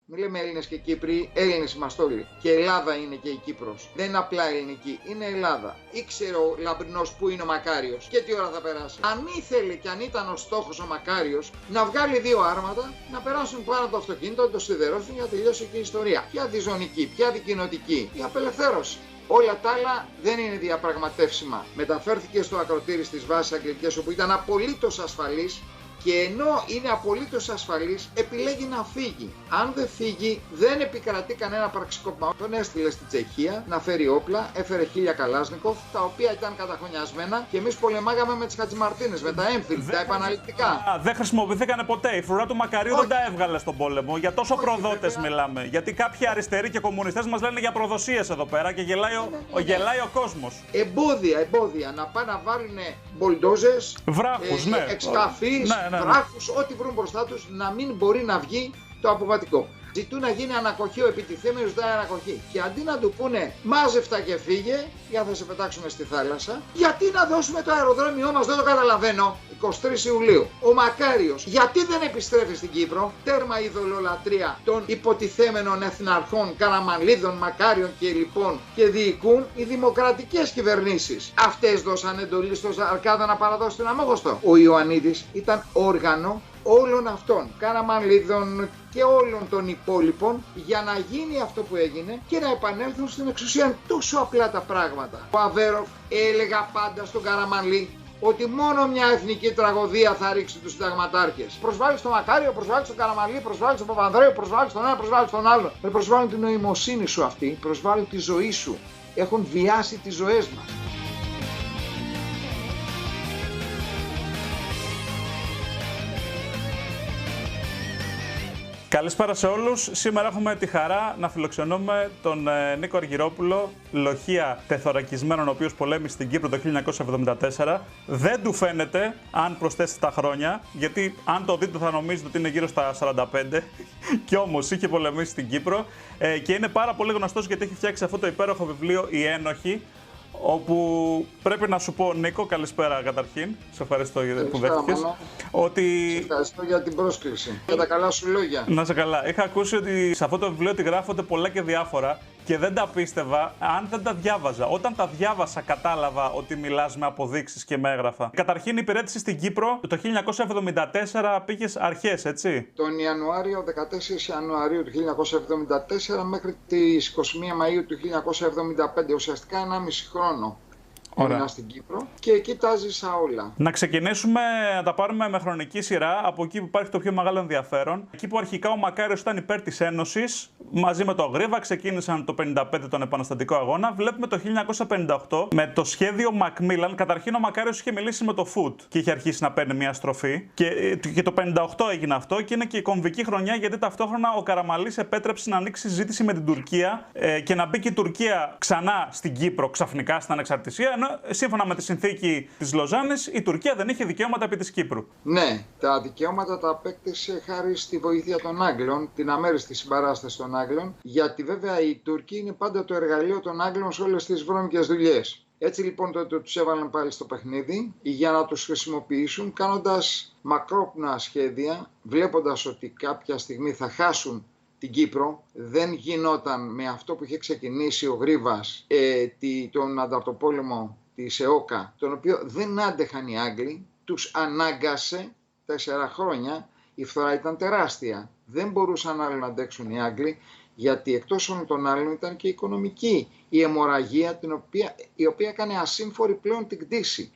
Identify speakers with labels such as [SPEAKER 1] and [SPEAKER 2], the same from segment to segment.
[SPEAKER 1] Μην λέμε Έλληνες και Κύπροι, Έλληνες είμαστε όλοι. Και Ελλάδα είναι και η Κύπρος. Δεν είναι απλά ελληνική, είναι Ελλάδα. Ήξερε ο Λαμπρινός που είναι ο Μακάριος και τι ώρα θα περάσει. Αν ήθελε και αν ήταν ο στόχος ο Μακάριος να βγάλει 2 άρματα, να περάσουν πάνω το αυτοκίνητο, να το σιδερώσουν για να τελειώσει και η ιστορία. Ποια διζωνική, ποια δικοινοτική, η απελευθέρωση. Όλα τα άλλα δεν είναι διαπραγματεύσιμα. Μεταφέρθηκε στο ακροτήρι στις βάσεις αγγλικές όπου ήταν απολύτως ασφαλής. Και ενώ είναι απολύτως ασφαλής, επιλέγει να φύγει. Αν δεν φύγει, δεν επικρατεί κανένα πραξικόπημα. Τον έστειλε στη Τσεχία να φέρει όπλα, έφερε 1000 Καλάσνικοφ, τα οποία ήταν καταχρονιασμένα και εμείς πολεμάγαμε με τις Χατζημαρτίνες, με τα έμφυλ, τα επαναληπτικά.
[SPEAKER 2] Δεν χρησιμοποιηθήκανε ποτέ. Η φρουρά του Μακαρίου δεν τα έβγαλε στον πόλεμο. Για τόσο προδότες μιλάμε. Γιατί κάποιοι αριστεροί και κομμουνιστές μας λένε για προδοσίες εδώ πέρα και γελάει ο κόσμος.
[SPEAKER 1] Εμπόδια να πάνε να βάλουν μπολντόζες,
[SPEAKER 2] βράχους,
[SPEAKER 1] εξκαφείς, βράχους, ό,τι βρουν μπροστά τους, να μην μπορεί να βγει το αποβατικό. Ζητούν να γίνει ανακοχή, ο επιτιθέμενος ζητάει ανακοχή. Και αντί να του πούνε μάζευτα και φύγε, για θα σε πετάξουμε στη θάλασσα, γιατί να δώσουμε το αεροδρόμιό μας, δεν το καταλαβαίνω. 23 Ιουλίου. Ο Μακάριος, γιατί δεν επιστρέφει στην Κύπρο, τέρμα ειδωλολατρεία των υποτιθέμενων εθναρχών, Καραμανλίδων, Μακάριων και λοιπόν και διοικούν οι δημοκρατικές κυβερνήσεις. Αυτές δώσαν εντολή στο Αρκάδα να παραδώσει τον Αμόχωστο. Ο Ιωαννίδης ήταν όργανο όλων αυτών, Καραμανλίδων και όλων των υπόλοιπων, για να γίνει αυτό που έγινε και να επανέλθουν στην εξουσία. Τόσο απλά τα πράγματα. Ο Αβέροφ έλεγα πάντα στον Καραμανλή ότι μόνο μια εθνική τραγωδία θα ρίξει τους συνταγματάρχες. Προσβάλλει στον Μακάριο, προσβάλλει στον Καραμανλή, προσβάλλει στον Παπανδρέου, προσβάλλει στον ένα, προσβάλλει στον άλλο. Δεν προσβάλλουν την νοημοσύνη σου αυτή, προσβάλλουν τη ζωή σου. Έχουν βιάσει τις ζωές μας.
[SPEAKER 2] Καλησπέρα σε όλους. Σήμερα έχουμε τη χαρά να φιλοξενούμε τον Νίκο Αργυρόπουλο, λοχεία τεθωρακισμένων, ο οποίος πολέμησε στην Κύπρο το 1974. Δεν του φαίνεται αν προσθέσει τα χρόνια, γιατί αν το δείτε θα νομίζετε ότι είναι γύρω στα 45 και όμως είχε πολεμήσει στην Κύπρο και είναι πάρα πολύ γνωστός γιατί έχει φτιάξει αυτό το υπέροχο βιβλίο «Οι Ένοχοι», όπου πρέπει να σου πω, Νίκο, καλησπέρα καταρχήν. Σε ευχαριστώ που δέχτηκες.
[SPEAKER 1] Σε ευχαριστώ για την πρόσκληση. Για τα καλά σου λόγια.
[SPEAKER 2] Να σε καλά. Είχα ακούσει ότι σε αυτό το βιβλίο ότι γράφονται πολλά και διάφορα και δεν τα πίστευα αν δεν τα διάβαζα. Όταν τα διάβασα, κατάλαβα ότι μιλάς με αποδείξεις και με έγγραφα. Καταρχήν, υπηρέτηση στην Κύπρο το 1974 πήγες αρχές, έτσι.
[SPEAKER 1] Τον Ιανουάριο, 14 Ιανουαρίου του 1974 μέχρι τις 21 Μαΐου του 1975, ουσιαστικά 1,5 χρόνο. Ήμουνα στην Κύπρο και κοιτάζεις όλα.
[SPEAKER 2] Να ξεκινήσουμε να τα πάρουμε με χρονική σειρά από εκεί που υπάρχει το πιο μεγάλο ενδιαφέρον. Εκεί που αρχικά ο Μακάριος ήταν υπέρ της Ένωσης, μαζί με το Γρίβα ξεκίνησαν το 1955 τον επαναστατικό αγώνα. Βλέπουμε το 1958 με το σχέδιο Μακμίλαν. Καταρχήν ο Μακάριος είχε μιλήσει με το ΦΟΥΤ και είχε αρχίσει να παίρνει μια στροφή. Και το 1958 έγινε αυτό και είναι και η κομβική χρονιά γιατί ταυτόχρονα ο Καραμανλής επέτρεψε να ανοίξει συζήτηση με την Τουρκία και να μπει και η Τουρκία ξανά στην Κύπρο ξαφνικά στην ανεξαρτησία. Σύμφωνα με τη συνθήκη της Λοζάνης, η Τουρκία δεν είχε δικαιώματα επί της Κύπρου.
[SPEAKER 1] Ναι, τα δικαιώματα τα απέκτησε χάρη στη βοήθεια των Άγγλων, την αμέριστη συμπαράσταση των Άγγλων, γιατί βέβαια οι Τούρκοι είναι πάντα το εργαλείο των Άγγλων σε όλες τις βρώμικες δουλειές. Έτσι λοιπόν τότε τους έβαλαν πάλι στο παιχνίδι για να τους χρησιμοποιήσουν, κάνοντας μακρόπνοα σχέδια, βλέποντας ότι κάποια στιγμή θα χάσουν την Κύπρο. Δεν γινόταν με αυτό που είχε ξεκινήσει ο Γρίβας, τον ανταρτοπόλεμο της ΕΟΚΑ, τον οποίο δεν άντεχαν οι Άγγλοι, τους ανάγκασε 4 χρόνια, η φθορά ήταν τεράστια. Δεν μπορούσαν άλλοι να αντέξουν οι Άγγλοι, γιατί εκτός όλων των άλλων ήταν και οικονομική η αιμορραγία, η οποία έκανε ασύμφορη πλέον την κτήση.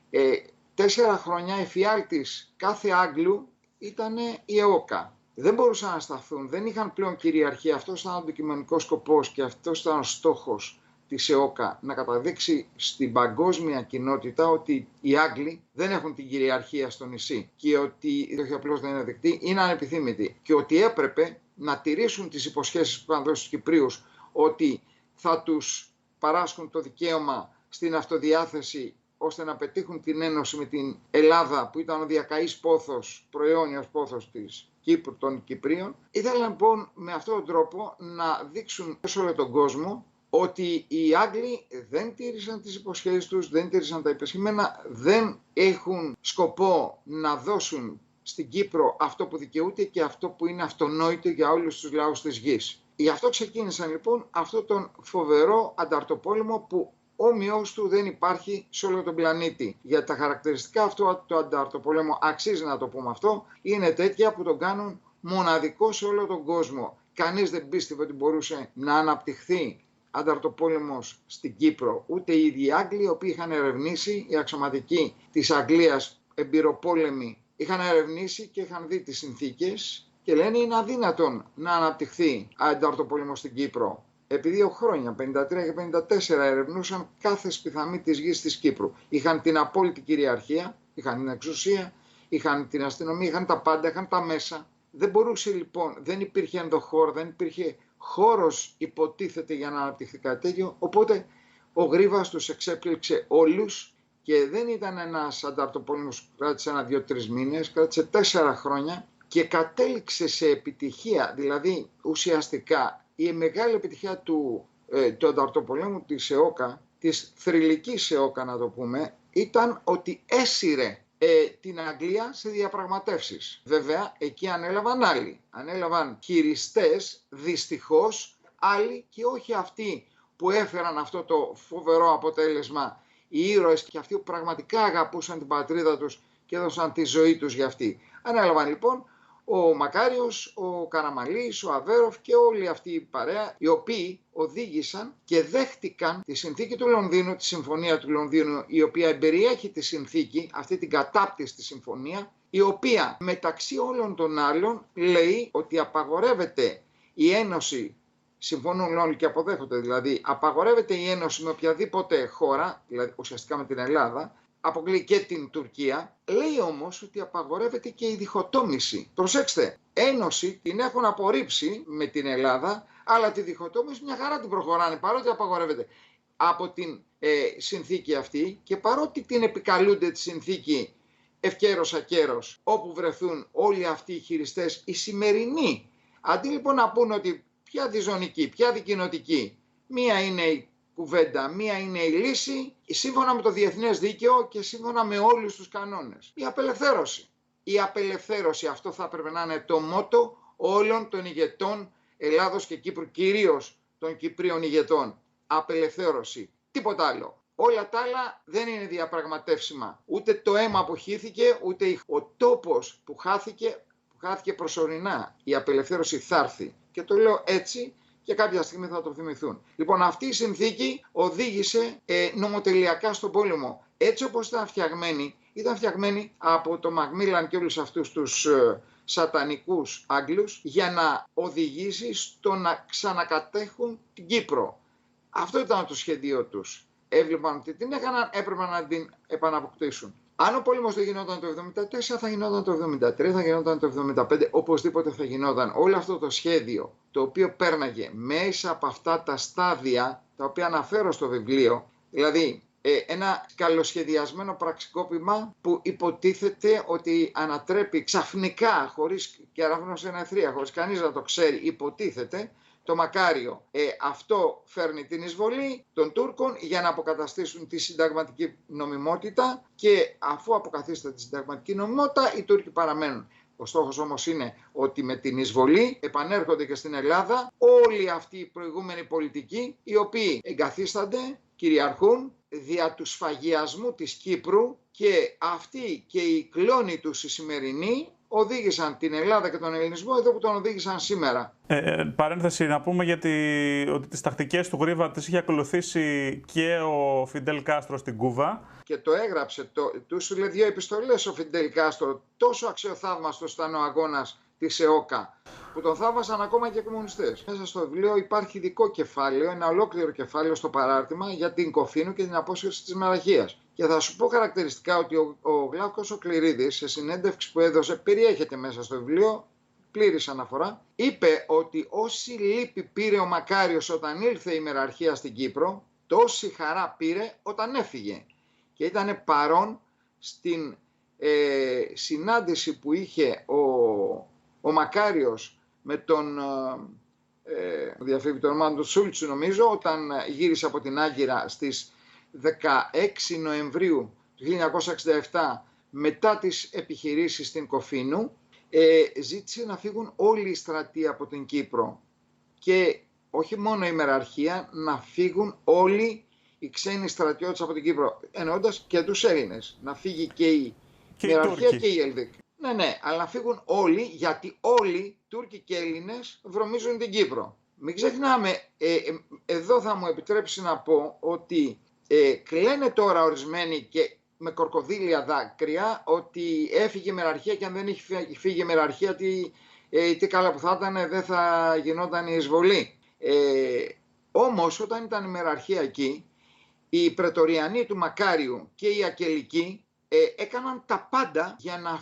[SPEAKER 1] 4 χρόνια εφιάλτης κάθε Άγγλου ήταν η ΕΟΚΑ. Δεν μπορούσαν να σταθούν, δεν είχαν πλέον κυριαρχία. Αυτός ήταν ο αντικειμενικός σκοπός και αυτός ήταν ο στόχος της ΕΟΚΑ, να καταδείξει στην παγκόσμια κοινότητα ότι οι Άγγλοι δεν έχουν την κυριαρχία στο νησί και ότι όχι απλώς δεν είναι δεκτοί, είναι ανεπιθύμητοι και ότι έπρεπε να τηρήσουν τις υποσχέσεις που είχαν δώσει στους Κυπρίους ότι θα τους παράσχουν το δικαίωμα στην αυτοδιάθεση ώστε να πετύχουν την ένωση με την Ελλάδα που ήταν ο διακαής πόθος, προαιώνιος πόθος της Κύπρου των Κυπρίων. Ήθελαν λοιπόν με αυτόν τον τρόπο να δείξουν σε όλο τον κόσμο ότι οι Άγγλοι δεν τήρησαν τις υποσχέσεις τους, δεν τήρησαν τα υπεσχημένα, δεν έχουν σκοπό να δώσουν στην Κύπρο αυτό που δικαιούται και αυτό που είναι αυτονόητο για όλους τους λαούς της γης. Γι' αυτό ξεκίνησαν λοιπόν αυτό τον φοβερό ανταρτοπόλεμο που όμοιος του δεν υπάρχει σε όλο τον πλανήτη. Γιατί τα χαρακτηριστικά αυτού του ανταρτοπολέμου, αξίζει να το πούμε αυτό, είναι τέτοια που τον κάνουν μοναδικό σε όλο τον κόσμο. Κανείς δεν πίστευε ότι μπορούσε να αναπτυχθεί ανταρτοπόλεμος στην Κύπρο. Ούτε οι ίδιοι Άγγλοι, οι οποίοι είχαν ερευνήσει, οι αξιωματικοί της Αγγλίας εμπειροπόλεμοι, είχαν ερευνήσει και είχαν δει τις συνθήκες και λένε είναι αδύνατον να αναπτυχθεί ανταρτοπόλεμος στην Κύπρο. Επί 2 χρόνια, 53 και 54, ερευνούσαν κάθε σπιθαμή της γης της Κύπρου. Είχαν την απόλυτη κυριαρχία, είχαν την εξουσία, είχαν την αστυνομία, είχαν τα πάντα, είχαν τα μέσα. Δεν μπορούσε λοιπόν, δεν υπήρχε ενδοχώρο, δεν υπήρχε χώρος υποτίθεται για να αναπτυχθεί κάτι τέτοιο. Οπότε ο Γρίβας τους εξέπληξε όλους και δεν ήταν ένας ανταρτοπόλεμος που κράτησε 1-2-3 μήνες, κράτησε 4 χρόνια και κατέληξε σε επιτυχία. Δηλαδή ουσιαστικά η μεγάλη επιτυχία του ανταρτοπολέμου της ΕΟΚΑ, της θρυλικής ΕΟΚΑ να το πούμε, ήταν ότι έσυρε την Αγγλία σε διαπραγματεύσεις. Βέβαια, εκεί ανέλαβαν άλλοι. Ανέλαβαν χειριστές, δυστυχώς, άλλοι και όχι αυτοί που έφεραν αυτό το φοβερό αποτέλεσμα, οι ήρωες και αυτοί που πραγματικά αγαπούσαν την πατρίδα τους και έδωσαν τη ζωή τους για αυτή. Ανέλαβαν λοιπόν ο Μακάριος, ο Καραμαλής, ο Αβέροφ και όλη αυτή η παρέα, οι οποίοι οδήγησαν και δέχτηκαν τη συνθήκη του Λονδίνου, τη συμφωνία του Λονδίνου, η οποία περιέχει τη συνθήκη, αυτή την κατάπτυστη συμφωνία, η οποία μεταξύ όλων των άλλων λέει ότι απαγορεύεται η ένωση, συμφωνούν όλοι και αποδέχονται δηλαδή, απαγορεύεται η ένωση με οποιαδήποτε χώρα, δηλαδή ουσιαστικά με την Ελλάδα, αποκλεί και την Τουρκία, λέει όμως ότι απαγορεύεται και η διχοτόμηση. Προσέξτε, ένωση την έχουν απορρίψει με την Ελλάδα, αλλά τη διχοτόμηση μια χαρά την προχωράνε, παρότι απαγορεύεται από την συνθήκη αυτή και παρότι την επικαλούνται τη συνθήκη ευκαίρος ακέρος, όπου βρεθούν όλοι αυτοί οι χειριστές, οι σημερινοί. Αντί λοιπόν να πούν ότι ποια διζωνική, ποια δικοινοτική, μία είναι η κουβέντα, μία είναι η λύση, σύμφωνα με το διεθνές δίκαιο και σύμφωνα με όλους τους κανόνες. Η απελευθέρωση. Η απελευθέρωση, αυτό θα έπρεπε να είναι το μότο όλων των ηγετών Ελλάδος και Κύπρου, κυρίως των Κυπρίων ηγετών. Απελευθέρωση. Τίποτα άλλο. Όλα τα άλλα δεν είναι διαπραγματεύσιμα. Ούτε το αίμα που χύθηκε, ούτε ο τόπος που χάθηκε προσωρινά. Η απελευθέρωση θα έρθει. Και το λέω έτσι και κάποια στιγμή θα το θυμηθούν. Λοιπόν, αυτή η συνθήκη οδήγησε νομοτελειακά στον πόλεμο. Έτσι όπως ήταν φτιαγμένη από το Μακμίλαν και όλους αυτούς τους σατανικούς Άγγλους για να οδηγήσει στο να ξανακατέχουν την Κύπρο. Αυτό ήταν το σχέδιο τους. Έβλεπαν ότι την έκαναν, έπρεπε να την επαναποκτήσουν. Αν ο πόλεμος δεν γινόταν το 1974, θα γινόταν το 1973, θα γινόταν το 1975, οπωσδήποτε θα γινόταν. Όλο αυτό το σχέδιο, το οποίο πέρναγε μέσα από αυτά τα στάδια, τα οποία αναφέρω στο βιβλίο, δηλαδή ένα καλοσχεδιασμένο πραξικόπημα που υποτίθεται ότι ανατρέπει ξαφνικά, χωρίς κεραυνός εν αιθρία, χωρίς κανείς να το ξέρει, υποτίθεται, το Μακάριο. Αυτό φέρνει την εισβολή των Τούρκων για να αποκαταστήσουν τη συνταγματική νομιμότητα και αφού αποκαθίσταται τη συνταγματική νομιμότητα οι Τούρκοι παραμένουν. Ο στόχος όμως είναι ότι με την εισβολή επανέρχονται και στην Ελλάδα όλοι αυτοί οι προηγούμενοι πολιτικοί οι οποίοι εγκαθίστανται, κυριαρχούν δια του σφαγιασμού της Κύπρου και αυτοί και οι κλόνοι τους οι σημερινοί οδήγησαν την Ελλάδα και τον ελληνισμό εδώ που τον οδήγησαν σήμερα.
[SPEAKER 2] Παρένθεση να πούμε ότι τις τακτικές του Γρίβα τις είχε ακολουθήσει και ο Φιντέλ Κάστρο στην Κούβα.
[SPEAKER 1] Και το έγραψε, του στείλε 2 επιστολές ο Φιντέλ Κάστρο. Τόσο αξιοθαύμαστος ήταν ο αγώνας της ΕΟΚΑ, που τον θαύμασαν ακόμα και οι κομμουνιστές. Μέσα στο βιβλίο υπάρχει ειδικό κεφάλαιο, ένα ολόκληρο κεφάλαιο στο παράρτημα για την Κοφίνου και την απόσυρση της Μαλαχίας. Και θα σου πω χαρακτηριστικά ότι ο Γλάυκος ο Κληρίδης, σε συνέντευξη που έδωσε, περιέχεται μέσα στο βιβλίο, πλήρης αναφορά, είπε ότι όση λύπη πήρε ο Μακάριος όταν ήλθε η ημεραρχία στην Κύπρο, τόση χαρά πήρε όταν έφυγε. Και ήταν παρόν στην συνάντηση που είχε ο Μακάριος με τον διαφύγει το όνομα του Σούλτσου νομίζω, όταν γύρισε από την Άγκυρα στις 16 Νοεμβρίου του 1967 μετά τις επιχειρήσεις στην Κοφίνου, ζήτησε να φύγουν όλοι οι στρατοί από την Κύπρο και όχι μόνο η μεραρχία, να φύγουν όλοι οι ξένοι στρατιώτες από την Κύπρο, εννοώντας και τους Έλληνες, να φύγει και η μεραρχία και η Ελδίκ. Ναι, αλλά να φύγουν όλοι, γιατί όλοι, Τούρκοι και Έλληνες, βρωμίζουν την Κύπρο. Μην ξεχνάμε, εδώ θα μου επιτρέψει να πω ότι κλαίνε τώρα ορισμένοι και με κορκοδίλια δάκρυα ότι έφυγε η μεραρχία και αν δεν είχε φύγει η μεραρχία τι καλά που θα ήταν, δεν θα γινόταν η εισβολή. Όμως όταν ήταν η μεραρχία εκεί, οι πρετοριανοί του Μακάριου και οι Ακελικοί έκαναν τα πάντα για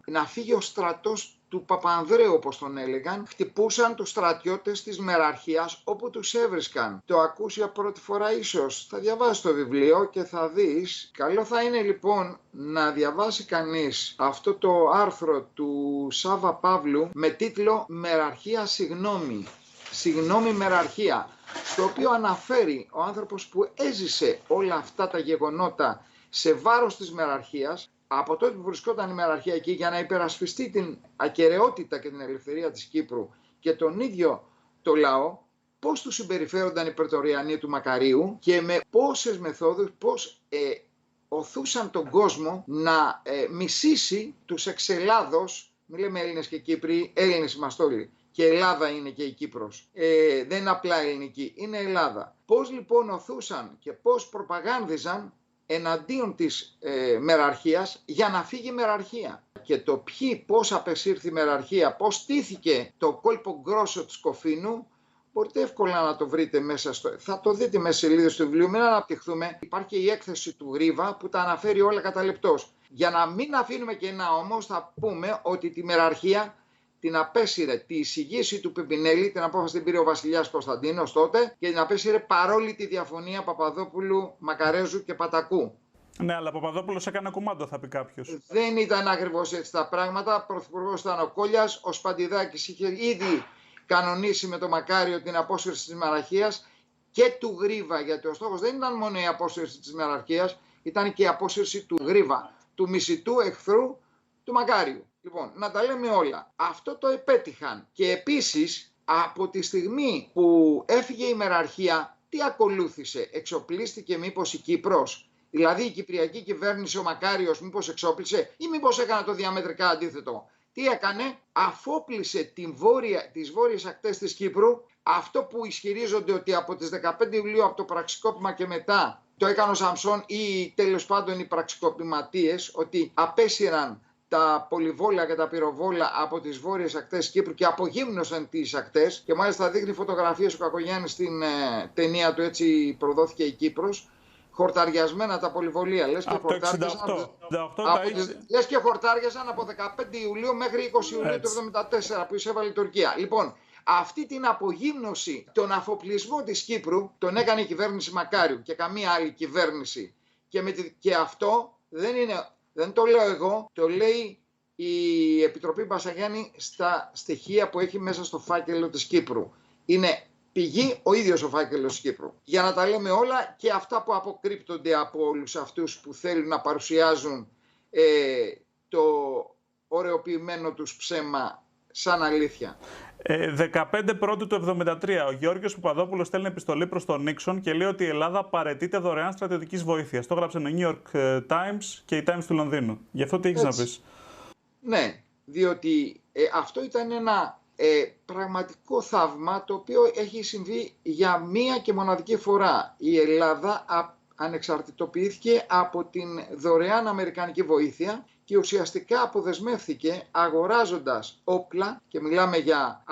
[SPEAKER 1] να φύγει ο στρατός του Παπανδρέου, όπως τον έλεγαν. Χτυπούσαν τους στρατιώτες της μεραρχίας όπου τους έβρισκαν. Το ακούς για πρώτη φορά ίσως. Θα διαβάσεις το βιβλίο και θα δεις. Καλό θα είναι λοιπόν να διαβάσει κανείς αυτό το άρθρο του Σάβα Παύλου με τίτλο «Μεραρχία συγγνώμη». Συγγνώμη μεραρχία, στο οποίο αναφέρει ο άνθρωπος που έζησε όλα αυτά τα γεγονότα σε βάρος της μεραρχίας, από τότε που βρισκόταν η μεραρχία εκεί για να υπερασπιστεί την ακεραιότητα και την ελευθερία της Κύπρου και τον ίδιο το λαό, πώς του συμπεριφέρονταν οι πρετοριανοί του Μακαρίου και με πόσες μεθόδους, πώς οθούσαν τον κόσμο να μισήσει τους εξελάδος, μην λέμε Έλληνες και Κύπροι, Έλληνες είμαστε όλοι. Και Ελλάδα είναι και η Κύπρος. Δεν είναι απλά ελληνική, είναι Ελλάδα. Πώς λοιπόν οθούσαν και πώς προπαγάνδιζαν εναντίον της μεραρχίας για να φύγει η μεραρχία. Και το πώς απεσύρθη η μεραρχία, πώς στήθηκε το κόλπο γκρόσο της Κοφίνου, μπορείτε εύκολα να το βρείτε μέσα θα το δείτε μέσα σε σελίδες του βιβλίου, μην αναπτυχθούμε. Υπάρχει και η έκθεση του Γρίβα που τα αναφέρει όλα κατά λεπτός. Για να μην αφήνουμε κενά όμως, θα πούμε ότι τη μεραρχία την απέσυρε τη εισηγήση του Πιμπινέλη, την απόφαση την πήρε ο βασιλιάς Κωνσταντίνος τότε και την απέσυρε παρόλη τη διαφωνία Παπαδόπουλου, Μακαρέζου και Πατακού.
[SPEAKER 2] Ναι, αλλά Παπαδόπουλος έκανε κουμάντο, θα πει κάποιος.
[SPEAKER 1] Δεν ήταν ακριβώς έτσι τα πράγματα. Πρωθυπουργός ήταν ο Κόλλιας, ο Σπαντιδάκης είχε ήδη κανονίσει με το Μακάριο την απόσυρση της μεραρχίας και του Γρίβα, γιατί ο στόχος δεν ήταν μόνο η απόσυρση της μεραρχίας, ήταν και η απόσυρση του Γρίβα, του μισητού εχθρού του Μακάριου. Λοιπόν, να τα λέμε όλα. Αυτό το επέτυχαν. Και επίσης, από τη στιγμή που έφυγε η μεραρχία, τι ακολούθησε? Εξοπλίστηκε μήπως η Κύπρος? Δηλαδή η κυπριακή κυβέρνηση, ο Μακάριος, μήπως εξόπλησε ή μήπως έκανε το διαμετρικά αντίθετο? Τι έκανε? Αφόπλησε τις βόρειες ακτές της Κύπρου, αυτό που ισχυρίζονται ότι από τις 15 Ιουλίου από το πραξικόπημα και μετά το έκανε ο Σαμψόν ή τέλος πάντων οι πραξικοπηματίες, ότι απέσυραν τα πολυβόλα και τα πυροβόλα από τις βόρειες ακτές Κύπρου και απογύμνωσαν τις ακτές, και μάλιστα δείχνει φωτογραφίες ο Κακογιάννης στην ταινία του «Έτσι προδόθηκε η Κύπρος», χορταριασμένα τα πολυβολία. Λες και χορτάριασαν από 15 Ιουλίου μέχρι 20 Ιουλίου του 1974 που εισέβαλε η Τουρκία. Λοιπόν, αυτή την απογύμνωση, τον αφοπλισμό της Κύπρου τον έκανε η κυβέρνηση Μακάριου και καμία άλλη κυβέρνηση. Και αυτό δεν το λέω εγώ, το λέει η Επιτροπή Μπασαγιάννη στα στοιχεία που έχει μέσα στο φάκελο της Κύπρου. Είναι πηγή ο ίδιος ο φάκελος της Κύπρου. Για να τα λέμε όλα και αυτά που αποκρύπτονται από όλους αυτούς που θέλουν να παρουσιάζουν το ωρεοποιημένο τους ψέμα σαν αλήθεια.
[SPEAKER 2] 15 Πρώτου του 1973, ο Γεώργιος Παπαδόπουλος στέλνει επιστολή προς τον Νίξον και λέει ότι η Ελλάδα παραιτείται δωρεάν στρατιωτικής βοήθειας. Το έγραψε το New York Times και η Times του Λονδίνου. Γι' αυτό τι έχεις να πεις?
[SPEAKER 1] Ναι, διότι αυτό ήταν ένα πραγματικό θαύμα το οποίο έχει συμβεί για μία και μοναδική φορά. Η Ελλάδα ανεξαρτητοποιήθηκε από την δωρεάν αμερικανική βοήθεια και ουσιαστικά αποδεσμεύθηκε αγοράζοντας όπλα, και μιλάμε για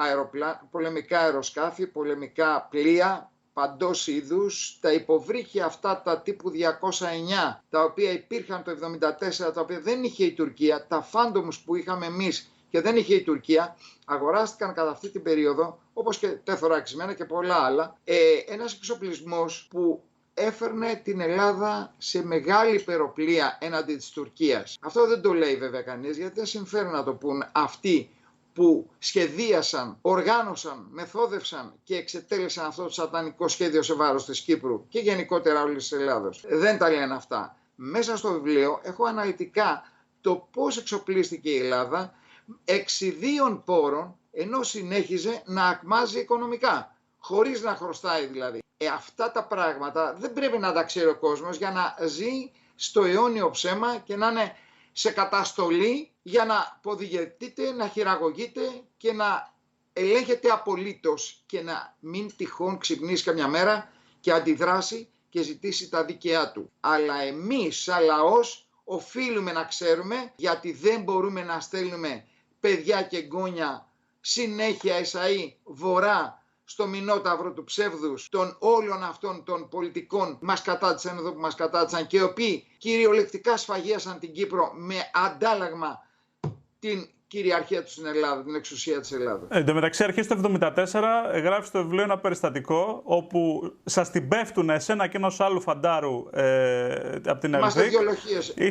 [SPEAKER 1] πολεμικά αεροσκάφη, πολεμικά πλοία, παντός είδους, τα υποβρύχια αυτά τα τύπου 209, τα οποία υπήρχαν το 1974, τα οποία δεν είχε η Τουρκία, τα φάντομους που είχαμε εμείς και δεν είχε η Τουρκία, αγοράστηκαν κατά αυτή την περίοδο, όπως και τεθωρακισμένα και πολλά άλλα, ένας εξοπλισμός που έφερνε την Ελλάδα σε μεγάλη υπεροπλία έναντι της Τουρκίας. Αυτό δεν το λέει βέβαια κανείς, γιατί δεν συμφέρει να το πούν αυτοί που σχεδίασαν, οργάνωσαν, μεθόδευσαν και εξετέλεσαν αυτό το σατανικό σχέδιο σε βάρος της Κύπρου και γενικότερα όλης της Ελλάδος. Δεν τα λένε αυτά. Μέσα στο βιβλίο έχω αναλυτικά το πώς εξοπλίστηκε η Ελλάδα εξ ιδίων πόρων, ενώ συνέχιζε να ακμάζει οικονομικά, χωρίς να χρωστάει δηλαδή. Αυτά τα πράγματα δεν πρέπει να τα ξέρει ο κόσμος για να ζει στο αιώνιο ψέμα και να είναι σε καταστολή για να ποδηγετείτε, να χειραγωγείτε και να ελέγχεται απολύτως και να μην τυχόν ξυπνήσει καμιά μέρα και αντιδράσει και ζητήσει τα δικαιά του. Αλλά εμείς σαν λαός οφείλουμε να ξέρουμε, γιατί δεν μπορούμε να στέλνουμε παιδιά και εγγόνια συνέχεια εσαΐ βορρά στο μηνόταυρο του ψεύδους των όλων αυτών των πολιτικών μας κατάτησαν εδώ που μας κατάτησαν και οι οποίοι κυριολεκτικά σφαγίασαν την Κύπρο με αντάλλαγμα την κυριαρχία του στην Ελλάδα, την εξουσία της Ελλάδας.
[SPEAKER 2] Εν τω μεταξύ, αρχές του 1974 γράφει στο βιβλίο ένα περιστατικό όπου σας την πέφτουν εσένα και ενός άλλου φαντάρου από την Ελβίκ.
[SPEAKER 1] Είμαστε δύο λοχίες. Ναι,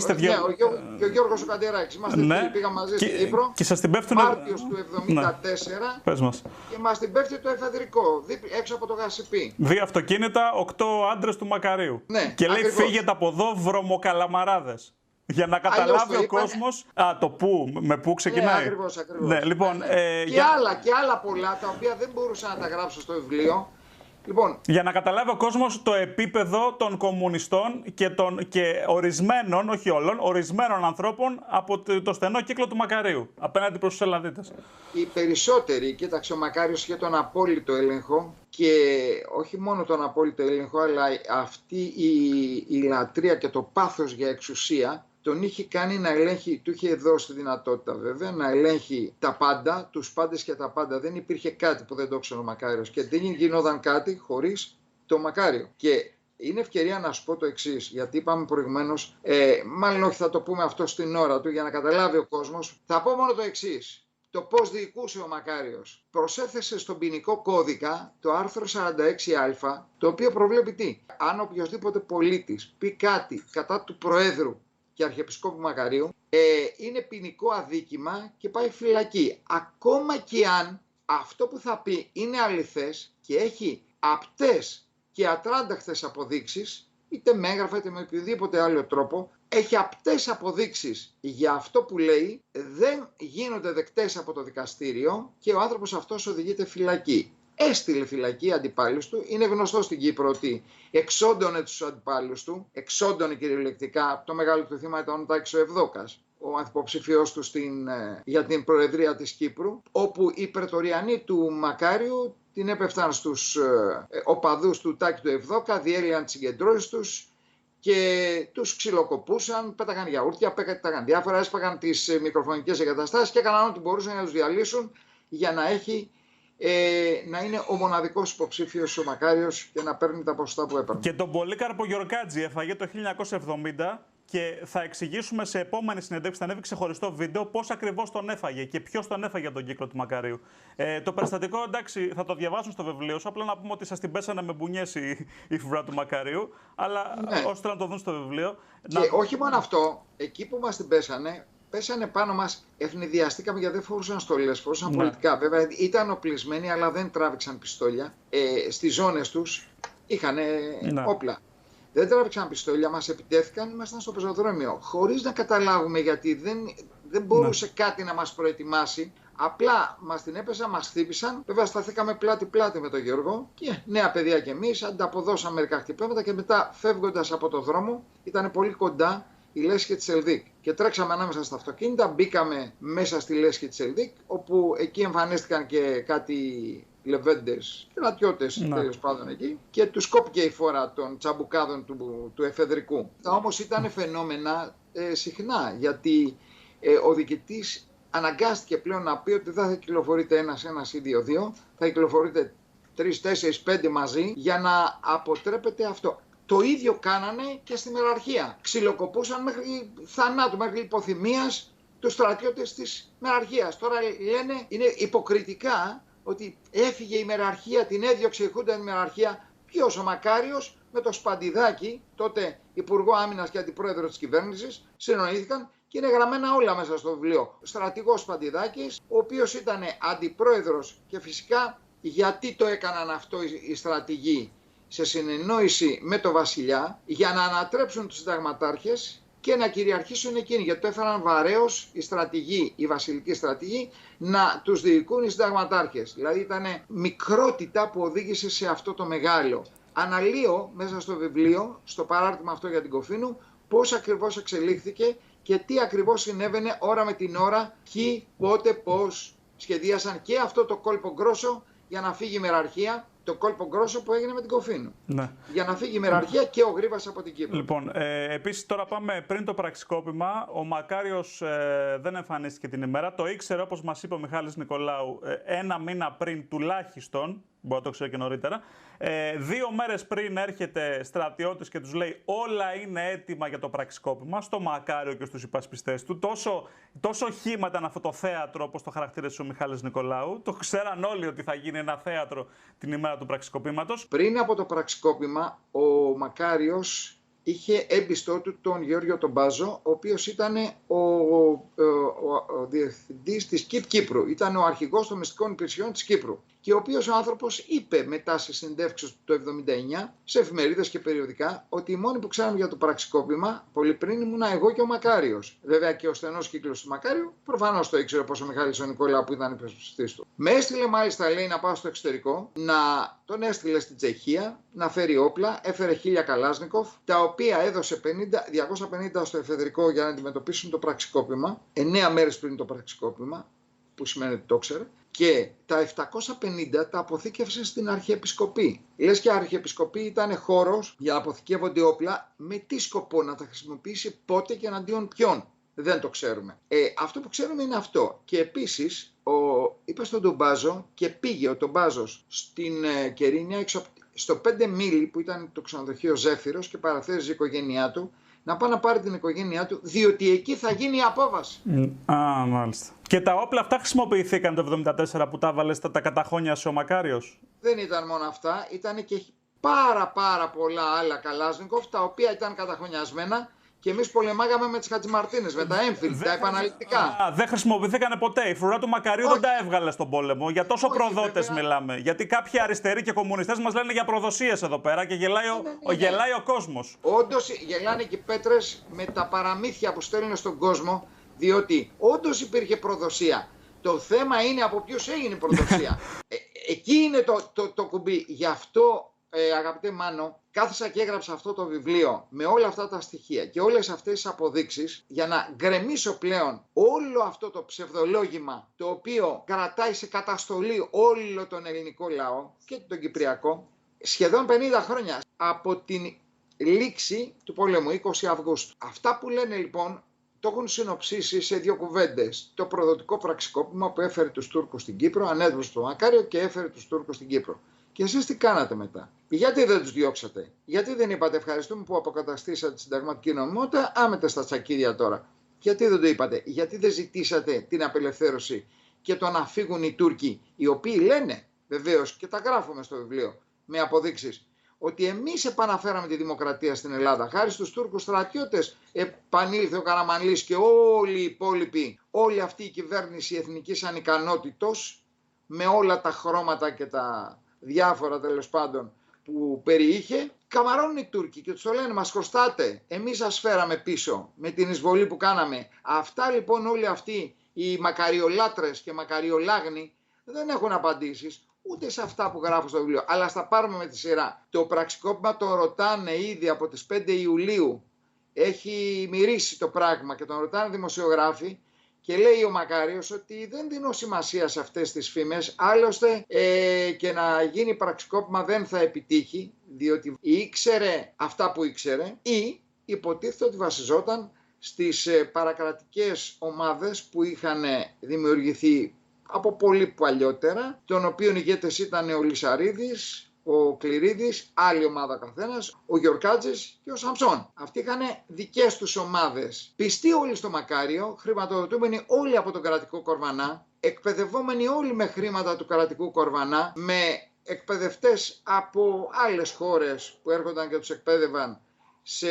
[SPEAKER 1] και ο Γιώργος ο Καντεράκης. Είμαστε φίλοι, πήγαμε μαζί στην Κύπρο.
[SPEAKER 2] Και σας την πέφτουν...
[SPEAKER 1] Μάρτιος του 1974.
[SPEAKER 2] Πες μας.
[SPEAKER 1] Και μας την πέφτει το εφεδρικό, έξω από το Γασιπί.
[SPEAKER 2] 2 αυτοκίνητα, 8 άντρες του Μακαρίου.
[SPEAKER 1] Ναι,
[SPEAKER 2] και λέει
[SPEAKER 1] ακριβώς.
[SPEAKER 2] Φύγετε από εδώ βρωμοκαλαμαράδες. Για να καταλάβει ο κόσμος. Το πού, με πού ξεκινάει.
[SPEAKER 1] Ναι, ακριβώς.
[SPEAKER 2] Ναι, λοιπόν,
[SPEAKER 1] και άλλα πολλά τα οποία δεν μπορούσα να τα γράψω στο βιβλίο. Λοιπόν,
[SPEAKER 2] για να καταλάβει ο κόσμος το επίπεδο των κομμουνιστών και ορισμένων, όχι όλων, ορισμένων ανθρώπων από το στενό κύκλο του Μακαρίου απέναντι προς τους Ελλαδίτες.
[SPEAKER 1] Οι περισσότεροι, κοίταξε, ο Μακάριος είχε τον απόλυτο έλεγχο και όχι μόνο τον απόλυτο έλεγχο, αλλά αυτή η λατρεία και το πάθος για εξουσία τον είχε κάνει να ελέγχει, του είχε δώσει τη δυνατότητα βέβαια να ελέγχει τα πάντα, τους πάντες και τα πάντα. Δεν υπήρχε κάτι που δεν το ήξερε ο Μακάριος και δεν γινόταν κάτι χωρίς το Μακάριο. Και είναι ευκαιρία να σου πω το εξής, γιατί είπαμε προηγουμένως, μάλλον όχι θα το πούμε αυτό στην ώρα του για να καταλάβει ο κόσμος. Θα πω μόνο το εξής. Το πώς διοικούσε ο Μακάριος. Προσέθεσε στον ποινικό κώδικα το άρθρο 46α, το οποίο προβλέπει τι. Αν οποιοδήποτε πολίτης πει κάτι κατά του Προέδρου και Αρχιεπισκόπου Μακαρίου, είναι ποινικό αδίκημα και πάει φυλακή. Ακόμα και αν αυτό που θα πει είναι αληθές και έχει απτές και ατράνταχτες αποδείξεις, είτε με έγγραφα είτε με οποιοδήποτε άλλο τρόπο, έχει απτές αποδείξεις για αυτό που λέει, δεν γίνονται δεκτές από το δικαστήριο και ο άνθρωπος αυτός οδηγείται φυλακή. Έστειλε φυλακή αντιπάλους του. Είναι γνωστό στην Κύπρο ότι εξόντωνε τους αντιπάλους του, εξόντωνε κυριολεκτικά. Το μεγάλο του θύμα ήταν ο Τάκης ο Ευδόκας, ο ανθυποψηφιός του για την Προεδρία της Κύπρου, όπου οι πρετοριανοί του Μακάριου την έπεφταν στους οπαδούς του Τάκη του Ευδόκα, διέλυαν τις συγκεντρώσεις τους και τους ξυλοκοπούσαν, πέταγαν γιαούρτια, πέταγαν διάφορα, έσπαγαν τις μικροφωνικές εγκαταστάσεις και έκαναν ό,τι μπορούσαν να τους διαλύσουν για να είναι ο μοναδικός υποψήφιος ο Μακάριος και να παίρνει τα ποσοστά που έπαιρνε.
[SPEAKER 2] Και τον Πολύκαρπο Γιορκάτζη έφαγε το 1970 και θα εξηγήσουμε σε επόμενη συνέντευξη, θα ανέβει ξεχωριστό βίντεο, πώς ακριβώς τον έφαγε και ποιος τον έφαγε τον κύκλο του Μακαρίου. Το περιστατικό, εντάξει, θα το διαβάσουν στο βιβλίο σου, απλά να πούμε ότι σας την πέσανε με μπουνιές η φρουρά του Μακαρίου, αλλά ναι, ώστε να το δουν στο βιβλίο.
[SPEAKER 1] Και όχι μόνο αυτό, εκεί που μας την πέσανε πάνω μας, ευνηδιαστήκαμε γιατί δεν φορούσαν στολές, φορούσαν πολιτικά. Βέβαια ήταν οπλισμένοι, αλλά δεν τράβηξαν πιστόλια. Στις ζώνες τους είχαν όπλα. Δεν τράβηξαν πιστόλια, μας επιτέθηκαν, ήμασταν στο πεζοδρόμιο. Χωρίς να καταλάβουμε γιατί δεν μπορούσε κάτι να μας προετοιμάσει. Απλά μας την έπεσαν, μας χτύπησαν. Βέβαια σταθήκαμε πλάτη-πλάτη με τον Γιώργο και νέα παιδιά κι εμείς. Ανταποδώσαμε μερικά χτυπήματα και μετά φεύγοντας από το δρόμο ήταν πολύ κοντά η λέσχη της Ελδίκ. Και τρέξαμε ανάμεσα στα αυτοκίνητα, μπήκαμε μέσα στη λέσχη της Ελδίκ, όπου εκεί εμφανίστηκαν και κάτι λεβέντες, κρατιώτες τέλος πάντων εκεί, και τους κόπηκε η φόρα των τσαμπουκάδων του εφεδρικού. Όμως ήταν φαινόμενα συχνά, γιατί ο διοικητής αναγκάστηκε πλέον να πει ότι δεν θα κυκλοφορείτε ένας ή δύο, θα κυκλοφορείτε 3, 4, 5 μαζί για να αποτρέπετε αυτό. Το ίδιο κάνανε και στη μεραρχία. Ξυλοκοπούσαν μέχρι θανάτου, μέχρι υποθυμίας τους στρατιώτες της μεραρχίας. Τώρα λένε, είναι υποκριτικά ότι έφυγε η μεραρχία, την έδιωξε η Χούντα τη μεραρχία. Ποιος, ο Μακάριος με το Σπαντιδάκι, τότε Υπουργό Άμυνας και Αντιπρόεδρο της κυβέρνησης, συνονίθηκαν και είναι γραμμένα όλα μέσα στο βιβλίο. Ο στρατηγός Σπαντιδάκης, ο οποίος ήταν αντιπρόεδρος και φυσικά γιατί το έκαναν αυτό οι στρατηγοί, σε συνεννόηση με το βασιλιά, για να ανατρέψουν τους συνταγματάρχες και να κυριαρχήσουν εκείνοι. Γιατί το έφεραν βαρέως οι στρατηγοί, οι βασιλικοί στρατηγοί, να τους διοικούν οι συνταγματάρχες. Δηλαδή ήταν μικρότητα που οδήγησε σε αυτό το μεγάλο. Αναλύω μέσα στο βιβλίο, στο παράρτημα αυτό για την Κοφίνου, πώς ακριβώς εξελίχθηκε και τι ακριβώς συνέβαινε ώρα με την ώρα, ποιοι, πότε, πώς σχεδίασαν και αυτό το κόλπο γκρόσο για να φύγει η μεραρχία. Το κόλπο γκρόσο που έγινε με την Κοφίνου. Ναι. Για να φύγει η μεραρχία και ο Γρίβας από την Κύπρο.
[SPEAKER 2] Λοιπόν, επίσης τώρα πάμε πριν το πραξικόπημα. Ο Μακάριος δεν εμφανίστηκε την ημέρα. Το ήξερε, όπως μας είπε ο Μιχάλης Νικολάου, ένα μήνα πριν τουλάχιστον. Μπορεί να το ξέρει και νωρίτερα. 2 μέρες πριν έρχεται στρατιώτης και τους λέει όλα είναι έτοιμα για το πραξικόπημα, στο Μακάριο και στους υπασπιστές του. Τόσο χύμα ήταν αυτό το θέατρο, όπως το χαρακτήρισε ο Μιχάλης Νικολάου. Το ξέραν όλοι ότι θα γίνει ένα θέατρο την ημέρα του πραξικοπήματος.
[SPEAKER 1] Πριν από το πραξικόπημα, ο Μακάριος είχε έμπιστό του τον Γεώργιο τον Μπάζο, ο οποίος ήταν ο διευθυντής της ΚΙΠ Κύπρου. Ήταν ο αρχηγός των μυστικών υπηρεσιών της Κύπρου. Και ο οποίος ο άνθρωπος είπε μετά σε συνεντεύξεις του το 1979, σε εφημερίδες και περιοδικά, ότι οι μόνοι που ξέραμε για το πραξικόπημα, πολύ πριν ήμουνα εγώ και ο Μακάριος. Βέβαια και ο στενός κύκλος του Μακάριου, προφανώς το ήξερε όπως ο Μιχάλης ο Νικολάου που ήταν υπερασπιστής του. Με έστειλε μάλιστα, λέει, να πάω στο εξωτερικό, τον έστειλε στην Τσεχία, να φέρει όπλα, έφερε 1000 Καλάσνικοφ, τα οποία έδωσε 250 στο εφεδρικό για να αντιμετωπίσουν το πραξικόπημα, 9 μέρες πριν το πραξικόπημα, που σημαίνει ότι το ήξερε. Και τα 750 τα αποθήκευσε στην Αρχιεπισκοπή. Λες και η Αρχιεπισκοπή ήταν χώρος για να αποθηκεύονται όπλα, με τι σκοπό να τα χρησιμοποιήσει, πότε και εναντίον ποιον. Δεν το ξέρουμε. Αυτό που ξέρουμε είναι αυτό. Και επίσης, είπα στον Ντομπάζο και πήγε ο Ντομπάζος στην Κερίνια, στο 5 μίλι που ήταν το ξενοδοχείο Ζέφυρος και παραθέριζε η οικογένειά του, να πάει να πάρει την οικογένειά του, διότι εκεί θα γίνει η απόβαση.
[SPEAKER 2] Μάλιστα. Και τα όπλα αυτά χρησιμοποιηθήκαν το 1974 που τα έβαλε τα καταχώνιασε ο Μακάριος.
[SPEAKER 1] Δεν ήταν μόνο αυτά, ήταν και πάρα πολλά άλλα Καλάσνικοφ, τα οποία ήταν καταχωνιασμένα και εμείς πολεμάγαμε με τις Χατζημαρτίνες, με τα έμφυλ, τα επαναληπτικά.
[SPEAKER 2] Δεν χρησιμοποιηθήκαν ποτέ. Η φρουρά του Μακαρίου δεν τα έβγαλε στον πόλεμο. Για τόσο προδότες μιλάμε. Γιατί κάποιοι αριστεροί και κομμουνιστές μας λένε για προδοσίες εδώ πέρα και γελάει ο κόσμος.
[SPEAKER 1] Όντως γελάνε και οι πέτρες με τα παραμύθια που στέλνουν στον κόσμο, διότι όντως υπήρχε προδοσία. Το θέμα είναι από ποιους έγινε η προδοσία. Εκεί είναι το κουμπί. Γι' αυτό, αγαπητέ Μάνο, κάθισα και έγραψα αυτό το βιβλίο με όλα αυτά τα στοιχεία και όλες αυτές τις αποδείξεις για να γκρεμίσω πλέον όλο αυτό το ψευδολόγημα το οποίο κρατάει σε καταστολή όλο τον ελληνικό λαό και τον κυπριακό σχεδόν 50 χρόνια από την λήξη του πολέμου, 20 Αυγούστου. Αυτά που λένε λοιπόν το έχουν συνοψίσει σε 2 κουβέντες. Το προδοτικό πραξικόπημα που έφερε τους Τούρκους στην Κύπρο, ανέδωσε το Μακάριο και έφερε τους Τούρκους στην Κύπρο. Και εσείς τι κάνατε μετά? Γιατί δεν τους διώξατε? Γιατί δεν είπατε ευχαριστούμε που αποκαταστήσατε τη συνταγματική νομιμότητα, άμετε στα τσακίδια τώρα? Γιατί δεν το είπατε? Γιατί δεν ζητήσατε την απελευθέρωση και το να φύγουν οι Τούρκοι, οι οποίοι λένε βεβαίως και τα γράφουμε στο βιβλίο με αποδείξεις, ότι εμείς επαναφέραμε τη δημοκρατία στην Ελλάδα. Χάρη στους Τούρκους στρατιώτες επανήλθε ο Καραμανλής και όλοι οι υπόλοιποι, όλη αυτή η κυβέρνηση εθνικής ανικανότητος με όλα τα χρώματα και τα διάφορα τέλος πάντων που περιείχε, καμαρώνουν οι Τούρκοι και τους το λένε μας χρωστάτε, εμείς σας φέραμε πίσω με την εισβολή που κάναμε. Αυτά λοιπόν όλοι αυτοί οι μακαριολάτρες και μακαριολάγνοι δεν έχουν απαντήσεις ούτε σε αυτά που γράφω στο βιβλίο, αλλά στα πάρουμε με τη σειρά. Το πραξικόπημα το ρωτάνε ήδη από τις 5 Ιουλίου, έχει μυρίσει το πράγμα και τον ρωτάνε δημοσιογράφοι. Και λέει ο Μακάριος ότι δεν δίνω σημασία σε αυτές τις φήμες, άλλωστε και να γίνει πραξικόπημα δεν θα επιτύχει, διότι ήξερε αυτά που ήξερε ή υποτίθεται ότι βασιζόταν στις παρακρατικές ομάδες που είχαν δημιουργηθεί από πολύ παλιότερα, των οποίων ηγέτες ήταν ο Λυσαρίδης, ο Κληρίδης, άλλη ομάδα καθένας, ο Γιορκάτζης και ο Σαμψόν. Αυτοί είχαν δικές τους ομάδες. Πιστοί όλοι στο Μακάριο, χρηματοδοτούμενοι όλοι από τον κρατικό Κορβανά, εκπαιδευόμενοι όλοι με χρήματα του κρατικού Κορβανά, με εκπαιδευτές από άλλες χώρες που έρχονταν και τους εκπαίδευαν σε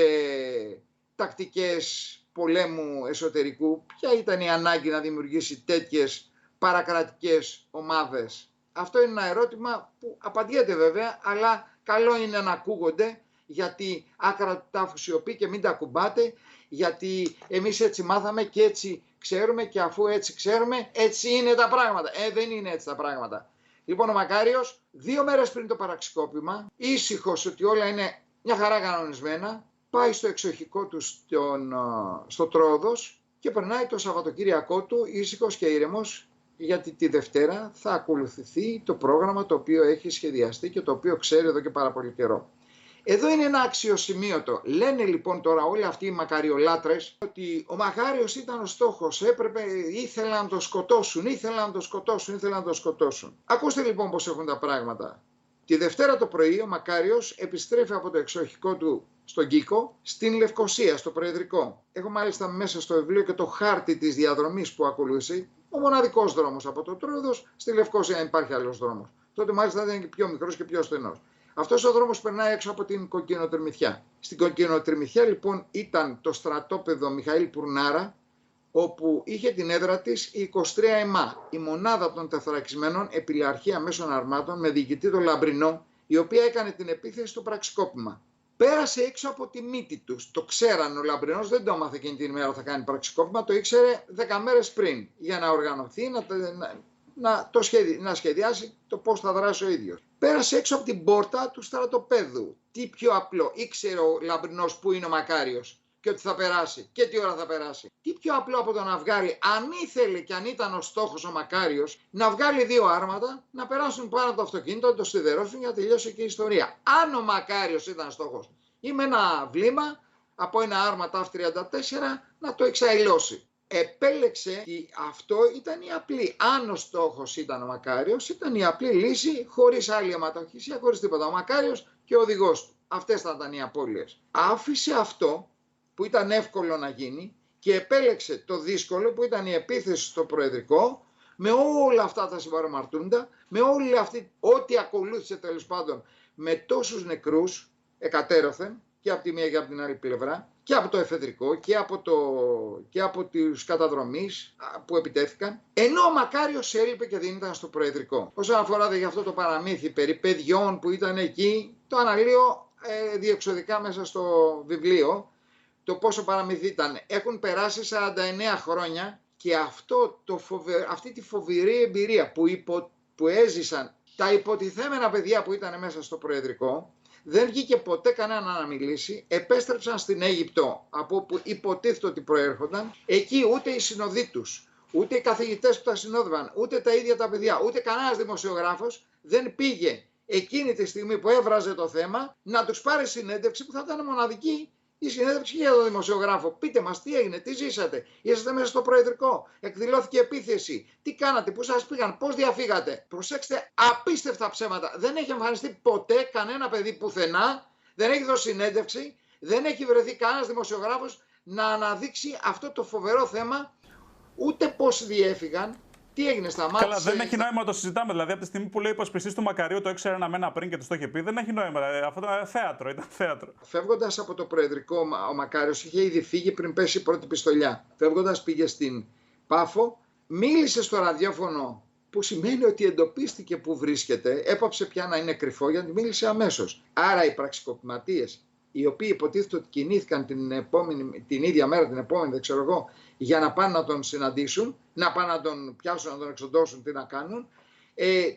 [SPEAKER 1] τακτικές πολέμου εσωτερικού. Ποια ήταν η ανάγκη να δημιουργήσει τέτοιες παρακρατικές ομάδες? Αυτό είναι ένα ερώτημα που απαντιέται βέβαια, αλλά καλό είναι να ακούγονται, γιατί άκρα του τάφου σιωπή και μην τα κουμπάτε, γιατί εμείς έτσι μάθαμε και έτσι ξέρουμε και αφού έτσι ξέρουμε, έτσι είναι τα πράγματα. Δεν είναι έτσι τα πράγματα. Λοιπόν, ο Μακάριος 2 μέρες πριν το πραξικόπημα, ήσυχος ότι όλα είναι μια χαρά κανονισμένα, πάει στο εξοχικό του στο Τρόδος και περνάει το Σαββατοκύριακό του ήσυχος και ήρεμος, γιατί τη Δευτέρα θα ακολουθηθεί το πρόγραμμα το οποίο έχει σχεδιαστεί και το οποίο ξέρει εδώ και πάρα πολύ καιρό. Εδώ είναι ένα αξιοσημείωτο. Λένε λοιπόν τώρα όλοι αυτοί οι μακαριολάτρες ότι ο Μακάριος ήταν ο στόχος, ήθελαν να το σκοτώσουν. Ακούστε λοιπόν πώς έχουν τα πράγματα. Τη Δευτέρα το πρωί ο Μακάριος επιστρέφει από το εξοχικό του στον Κίκο, στην Λευκοσία, στο Προεδρικό. Έχω μάλιστα μέσα στο βιβλίο και το χάρτη της διαδρομής που ακολούθησε, ο μοναδικός δρόμος από το Τρόδος στη Λευκοσία, αν υπάρχει άλλος δρόμος. Τότε μάλιστα ήταν και πιο μικρός και πιο στενός. Αυτός ο δρόμος περνάει έξω από την Κοκκινοτριμηθιά. Στην Κοκκινοτριμηθιά λοιπόν ήταν το στρατόπεδο Μιχαήλ Πουρνάρα, όπου είχε την έδρα της η 23 ΕΜΑ, η μονάδα των τεθωρακισμένων επιλαρχία μέσων αρμάτων με διοικητή τον Λαμπρινό, η οποία έκανε την επίθεση στο πραξικόπημα. Πέρασε έξω από τη μύτη τους. Το ξέραν, ο Λαμπρινός δεν το έμαθε εκείνη την ημέρα θα κάνει πραξικόπημα, το ήξερε 10 μέρες πριν για να οργανωθεί, να σχεδιάσει το πώς θα δράσει ο ίδιος. Πέρασε έξω από την πόρτα του στρατοπέδου. Τι πιο απλό, ήξερε ο Λαμπρινός που είναι ο Μακάριος και ότι θα περάσει και τι ώρα θα περάσει. Τι πιο απλό από το να βγάλει, αν ήθελε και αν ήταν ο στόχος ο Μακάριος, να βγάλει 2 άρματα, να περάσουν πάνω από το αυτοκίνητο, να το σιδερώσουν για να τελειώσει και η ιστορία. Αν ο Μακάριος ήταν στόχος ή με ένα βλήμα από ένα άρμα TAF 34 να το εξαϊλώσει. Επέλεξε ότι αυτό ήταν η απλή. Αν ο στόχος ήταν ο Μακάριος, ήταν η απλή λύση, χωρίς άλλη αιματοχυσία, χωρίς τίποτα. Ο Μακάριος και ο οδηγός του. Αυτές θα ήταν οι απώλειες. Άφησε αυτό που ήταν εύκολο να γίνει και επέλεξε το δύσκολο που ήταν η επίθεση στο Προεδρικό, με όλα αυτά τα συμπαρομαρτούντα, με όλη αυτή ό,τι ακολούθησε τέλος πάντων, με τόσους νεκρούς εκατέρωθεν και από τη μία και από την άλλη πλευρά, και από το εφεδρικό και από τους καταδρομείς που επιτέθηκαν, ενώ ο Μακάριος έλειπε και δεν ήταν στο Προεδρικό. Όσον αφορά για αυτό το παραμύθι περί παιδιών που ήταν εκεί, το αναλύω διεξοδικά μέσα στο βιβλίο, το πόσο παραμύθι ήταν. Έχουν περάσει 49 χρόνια και αυτή τη φοβερή εμπειρία που έζησαν τα υποτιθέμενα παιδιά που ήταν μέσα στο Προεδρικό, δεν βγήκε ποτέ κανένα να μιλήσει, επέστρεψαν στην Αίγυπτο από όπου υποτίθεται ότι προέρχονταν. Εκεί ούτε οι συνοδοί τους, ούτε οι καθηγητές που τα συνόδευαν, ούτε τα ίδια τα παιδιά, ούτε κανένας δημοσιογράφος δεν πήγε εκείνη τη στιγμή που έβραζε το θέμα να τους πάρει συνέντευξη που θα ήταν μοναδική. Η συνέντευξη για τον δημοσιογράφο. Πείτε μας τι έγινε, τι ζήσατε, είσαστε μέσα στο Προεδρικό, εκδηλώθηκε επίθεση, τι κάνατε, πού σας πήγαν, πώς διαφύγατε. Προσέξτε, απίστευτα ψέματα. Δεν έχει εμφανιστεί ποτέ κανένα παιδί πουθενά, δεν έχει δώσει συνέντευξη, δεν έχει βρεθεί κανένας δημοσιογράφος να αναδείξει αυτό το φοβερό θέμα, ούτε πώς διέφυγαν. Τι έγινε, σταμάτησε. Καλά,
[SPEAKER 2] δεν έχει νόημα να το συζητάμε. Δηλαδή, από τη στιγμή που λέει πως πιστής του Μακαρίου το ήξερε ένα μένα πριν και του το είχε πει, δεν έχει νόημα. Αυτό ήταν θέατρο.
[SPEAKER 1] Φεύγοντας από το Προεδρικό, ο Μακάριος είχε ήδη φύγει πριν πέσει η πρώτη πιστολιά. Φεύγοντας, πήγε στην Πάφο, μίλησε στο ραδιόφωνο, που σημαίνει ότι εντοπίστηκε που βρίσκεται, έπαψε πια να είναι κρυφό γιατί μίλησε αμέσως. Άρα οι πραξικοπηματίες, οι οποίοι υποτίθεται ότι κινήθηκαν την ίδια μέρα, την επόμενη, δεν ξέρω εγώ, για να πάνε να τον συναντήσουν, να πάνε να τον πιάσουν, να τον εξοντώσουν, τι να κάνουν,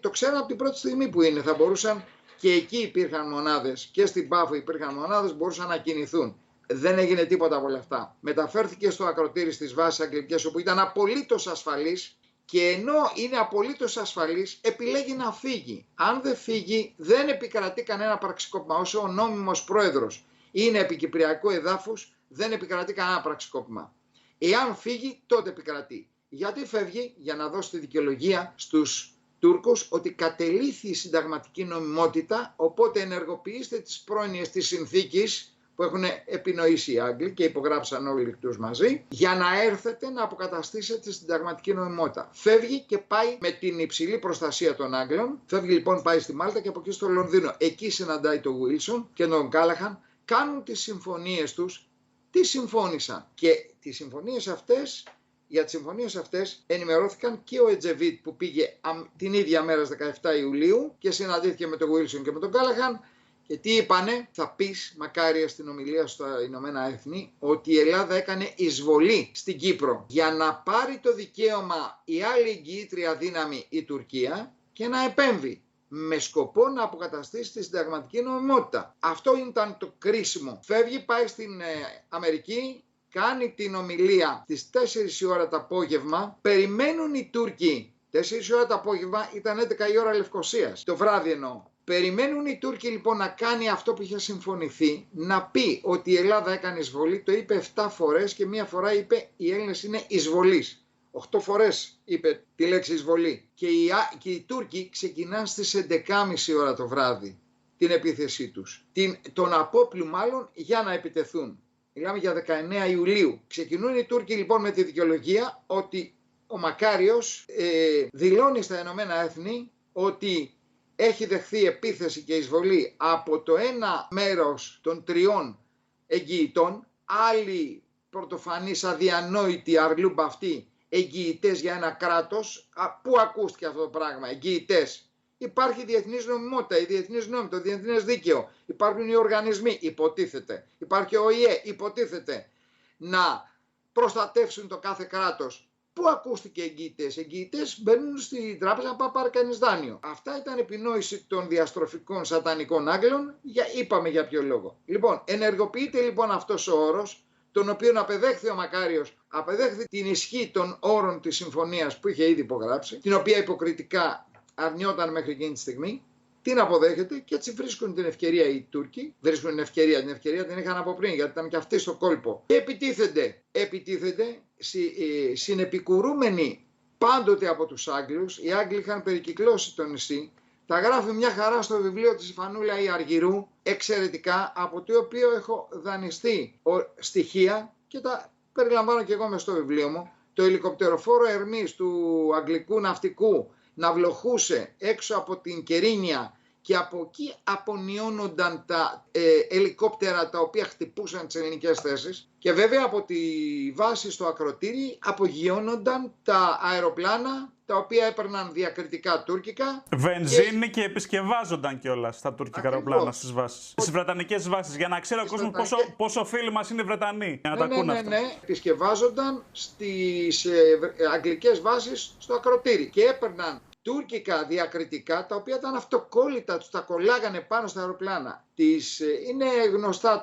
[SPEAKER 1] το ξέραν από την πρώτη στιγμή που είναι. Θα μπορούσαν, και εκεί υπήρχαν μονάδες, και στην Πάφο υπήρχαν μονάδες, μπορούσαν να κινηθούν. Δεν έγινε τίποτα από όλα αυτά. Μεταφέρθηκε στο ακροτήρι στις βάσεις αγγλικές, όπου ήταν απολύτως ασφαλής, και ενώ είναι απολύτως ασφαλής, επιλέγει να φύγει. Αν δεν φύγει, δεν επικρατεί κανένα πραξικόπημα. Όσο ο νόμιμος πρόεδρος είναι επί κυπριακού εδάφους, δεν επικρατεί κανένα πραξικόπημα. Εάν φύγει, τότε επικρατεί. Γιατί φεύγει? Για να δώσει τη δικαιολογία στους Τούρκους ότι κατελήθη η συνταγματική νομιμότητα, οπότε ενεργοποιήστε τις πρόνοιες της συνθήκης που έχουν επινοήσει οι Άγγλοι και υπογράψαν όλοι τους μαζί, για να έρθετε να αποκαταστήσετε τη συνταγματική νομιμότητα. Φεύγει και πάει με την υψηλή προστασία των Άγγλων. Φεύγει λοιπόν, πάει στη Μάλτα και από εκεί στο Λονδίνο. Εκεί συναντάει τον Βίλσον και τον Κάλαχαν, κάνουν τις συμφωνίες τους. Τι συμφώνησαν? Και τις συμφωνίες αυτές, για τις συμφωνίες αυτές ενημερώθηκαν και ο Ετζεβίτ που πήγε την ίδια μέρα στις 17 Ιουλίου και συναντήθηκε με τον Βίλσον και με τον Κάλαχαν, Και τι είπανε, θα πεις μακάρια στην ομιλία στα Ηνωμένα Έθνη, ότι η Ελλάδα έκανε εισβολή στην Κύπρο για να πάρει το δικαίωμα η άλλη εγγυήτρια δύναμη, η Τουρκία, και να επέμβει με σκοπό να αποκαταστήσει τη συνταγματική νομιμότητα. Αυτό ήταν το κρίσιμο. Φεύγει, πάει στην Αμερική, κάνει την ομιλία στις 4 η ώρα το απόγευμα, περιμένουν οι Τούρκοι. 4 η ώρα το απόγευμα, ήταν 11 η ώρα Λευκωσίας, το βράδυ εννοώ. Περιμένουν οι Τούρκοι λοιπόν να κάνει αυτό που είχε συμφωνηθεί, να πει ότι η Ελλάδα έκανε εισβολή, το είπε 7 φορές και μία φορά είπε οι Έλληνες είναι εισβολείς. 8 φορές είπε τη λέξη εισβολή. Και οι Τούρκοι ξεκινάνε στις 11.30 ώρα το βράδυ την επίθεσή τους. Τον απόπλου μάλλον για να επιτεθούν. Μιλάμε για 19 Ιουλίου. Ξεκινούν οι Τούρκοι λοιπόν με τη δικαιολογία ότι ο Μακάριος δηλώνει στα Ηνωμένα Έθνη ότι έχει δεχθεί επίθεση και εισβολή από το ένα μέρος των 3 εγγυητών, άλλοι πρωτοφανείς αδιανόητοι αρλούμπαυτοί εγγυητές για ένα κράτος. Πού ακούστηκε αυτό το πράγμα, εγγυητές? Υπάρχει διεθνής νομιμότητα, η διεθνής νόμη, το διεθνές δίκαιο. Υπάρχουν οι οργανισμοί, υποτίθεται. Υπάρχει ο ΟΗΕ, υποτίθεται, να προστατεύσουν το κάθε κράτος. Πού ακούστηκε εγγυητές? Εγγυητές μπαίνουν στη τράπεζα να πάρει κανείς δάνειο. Αυτά ήταν επινόηση των διαστροφικών σατανικών Άγγλων. Είπαμε για ποιο λόγο. Λοιπόν, ενεργοποιείται λοιπόν αυτός ο όρος, τον οποίο απεδέχθη ο Μακάριος, απεδέχθη την ισχύ των όρων της συμφωνίας που είχε ήδη υπογράψει, την οποία υποκριτικά αρνιόταν μέχρι εκείνη τη στιγμή, την αποδέχεται και έτσι βρίσκουν την ευκαιρία οι Τούρκοι. Βρίσκουν την ευκαιρία την είχαν από πριν, γιατί ήταν και αυτοί στο κόλπο. Και επιτίθενται συνεπικουρούμενοι πάντοτε από τους Άγγλους. Οι Άγγλοι είχαν περικυκλώσει το νησί. Τα γράφει μια χαρά στο βιβλίο της Φανούλα η Αργυρού, εξαιρετικά, από το οποίο έχω δανειστεί στοιχεία και τα περιλαμβάνω και εγώ μες στο βιβλίο μου. Το ελικοπτεροφόρο Ερμής του αγγλικού ναυτικού να βλοχούσε έξω από την Κερίνια και από εκεί απονιώνονταν τα ελικόπτερα τα οποία χτυπούσαν τις ελληνικές θέσεις, και βέβαια από τη βάση στο Ακροτήρι απογειώνονταν τα αεροπλάνα τα οποία έπαιρναν διακριτικά τουρκικά.
[SPEAKER 2] Βενζίνη και επισκευάζονταν κιόλας τα τουρκικά αεροπλάνα στις βάσεις. Στις βρετανικές βάσεις, για να ξέρει ο κόσμος πόσο φίλοι μας είναι οι Βρετανοί.
[SPEAKER 1] Ναι, επισκευάζονταν στις αγγλικές βάσεις στο Ακροτήρι και έπαιρναν τουρκικά διακριτικά, τα οποία ήταν αυτοκόλλητα, τους τα κολλάγανε πάνω στα αεροπλάνα. Είναι γνωστά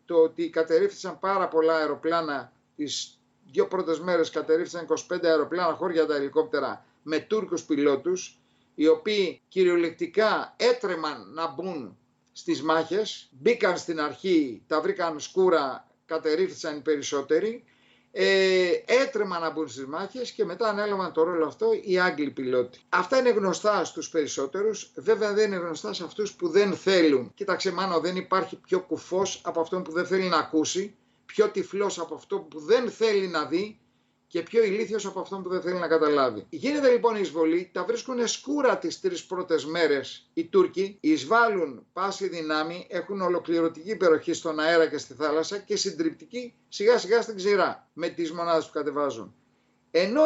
[SPEAKER 1] το ότι κατερρίφθησαν πάρα πολλά αεροπλάνα. Τις 2 πρώτες μέρες κατερρίφθησαν 25 αεροπλάνα χώρια τα ελικόπτερα με Τούρκους πιλότους, οι οποίοι κυριολεκτικά έτρεμαν να μπουν στις μάχες. Μπήκαν στην αρχή, τα βρήκαν σκούρα, κατερρίφθησαν οι περισσότεροι. Έτρεμαν να μπουν στις μάχες και μετά ανέλαβαν το ρόλο αυτό οι Άγγλοι πιλότοι. Αυτά είναι γνωστά στους περισσότερους, βέβαια δεν είναι γνωστά σε αυτούς που δεν θέλουν. Κοίταξε Μάνο, δεν υπάρχει πιο κουφός από αυτόν που δεν θέλει να ακούσει, πιο τυφλός από αυτόν που δεν θέλει να δει και πιο ηλίθιος από αυτόν που δεν θέλει να καταλάβει. Γίνεται λοιπόν η εισβολή, τα βρίσκουν σκούρα τις 3 πρώτες μέρες οι Τούρκοι, εισβάλλουν πάση δυνάμει, έχουν ολοκληρωτική υπεροχή στον αέρα και στη θάλασσα και συντριπτική σιγά σιγά στην ξηρά με τις μονάδες που κατεβάζουν. Ενώ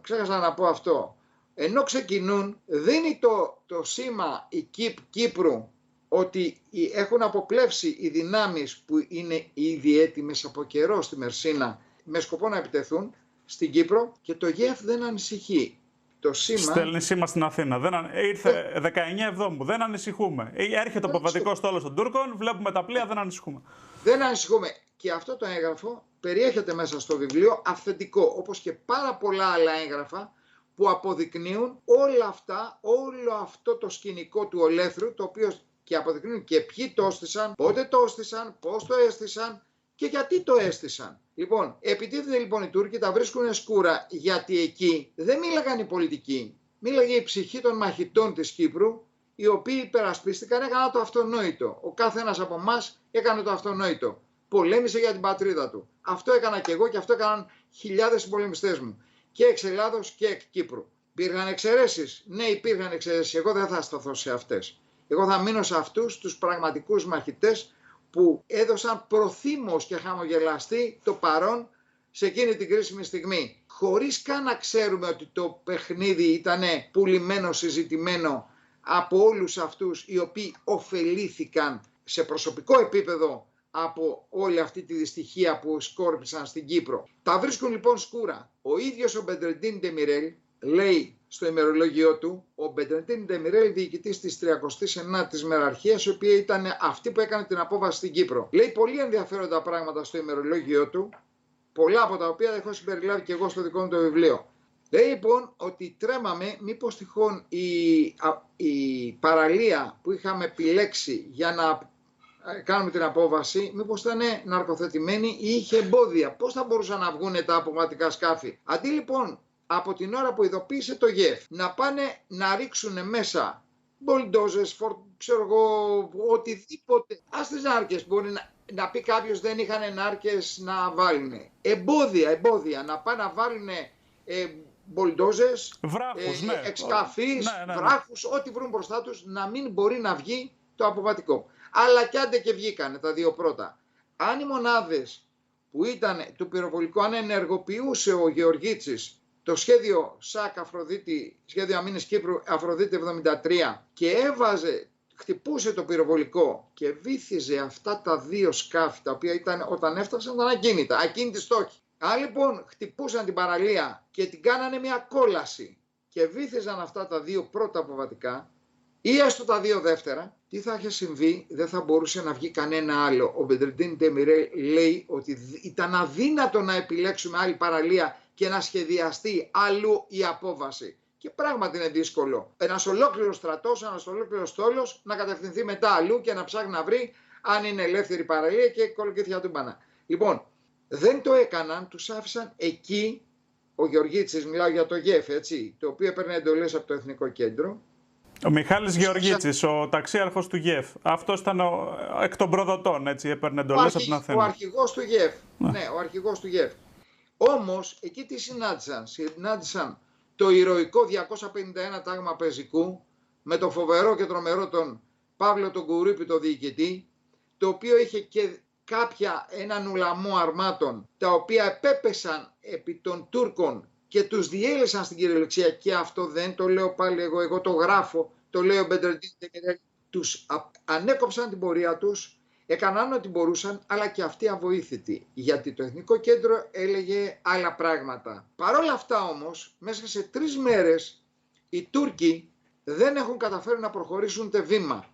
[SPEAKER 1] ξέχασα να πω αυτό, ενώ ξεκινούν δίνει το σήμα η Κύπρου ότι έχουν αποπλέψει οι δυνάμεις που είναι ήδη έτοιμες από καιρό στη Μερσίνα με σκοπό να επιτεθούν στην Κύπρο, και το ΓΕΦ δεν ανησυχεί. Το σήμα...
[SPEAKER 2] Στέλνει σήμα στην Αθήνα. Ήρθε 19 Εβδόμου. Δεν ανησυχούμε. Έρχεται ο αποβατικός στόλος των Τούρκων, βλέπουμε τα πλοία, δεν ανησυχούμε.
[SPEAKER 1] Δεν ανησυχούμε. Και αυτό το έγγραφο περιέχεται μέσα στο βιβλίο αυθεντικό, όπως και πάρα πολλά άλλα έγγραφα που αποδεικνύουν όλα αυτά, όλο αυτό το σκηνικό του ολέθρου, το οποίο και αποδεικνύουν και ποιοι το έστησαν, πότε το έστησαν, πώς το έστησαν και γιατί το έστησαν. Λοιπόν, επιτίθεται λοιπόν οι Τούρκοι, τα βρίσκουν σκούρα, γιατί εκεί δεν μίλαγαν οι πολιτικοί. Μίλαγε η ψυχή των μαχητών της Κύπρου, οι οποίοι υπερασπίστηκαν, έκαναν το αυτονόητο. Ο κάθε ένας από εμάς έκανε το αυτονόητο. Πολέμησε για την πατρίδα του. Αυτό έκανα και εγώ και αυτό έκαναν χιλιάδες πολεμιστές μου. Και εξ Ελλάδος και εκ Κύπρου. Υπήρχαν εξαιρέσεις. Ναι, υπήρχαν εξαιρέσεις. Εγώ δεν θα σταθώ σε αυτές. Εγώ θα μείνω σε αυτούς τους πραγματικούς μαχητές που έδωσαν προθύμως και χαμογελαστή το παρόν σε εκείνη την κρίσιμη στιγμή. Χωρίς καν να ξέρουμε ότι το παιχνίδι ήταν πουλημένο, συζητημένο από όλους αυτούς οι οποίοι ωφελήθηκαν σε προσωπικό επίπεδο από όλη αυτή τη δυστυχία που σκόρπισαν στην Κύπρο. Τα βρίσκουν λοιπόν σκούρα. Ο ίδιος ο Μπεντρεντίν Ντεμιρέλ λέει στο ημερολόγιο του, ο Μπεντρεντίν Ντεμιρέλ, διοικητής της 39ης Μεραρχίας, η οποία ήταν αυτή που έκανε την απόβαση στην Κύπρο. Λέει πολύ ενδιαφέροντα πράγματα στο ημερολόγιο του, πολλά από τα οποία έχω συμπεριλάβει και εγώ στο δικό μου το βιβλίο. Λέει λοιπόν ότι τρέμαμε μήπως τυχόν η παραλία που είχαμε επιλέξει για να κάνουμε την απόβαση, μήπως ήταν ναρκοθετημένη ή είχε εμπόδια. Πώς θα μπορούσαν να βγουν τα αποβατικά σκάφη. Αντί λοιπόν από την ώρα που ειδοποίησε το ΓΕΦ να πάνε να ρίξουν μέσα μπολντόζες, ξέρω εγώ, οτιδήποτε. Ας τις νάρκες, μπορεί να πει κάποιος δεν είχαν νάρκες να βάλουν. Εμπόδια, να πάνε να βάλουν μπολντόζες, εξκαφείς, βράχους, ό,τι βρουν μπροστά τους, να μην μπορεί να βγει το αποβατικό. Αλλά κι άντε και βγήκανε τα δύο πρώτα. Αν οι μονάδες που ήταν του πυροβολικού, αν ενεργοποιούσε ο Γεωργίτσης το σχέδιο ΣΑΚ Αφροδίτη, σχέδιο αμήνης Κύπρου Αφροδίτη 73 και χτυπούσε το πυροβολικό και βύθιζε αυτά τα δύο σκάφη, τα οποία ήταν όταν έφτασαν ήταν ακίνητη στόχη. Αν λοιπόν χτυπούσαν την παραλία και την κάνανε μια κόλαση και βύθιζαν αυτά τα δύο πρώτα αποβατικά ή έστω τα δύο δεύτερα, τι θα είχε συμβεί? Δεν θα μπορούσε να βγει κανένα άλλο. Ο Μπεντρεντίν Ντεμιρέλ λέει ότι ήταν αδύνατο να επιλέξουμε άλλη παραλία και να σχεδιαστεί αλλού η απόβαση. Και πράγματι είναι δύσκολο. Ένας ολόκληρος στρατός, ένας ολόκληρος στόλος να κατευθυνθεί μετά αλλού και να ψάχνει να βρει αν είναι ελεύθερη παραλία και κολοκύθια του μπανά. Λοιπόν, δεν το έκαναν, τους άφησαν εκεί. Ο Γεωργίτσης, μιλάω για το ΓΕΦ, έτσι, το οποίο έπαιρνε εντολές από το Εθνικό Κέντρο.
[SPEAKER 2] Ο Μιχάλης Γεωργίτσης, ο ταξίαρχος του ΓΕΦ. Αυτός ήταν εκ των προδοτών, έτσι, έπαιρνε εντολές από την Αθήνα.
[SPEAKER 1] Ο αρχηγός του ΓΕΦ. Ναι, ο αρχηγός του ΓΕΦ. Όμως, εκεί τι συνάντησαν? Συνάντησαν το ηρωικό 251 τάγμα πεζικού με το φοβερό και τρομερό τον Παύλο τον Κουρούπη, το διοικητή, το οποίο είχε και έναν ουλαμό αρμάτων, τα οποία επέπεσαν επί των Τούρκων και τους διέλυσαν στην κυριολεξία. Και αυτό δεν το λέω πάλι εγώ το γράφω, το λέει ο Μπεντρεντίν Ντεμιρέλ. Τους ανέκοψαν την πορεία τους, έκαναν ό,τι μπορούσαν, αλλά και αυτοί αβοήθητοι, γιατί το Εθνικό Κέντρο έλεγε άλλα πράγματα. Παρ' όλα αυτά όμως, μέσα σε 3 μέρες, οι Τούρκοι δεν έχουν καταφέρει να προχωρήσουν ούτε βήμα.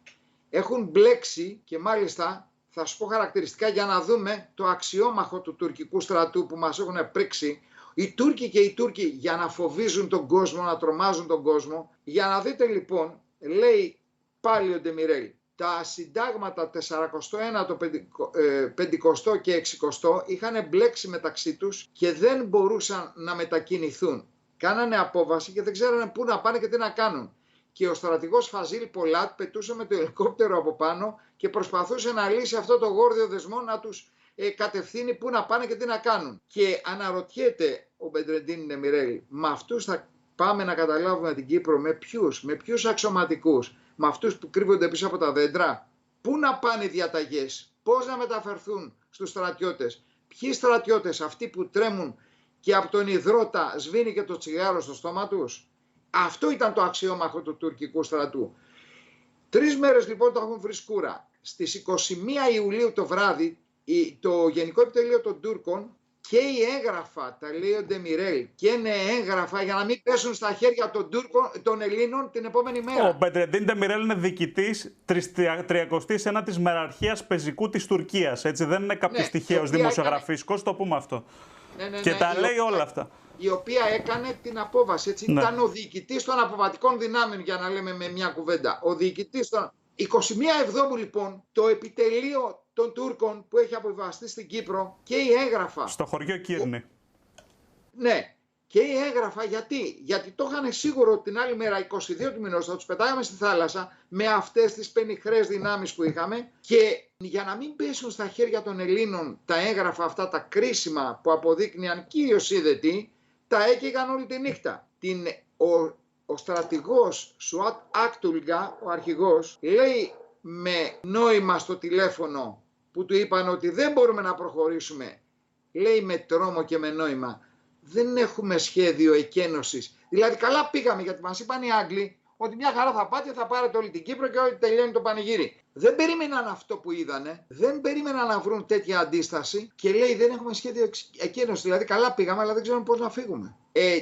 [SPEAKER 1] Έχουν μπλέξει και μάλιστα, θα σου πω χαρακτηριστικά για να δούμε το αξιόμαχο του τουρκικού στρατού που μας έχουν πρίξει. Οι Τούρκοι και οι Τούρκοι για να φοβίζουν τον κόσμο, να τρομάζουν τον κόσμο. Για να δείτε λοιπόν, λέει πάλι ο Ντεμιρέλ, τα συντάγματα 41, 50 και 60 είχαν μπλέξει μεταξύ τους και δεν μπορούσαν να μετακινηθούν. Κάνανε απόβαση και δεν ξέρανε πού να πάνε και τι να κάνουν. Και ο στρατηγός Φαζίλ Πολάτ πετούσε με το ελικόπτερο από πάνω και προσπαθούσε να λύσει αυτό το γόρδιο δεσμό, να τους κατευθύνει πού να πάνε και τι να κάνουν. Και αναρωτιέται ο Μπεντρεντίν Ντεμιρέλ, με αυτούς θα πάμε να καταλάβουμε την Κύπρο? Με ποιους αξιωματικούς? Με αυτούς που κρύβονται πίσω από τα δέντρα? Πού να πάνε οι διαταγές? Πώς να μεταφερθούν στους στρατιώτες? Ποιοι στρατιώτες? Αυτοί που τρέμουν και από τον υδρότα σβήνει και το τσιγάρο στο στόμα τους? Αυτό ήταν το αξιόμαχο του τουρκικού στρατού. 3 μέρες λοιπόν το έχουν βρει σκούρα. Στις 21 Ιουλίου το βράδυ το Γενικό Επιτελείο των Τούρκων και η έγγραφα, τα λέει ο Ντεμιρέλ, και είναι έγγραφα για να μην πέσουν στα χέρια των Τούρκων, των Ελλήνων την επόμενη μέρα.
[SPEAKER 2] Ο Μπεντρεντίν Ντεμιρέλ είναι διοικητής 39ης Μεραρχίας Πεζικού της Τουρκίας. Έτσι, δεν είναι κάποιος τυχαίος δημοσιογραφίσκος, το πούμε αυτό. Και τα λέει όλα αυτά.
[SPEAKER 1] Η οποία έκανε την απόβαση. Έτσι. Ναι. Ήταν ο διοικητής των αποβατικών δυνάμεων, για να λέμε με μια κουβέντα. Ο διοικητής των... 21 Εβδόμου λοιπόν το επιτελείο των Τούρκων που έχει αποβιβαστεί στην Κύπρο και η έγγραφα.
[SPEAKER 2] Στο χωριό Κύρνη.
[SPEAKER 1] Ναι. Και η έγγραφα γιατί το είχαν σίγουρο την άλλη μέρα 22 του μηνός θα τους πετάγαμε στη θάλασσα με αυτές τις πενιχρές δυνάμεις που είχαμε, και για να μην πέσουν στα χέρια των Ελλήνων τα έγγραφα αυτά τα κρίσιμα που αποδείκνυαν κύριος είδετη, τα έκαιγαν όλη τη νύχτα. Ο στρατηγός Σουάτ Ακτουλγά, ο αρχηγός, λέει με νόημα στο τηλέφωνο που του είπαν ότι δεν μπορούμε να προχωρήσουμε, λέει με τρόμο και με νόημα, δεν έχουμε σχέδιο εκένωσης. Δηλαδή καλά πήγαμε, γιατί μας είπαν οι Άγγλοι ότι μια χαρά θα πάτε, θα πάρετε όλη την Κύπρο και όλοι τελειώνει το πανηγύρι. Δεν περίμεναν αυτό που είδανε, δεν περίμεναν να βρουν τέτοια αντίσταση και λέει δεν έχουμε σχέδιο εκένωση. Δηλαδή καλά πήγαμε, αλλά δεν ξέρουμε πώς να φύγουμε.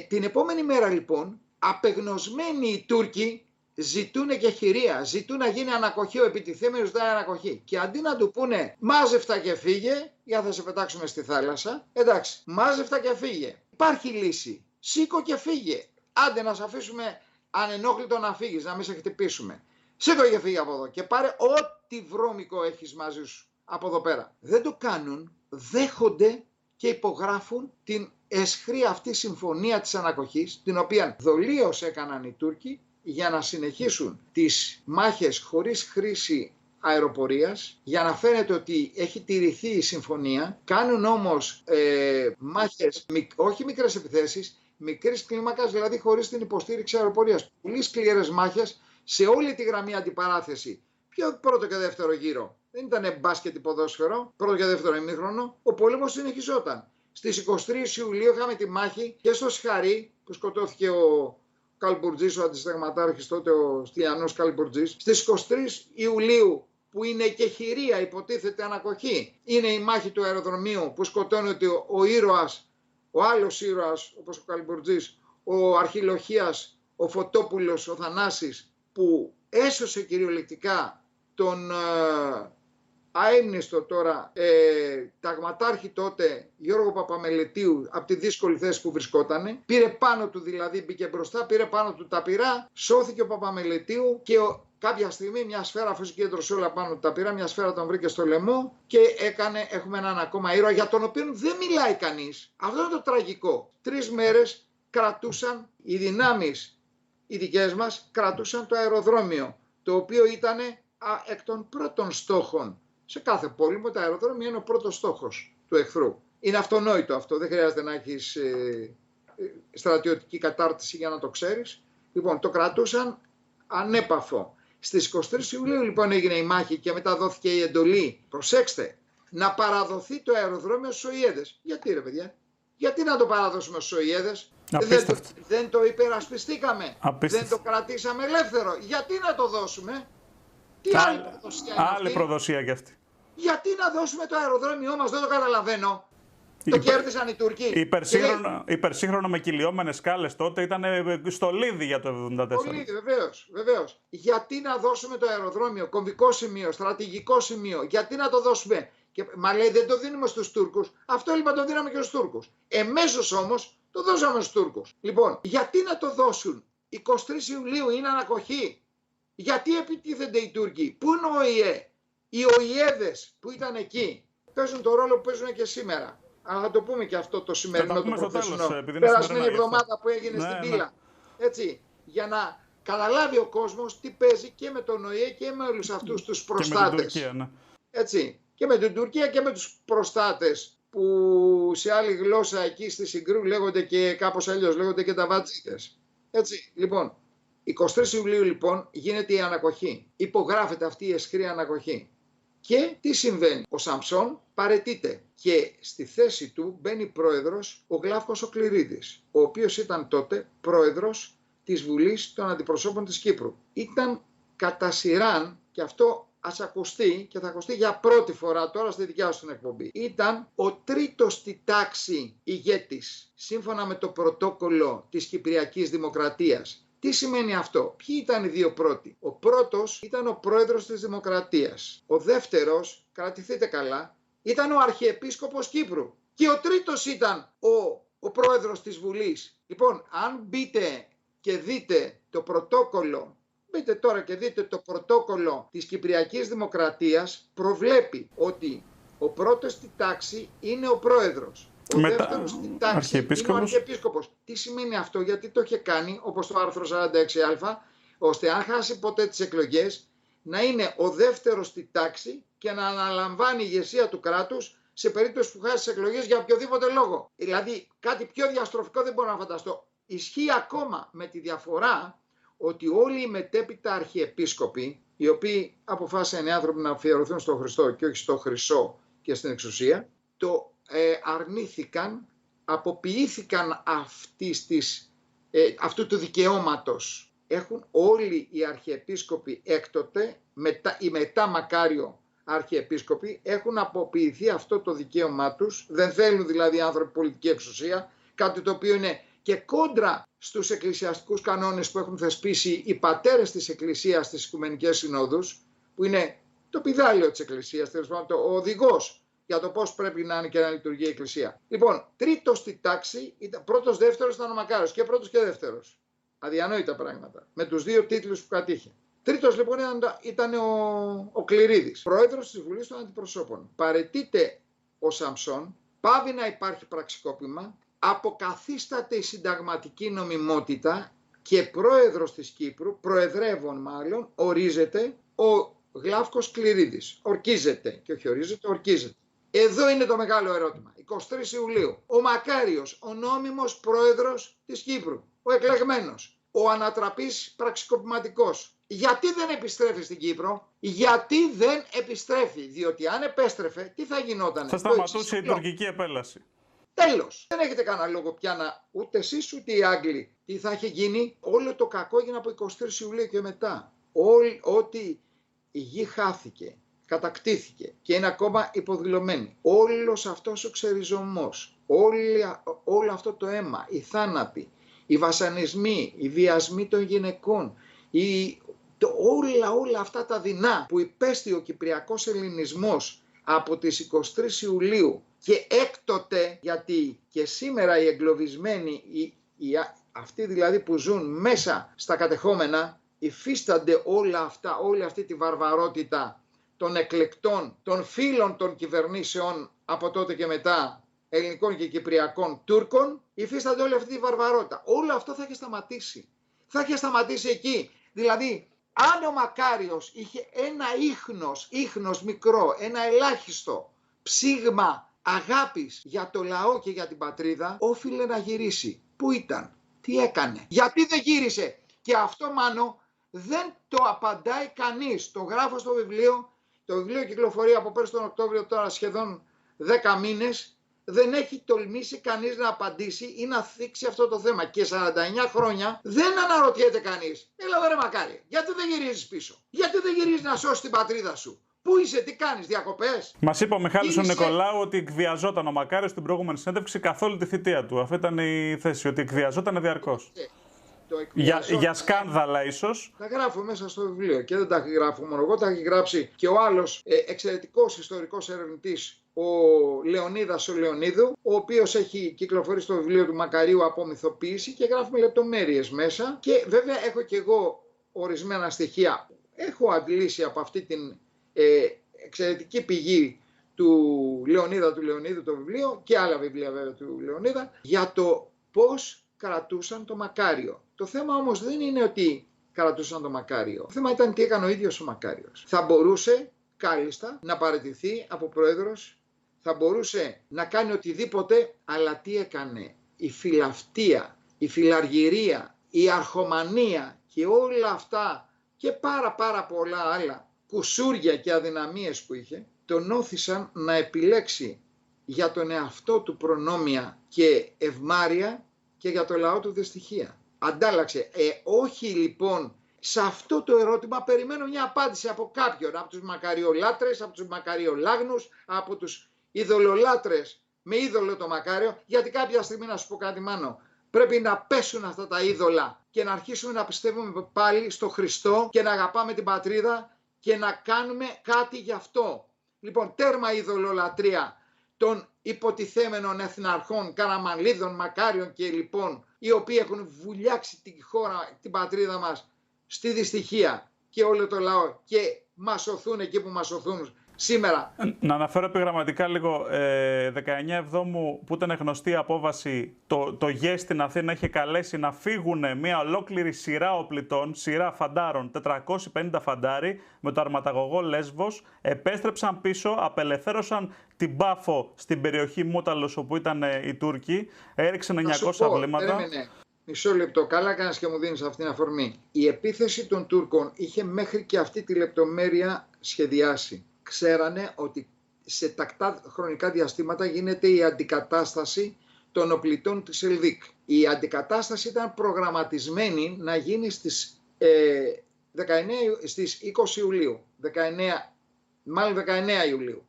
[SPEAKER 1] Την επόμενη μέρα λοιπόν, απεγνωσμένοι οι Τούρκοι ζητούν και χειρία, ζητούν να γίνει ανακοχή, ο επιτιθέμενος ζητάει ανακοχή. Και αντί να του πούνε μάζευτα και φύγε, για θα σε πετάξουμε στη θάλασσα, εντάξει, μάζευτα και φύγε. Υπάρχει λύση. Σήκω και φύγε. Άντε να σε αφήσουμε ανενόχλητο να φύγεις, να μην σε χτυπήσουμε. Σήκω και φύγε από εδώ και πάρε ό,τι βρώμικο έχεις μαζί σου από εδώ πέρα. Δεν το κάνουν, δέχονται και υπογράφουν την αισχρή αυτή συμφωνία της ανακοχής, την οποία δολίως έκαναν οι Τούρκοι για να συνεχίσουν τις μάχες χωρίς χρήση αεροπορίας, για να φαίνεται ότι έχει τηρηθεί η συμφωνία. Κάνουν όμως μάχες, όχι μικρές επιθέσεις, μικρής κλίμακας, δηλαδή χωρίς την υποστήριξη αεροπορίας. Πολύ σκληρές μάχες σε όλη τη γραμμή αντιπαράθεση. Ποιο πρώτο και δεύτερο γύρο. Δεν ήταν μπάσκετ ή ποδόσφαιρο, πρώτο και δεύτερο ημίχρονο. Ο πόλεμος συνεχιζόταν. Στις 23 Ιουλίου είχαμε τη μάχη και στο Σχαρί που σκοτώθηκε ο Καλμπουρτζής, ο αντισταγματάρχης τότε, ο Στυλιανός Καλμπουρτζής. Στις 23 Ιουλίου που είναι και χειρία, υποτίθεται ανακοχή, είναι η μάχη του αεροδρομίου που σκοτώνεται ο ήρωας, ο άλλος ήρωας όπως ο Καλμπουρτζής, ο αρχιλοχίας, ο Φωτόπουλος, ο Θανάσης, που έσωσε κυριολεκτικά τον αείμνηστο τώρα ταγματάρχη τότε Γιώργο Παπαμελετίου από τη δύσκολη θέση που βρισκότανε. Πήρε πάνω του, δηλαδή μπήκε μπροστά, πήρε πάνω του τα πυρά, σώθηκε ο Παπαμελετίου και κάποια στιγμή μια σφαίρα, αφού συγκέντρωσε όλα πάνω του τα πυρά, μια σφαίρα τον βρήκε στο λαιμό και έχουμε έναν ακόμα ήρωα για τον οποίο δεν μιλάει κανείς. Αυτό είναι το τραγικό. 3 μέρες κρατούσαν οι δυνάμεις οι δικές μας, κρατούσαν το αεροδρόμιο, το οποίο ήταν εκ των πρώτων στόχων. Σε κάθε πόλεμο το αεροδρόμιο είναι ο πρώτος στόχος του εχθρού. Είναι αυτονόητο αυτό, δεν χρειάζεται να έχεις στρατιωτική κατάρτιση για να το ξέρεις. Λοιπόν, το κρατούσαν ανέπαφο. Στις 23 Ιουλίου λοιπόν έγινε η μάχη και μετά δόθηκε η εντολή, προσέξτε, να παραδοθεί το αεροδρόμιο στους Σοϊέδες. Γιατί ρε παιδιά, γιατί να το παραδώσουμε στους Σοϊέδες? Δεν το υπερασπιστήκαμε, δεν το κρατήσαμε ελεύθερο. Γιατί να το δώσουμε? Τι άλλη προδοσία είναι αυτή?
[SPEAKER 2] Προδοσία κι αυτή.
[SPEAKER 1] Γιατί να δώσουμε το αεροδρόμιό μας, δεν το καταλαβαίνω. Το κέρδισαν οι Τουρκοί.
[SPEAKER 2] Υπερσύγχρονο με κυλιόμενες σκάλες τότε ήταν στολίδι για το 1974.
[SPEAKER 1] Στολίδι, βεβαίως. Γιατί να δώσουμε το αεροδρόμιο, κομβικό σημείο, στρατηγικό σημείο, γιατί να το δώσουμε? Μα λέει δεν το δίνουμε στους Τούρκους. Αυτό λοιπόν το δίναμε και στους Τούρκους. Εμέσως όμως το δώσαμε στους Τούρκους. Λοιπόν, γιατί να το δώσουν? 23 Ιουλίου είναι ανακοχή. Γιατί επιτίθενται οι Τούρκοι? Πού είναι ο ΟΗΕ? Οι ΟΗΕδες που ήταν εκεί παίζουν το ρόλο που παίζουν και σήμερα. Αλλά θα το πούμε και αυτό το σημερινό το προχθεσινό. Περασμένη εβδομάδα που έγινε στην Πύλα. Έτσι, για να καταλάβει ο κόσμος τι παίζει και με τον ΟΗΕ και με όλους αυτούς τους προστάτες.
[SPEAKER 2] Και με την Τουρκία, ναι.
[SPEAKER 1] Έτσι, και με την Τουρκία και με τους προστάτες που σε άλλη γλώσσα εκεί στη Συγκρού λέγονται και κάπως αλλιώς, λέγονται και τα βατζίτες. Έτσι, λοιπόν, 23 Ιουλίου λοιπόν γίνεται η ανακοχή. Υπογράφεται αυτή η αισχρή ανακοχή. Και τι συμβαίνει? Ο Σαμψόν παραιτείται και στη θέση του μπαίνει πρόεδρος ο Γλάφκος ο Κληρίδης, ο οποίος ήταν τότε πρόεδρος της Βουλής των Αντιπροσώπων της Κύπρου. Ήταν κατά σειράν, και αυτό ας ακουστεί και θα ακουστεί για πρώτη φορά τώρα στη δικιά σου την εκπομπή, ήταν ο τρίτος στη τάξη ηγέτης, σύμφωνα με το πρωτόκολλο της Κυπριακής Δημοκρατίας. Τι σημαίνει αυτό? Ποιοι ήταν οι δύο πρώτοι? Ο πρώτος ήταν ο πρόεδρος της Δημοκρατίας. Ο δεύτερος, κρατηθείτε καλά, ήταν ο Αρχιεπίσκοπος Κύπρου. Και ο τρίτος ήταν ο πρόεδρος της Βουλής. Λοιπόν, αν μπείτε και δείτε το πρωτόκολλο, μπείτε τώρα και δείτε το πρωτόκολλο της Κυπριακής Δημοκρατίας, προβλέπει ότι ο πρώτος στη τάξη είναι ο πρόεδρος. Ο δεύτερος στην τάξη είναι ο Αρχιεπίσκοπος. Τι σημαίνει αυτό? Γιατί το είχε κάνει, όπως το άρθρο 46α, ώστε αν χάσει ποτέ τις εκλογές, να είναι ο δεύτερος στη τάξη και να αναλαμβάνει η ηγεσία του κράτους σε περίπτωση που χάσει τις εκλογές για οποιοδήποτε λόγο. Δηλαδή κάτι πιο διαστροφικό δεν μπορώ να φανταστώ. Ισχύει ακόμα με τη διαφορά ότι όλοι οι μετέπειτα αρχιεπίσκοποι, οι οποίοι αποφάσισαν οι άνθρωποι να αφιερωθούν στον Χριστό και όχι στο χρυσό και στην εξουσία, το αρνήθηκαν, αποποιήθηκαν αυτού του δικαιώματος έχουν όλοι οι αρχιεπίσκοποι έκτοτε, οι μετά Μακάριο αρχιεπίσκοποι, έχουν αποποιηθεί αυτό το δικαίωμά τους. Δεν θέλουν δηλαδή άνθρωποι πολιτική εξουσία, κάτι το οποίο είναι και κόντρα στους εκκλησιαστικούς κανόνες που έχουν θεσπίσει οι πατέρες της Εκκλησίας στις Οικουμενικές Συνόδους, που είναι το πηδάλιο της Εκκλησίας, τέλος πάντων, ο οδηγός για το πώς πρέπει να είναι και να λειτουργεί η Εκκλησία. Λοιπόν, τρίτος στη τάξη, πρώτος, δεύτερος ήταν ο Μακάριος, και πρώτος και δεύτερος. Αδιανόητα πράγματα, με τους δύο τίτλους που κατήχε. Τρίτος λοιπόν ήταν ο Κληρίδης, πρόεδρος της Βουλής των Αντιπροσώπων. Παραιτείται ο Σαμψόν, πάβει να υπάρχει πραξικόπημα, αποκαθίσταται η συνταγματική νομιμότητα και πρόεδρος της Κύπρου, προεδρεύων μάλλον, ορίζεται ο Γλαύκος Κληρίδης. Ορκίζεται, και όχι ορίζεται, ορκίζεται. Εδώ είναι το μεγάλο ερώτημα. 23 Ιουλίου, ο Μακάριος, ο νόμιμος πρόεδρος της Κύπρου, ο εκλεγμένος, ο ανατραπής πραξικοπηματικός, γιατί δεν επιστρέφει στην Κύπρο? Γιατί δεν επιστρέφει? Διότι αν επέστρεφε, τι θα γινόταν?
[SPEAKER 2] Θα σταματούσε η τουρκική επέλαση.
[SPEAKER 1] Τέλος. Δεν έχετε κανένα λόγο πια να, ούτε εσείς ούτε οι Άγγλοι. Τι θα είχε γίνει? Όλο το κακό έγινε από 23 Ιουλίου και μετά. Ότι η γη χάθηκε, κατακτήθηκε και είναι ακόμα υποδηλωμένη. Όλος αυτός ο ξεριζωμός, όλο αυτό το αίμα, οι θάνατοι, οι βασανισμοί, οι βιασμοί των γυναικών, όλα αυτά τα δεινά που υπέστη ο Κυπριακός Ελληνισμός από τις 23 Ιουλίου και έκτοτε, γιατί και σήμερα οι εγκλωβισμένοι, αυτοί δηλαδή που ζουν μέσα στα κατεχόμενα, υφίστανται όλα αυτά, όλη αυτή τη βαρβαρότητα των εκλεκτών, των φίλων των κυβερνήσεων από τότε και μετά, ελληνικών και κυπριακών Τούρκων, υφίστανται όλη αυτή τη βαρβαρότητα. Όλο αυτό θα είχε σταματήσει. Θα είχε σταματήσει εκεί. Δηλαδή, αν ο Μακάριος είχε ένα ίχνος μικρό, ένα ελάχιστο ψήγμα αγάπης για το λαό και για την πατρίδα, όφιλε να γυρίσει. Πού ήταν? Τι έκανε? Γιατί δεν γύρισε? Και αυτό, Μάνο, δεν το απαντάει κανείς. Το γράφω στο βιβλίο. Το βιβλίο κυκλοφορεί από πέρσι τον Οκτώβριο, τώρα σχεδόν 10 μήνες. Δεν έχει τολμήσει κανείς να απαντήσει ή να θίξει αυτό το θέμα. Και 49 χρόνια δεν αναρωτιέται κανείς. Έλα ρε Μακάρη, γιατί δεν γυρίζεις πίσω? Γιατί δεν γυρίζεις να σώσεις την πατρίδα σου? Πού είσαι, τι κάνεις, διακοπές?
[SPEAKER 2] Μας είπε ο Μιχάλης ο Νικολάου ότι εκβιαζόταν ο Μακάριος στην προηγούμενη συνέντευξη καθ' όλη τη θητεία του. Αυτή ήταν η θέση, ότι εκβιαζόταν διαρκώς. Για σκάνδαλα ίσως.
[SPEAKER 1] Τα γράφω μέσα στο βιβλίο και δεν τα γράφω μόνο εγώ, τα έχει γράψει και ο άλλος εξαιρετικός ιστορικός ερευνητής, ο Λεωνίδας ο Λεωνίδου, ο οποίος έχει κυκλοφορήσει στο βιβλίο του Μακαρίου Απομυθοποίηση και γράφουμε λεπτομέρειες μέσα. Και βέβαια έχω και εγώ ορισμένα στοιχεία. Έχω αντλήσει από αυτή την εξαιρετική πηγή του Λεωνίδου το βιβλίο και άλλα βιβλία βέβαια του Λεωνίδα για το πώς κρατούσαν το Μακάριο. Το θέμα όμως δεν είναι ότι κρατούσαν το Μακάριο. Το θέμα ήταν τι έκανε ο ίδιος ο Μακάριος. Θα μπορούσε κάλλιστα να παραιτηθεί από πρόεδρος, θα μπορούσε να κάνει οτιδήποτε, αλλά τι έκανε? Η φιλαυτία, η φιλαργυρία, η αρχομανία και όλα αυτά και πάρα πολλά άλλα κουσούρια και αδυναμίες που είχε, τον όθησαν να επιλέξει για τον εαυτό του προνόμια και ευμάρεια και για το λαό του δυστυχία. Αντάλλαξε. Όχι λοιπόν, σε αυτό το ερώτημα περιμένω μια απάντηση από κάποιον, από τους μακαριολάτρες, από τους μακαριολάγνους, από τους ειδωλολάτρες με είδωλο το Μακάριο, γιατί κάποια στιγμή, να σου πω κάτι Μάνο, πρέπει να πέσουν αυτά τα είδωλα και να αρχίσουμε να πιστεύουμε πάλι στο Χριστό και να αγαπάμε την πατρίδα και να κάνουμε κάτι γι' αυτό. Λοιπόν, τέρμα ειδωλολατρία των υποτιθέμενων εθναρχών, Καραμανλίδων, Μακάριων και λοιπόν, οι οποίοι έχουν βουλιάξει την χώρα, την πατρίδα μας στη δυστυχία και όλο το λαό και μας σωθούν εκεί που μας σωθούν σήμερα.
[SPEAKER 2] Να αναφέρω επιγραμματικά λίγο, 19 Εβδόμου που ήταν γνωστή η απόβαση, το ΓΕΣ στην Αθήνα είχε καλέσει να φύγουν μια ολόκληρη σειρά οπλιτών, σειρά φαντάρων, 450 φαντάροι, με το αρματαγωγό Λέσβος, επέστρεψαν πίσω, απελευθέρωσαν την Πάφο στην περιοχή Μούταλος όπου ήταν οι Τούρκοι, έριξαν 900 βλήματα.
[SPEAKER 1] Μισό λεπτό, καλά κάνεις και μου δίνεις αυτήν την αφορμή. Η επίθεση των Τούρκων είχε μέχρι και αυτή τη λεπτομέρεια σχεδιάσει. Ξέρανε ότι σε τακτά χρονικά διαστήματα γίνεται η αντικατάσταση των οπλιτών της Ελδίκ. Η αντικατάσταση ήταν προγραμματισμένη να γίνει στις στις 20 Ιουλίου, 19 Ιουλίου.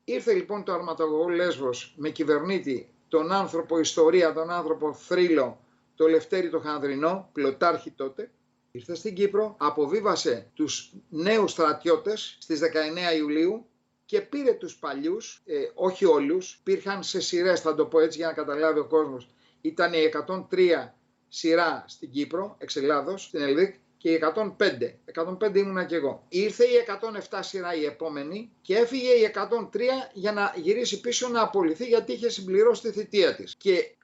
[SPEAKER 1] Ήρθε λοιπόν το αρματογωγό Λέσβος με κυβερνήτη τον άνθρωπο ιστορία, τον άνθρωπο θρύλο, το Λευτέρη το Χανδρινό, πλωτάρχη τότε. Ήρθε στην Κύπρο, αποβίβασε τους νέους στρατιώτες στις 19 Ιουλίου και πήρε τους παλιούς, όχι όλους, υπήρχαν σε σειρές, θα το πω έτσι για να καταλάβει ο κόσμος. Ήταν η 103 σειρά στην Κύπρο, εξ Ελλάδος, στην Ελδίκ, και η 105. 105 ήμουνα κι εγώ. Ήρθε η 107 σειρά η επόμενη και έφυγε η 103 για να γυρίσει πίσω να απολυθεί, γιατί είχε συμπληρώσει τη θητεία της. Και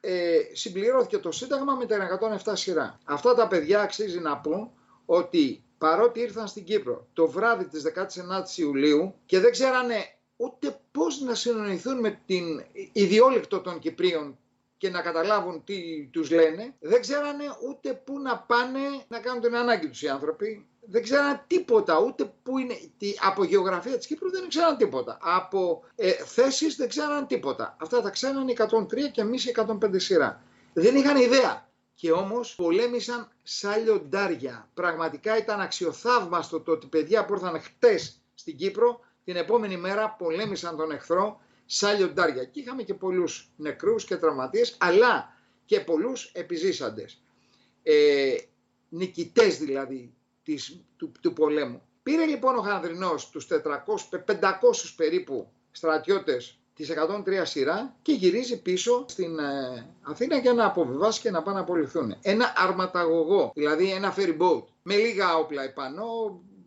[SPEAKER 1] συμπληρώθηκε το Σύνταγμα με την 107 σειρά. Αυτά τα παιδιά, αξίζει να πω ότι παρότι ήρθαν στην Κύπρο το βράδυ της 19ης Ιουλίου και δεν ξέρανε ούτε πώς να συνοηθούν με την ιδιόλεκτο των Κυπρίων και να καταλάβουν τι τους λένε, δεν ξέρανε ούτε πού να πάνε να κάνουν την ανάγκη τους οι άνθρωποι. Δεν ξέρανε τίποτα, ούτε πού είναι. Από γεωγραφία της Κύπρου δεν ξέραν τίποτα. Από θέσεις δεν ξέραν τίποτα. Αυτά τα ξέραν οι 103 και εμείς οι 105 σειρά. Δεν είχαν ιδέα. Και όμως πολέμησαν σαν λιοντάρια. Πραγματικά ήταν αξιοθαύμαστο το ότι παιδιά που ήρθαν χτες στην Κύπρο, την επόμενη μέρα πολέμησαν τον εχθρό σαν λιοντάρια. Και είχαμε και πολλούς νεκρούς και τραυματίες, αλλά και πολλούς επιζήσαντες. Νικητές δηλαδή του πολέμου. Πήρε λοιπόν ο Χανδρινός τους 500 περίπου στρατιώτες της 103 σειρά και γυρίζει πίσω στην Αθήνα για να αποβιβάσει και να πάνε να απολυθούν. Ένα αρματαγωγό, δηλαδή ένα ferry boat, με λίγα όπλα επάνω,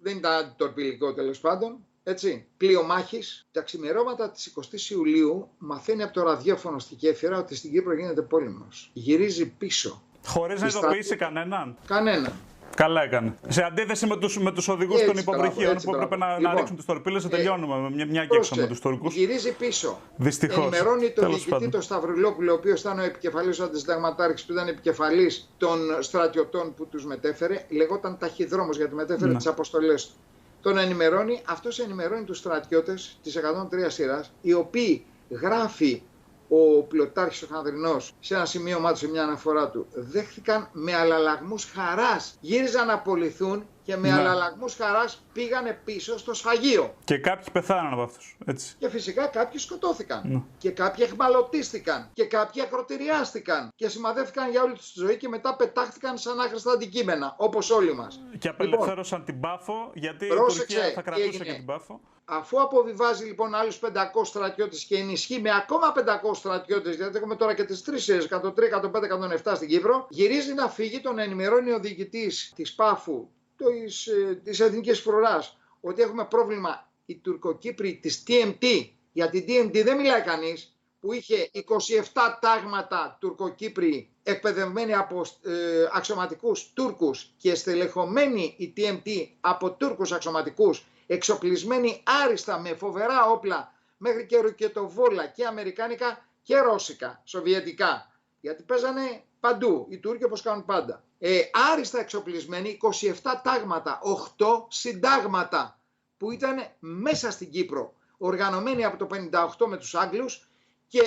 [SPEAKER 1] δεν ήταν τορπιλικό τέλος πάντων. Έτσι, πλοίο μάχης. Τα ξημερώματα της 20ης Ιουλίου μαθαίνει από το ραδιόφωνο στη Γέφυρα ότι στην Κύπρο γίνεται πόλεμος. Γυρίζει πίσω.
[SPEAKER 2] Χωρίς να ειδοποιήσει κανέναν.
[SPEAKER 1] Κανέναν.
[SPEAKER 2] Καλά έκανε. Σε αντίθεση με τους οδηγούς των υποβρυχίων που έπρεπε να ρίξουν τις τορπίλες, να τελειώνουμε με μια και έξω με τους Τούρκους.
[SPEAKER 1] Γυρίζει πίσω.
[SPEAKER 2] Δυστυχώς.
[SPEAKER 1] Ενημερώνει τον διοικητή τον Σταυρουλόπουλο, ο οποίος ήταν ο επικεφαλής, ο αντισυνταγματάρχης που ήταν επικεφαλής των στρατιωτών που τους μετέφερε. Λεγόταν ταχυδρόμος γιατί μετέφερε τις αποστολές του. Τον ενημερώνει, αυτός ενημερώνει τους στρατιώτες της 103 σειράς, οι οποίοι γράφει ο πλωτάρχης ο Χανδρινός σε ένα σημείωμά του, σε μια αναφορά του, δέχτηκαν με αλλαλαγμούς χαράς. Γύριζαν να απολυθούν και με αλλαλαγμούς χαράς πήγανε πίσω στο σφαγείο.
[SPEAKER 2] Και κάποιοι πεθάναν από αυτούς. Έτσι.
[SPEAKER 1] Και φυσικά κάποιοι σκοτώθηκαν. Και κάποιοι εχμαλωτίστηκαν. Και κάποιοι ακροτηριάστηκαν. Και σημαδεύτηκαν για όλη τους τη ζωή και μετά πετάχτηκαν σαν άχρηστα αντικείμενα. Όπως όλοι μας.
[SPEAKER 2] Και απελευθέρωσαν την Πάφο, γιατί η Τουρκία θα κρατούσε και την Πάφο.
[SPEAKER 1] Αφού αποβιβάζει λοιπόν άλλους 500 στρατιώτες και ενισχύει με ακόμα 500 στρατιώτες, γιατί έχουμε τώρα και τις 3 σειρές, 103, 105, 107 στην Κύπρο, γυρίζει να φύγει, τον ενημερώνει ο διοικητής της Πάφου, της Εθνικής Φρουράς, ότι έχουμε πρόβλημα οι Τουρκοκύπροι της TMT, για την TMT δεν μιλάει κανείς, που είχε 27 τάγματα Τουρκοκύπροι εκπαιδευμένοι από αξιωματικούς Τούρκους και στελεχωμένοι η TMT από Τούρκους αξιωματικούς, εξοπλισμένοι άριστα με φοβερά όπλα μέχρι και ρουκετοβόλα και αμερικάνικα και ρώσικα, σοβιετικά. Γιατί παίζανε παντού, οι Τούρκοι όπως κάνουν πάντα. Άριστα εξοπλισμένοι, 27 τάγματα, 8 συντάγματα που ήταν μέσα στην Κύπρο, οργανωμένοι από το 58 με τους Άγγλους και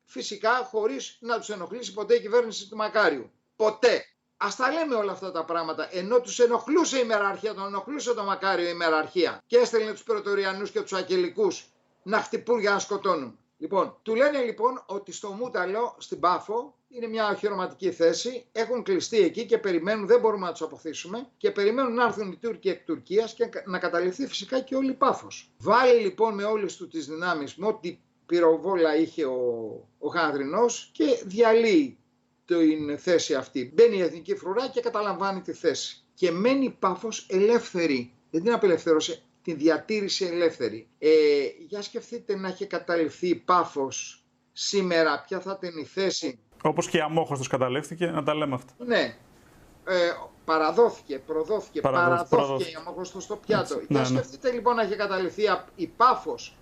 [SPEAKER 1] φυσικά χωρίς να τους ενοχλήσει ποτέ η κυβέρνηση του Μακάριου. Ποτέ. Ας τα λέμε όλα αυτά τα πράγματα, ενώ τους ενοχλούσε η μεραρχία, τον ενοχλούσε το Μακάριο η μεραρχία και έστελνε τους Πρετοριανούς και τους Αγγελικούς να χτυπούν για να σκοτώνουν. Λοιπόν, του λένε λοιπόν ότι στο Μούταλο, στην Πάφο, είναι μια οχυρωματική θέση, έχουν κλειστεί εκεί και περιμένουν, δεν μπορούμε να τους αποθήσουμε και περιμένουν να έρθουν οι Τούρκοι εκ Τουρκίας και να καταληφθεί φυσικά και όλη η Πάφος. Βάλει λοιπόν με όλες του τις δυνάμεις, με ό,τι πυροβόλα είχε ο Χανδρινός και διαλύει την θέση αυτή. Μπαίνει η Εθνική Φρουρά και καταλαμβάνει τη θέση. Και μένει η Πάφος ελεύθερη. Δεν την απελευθέρωσε, την διατήρησε ελεύθερη. Για σκεφτείτε να είχε καταληφθεί η Πάφος σήμερα, ποια θα ήταν η θέση.
[SPEAKER 2] Όπως και η Αμόχωστος καταλήφθηκε, να τα λέμε αυτά.
[SPEAKER 1] Ναι. Προδόθηκε η Αμόχωστος στο πιάτο. Για σκεφτείτε λοιπόν να είχε καταληφθεί η Πάφος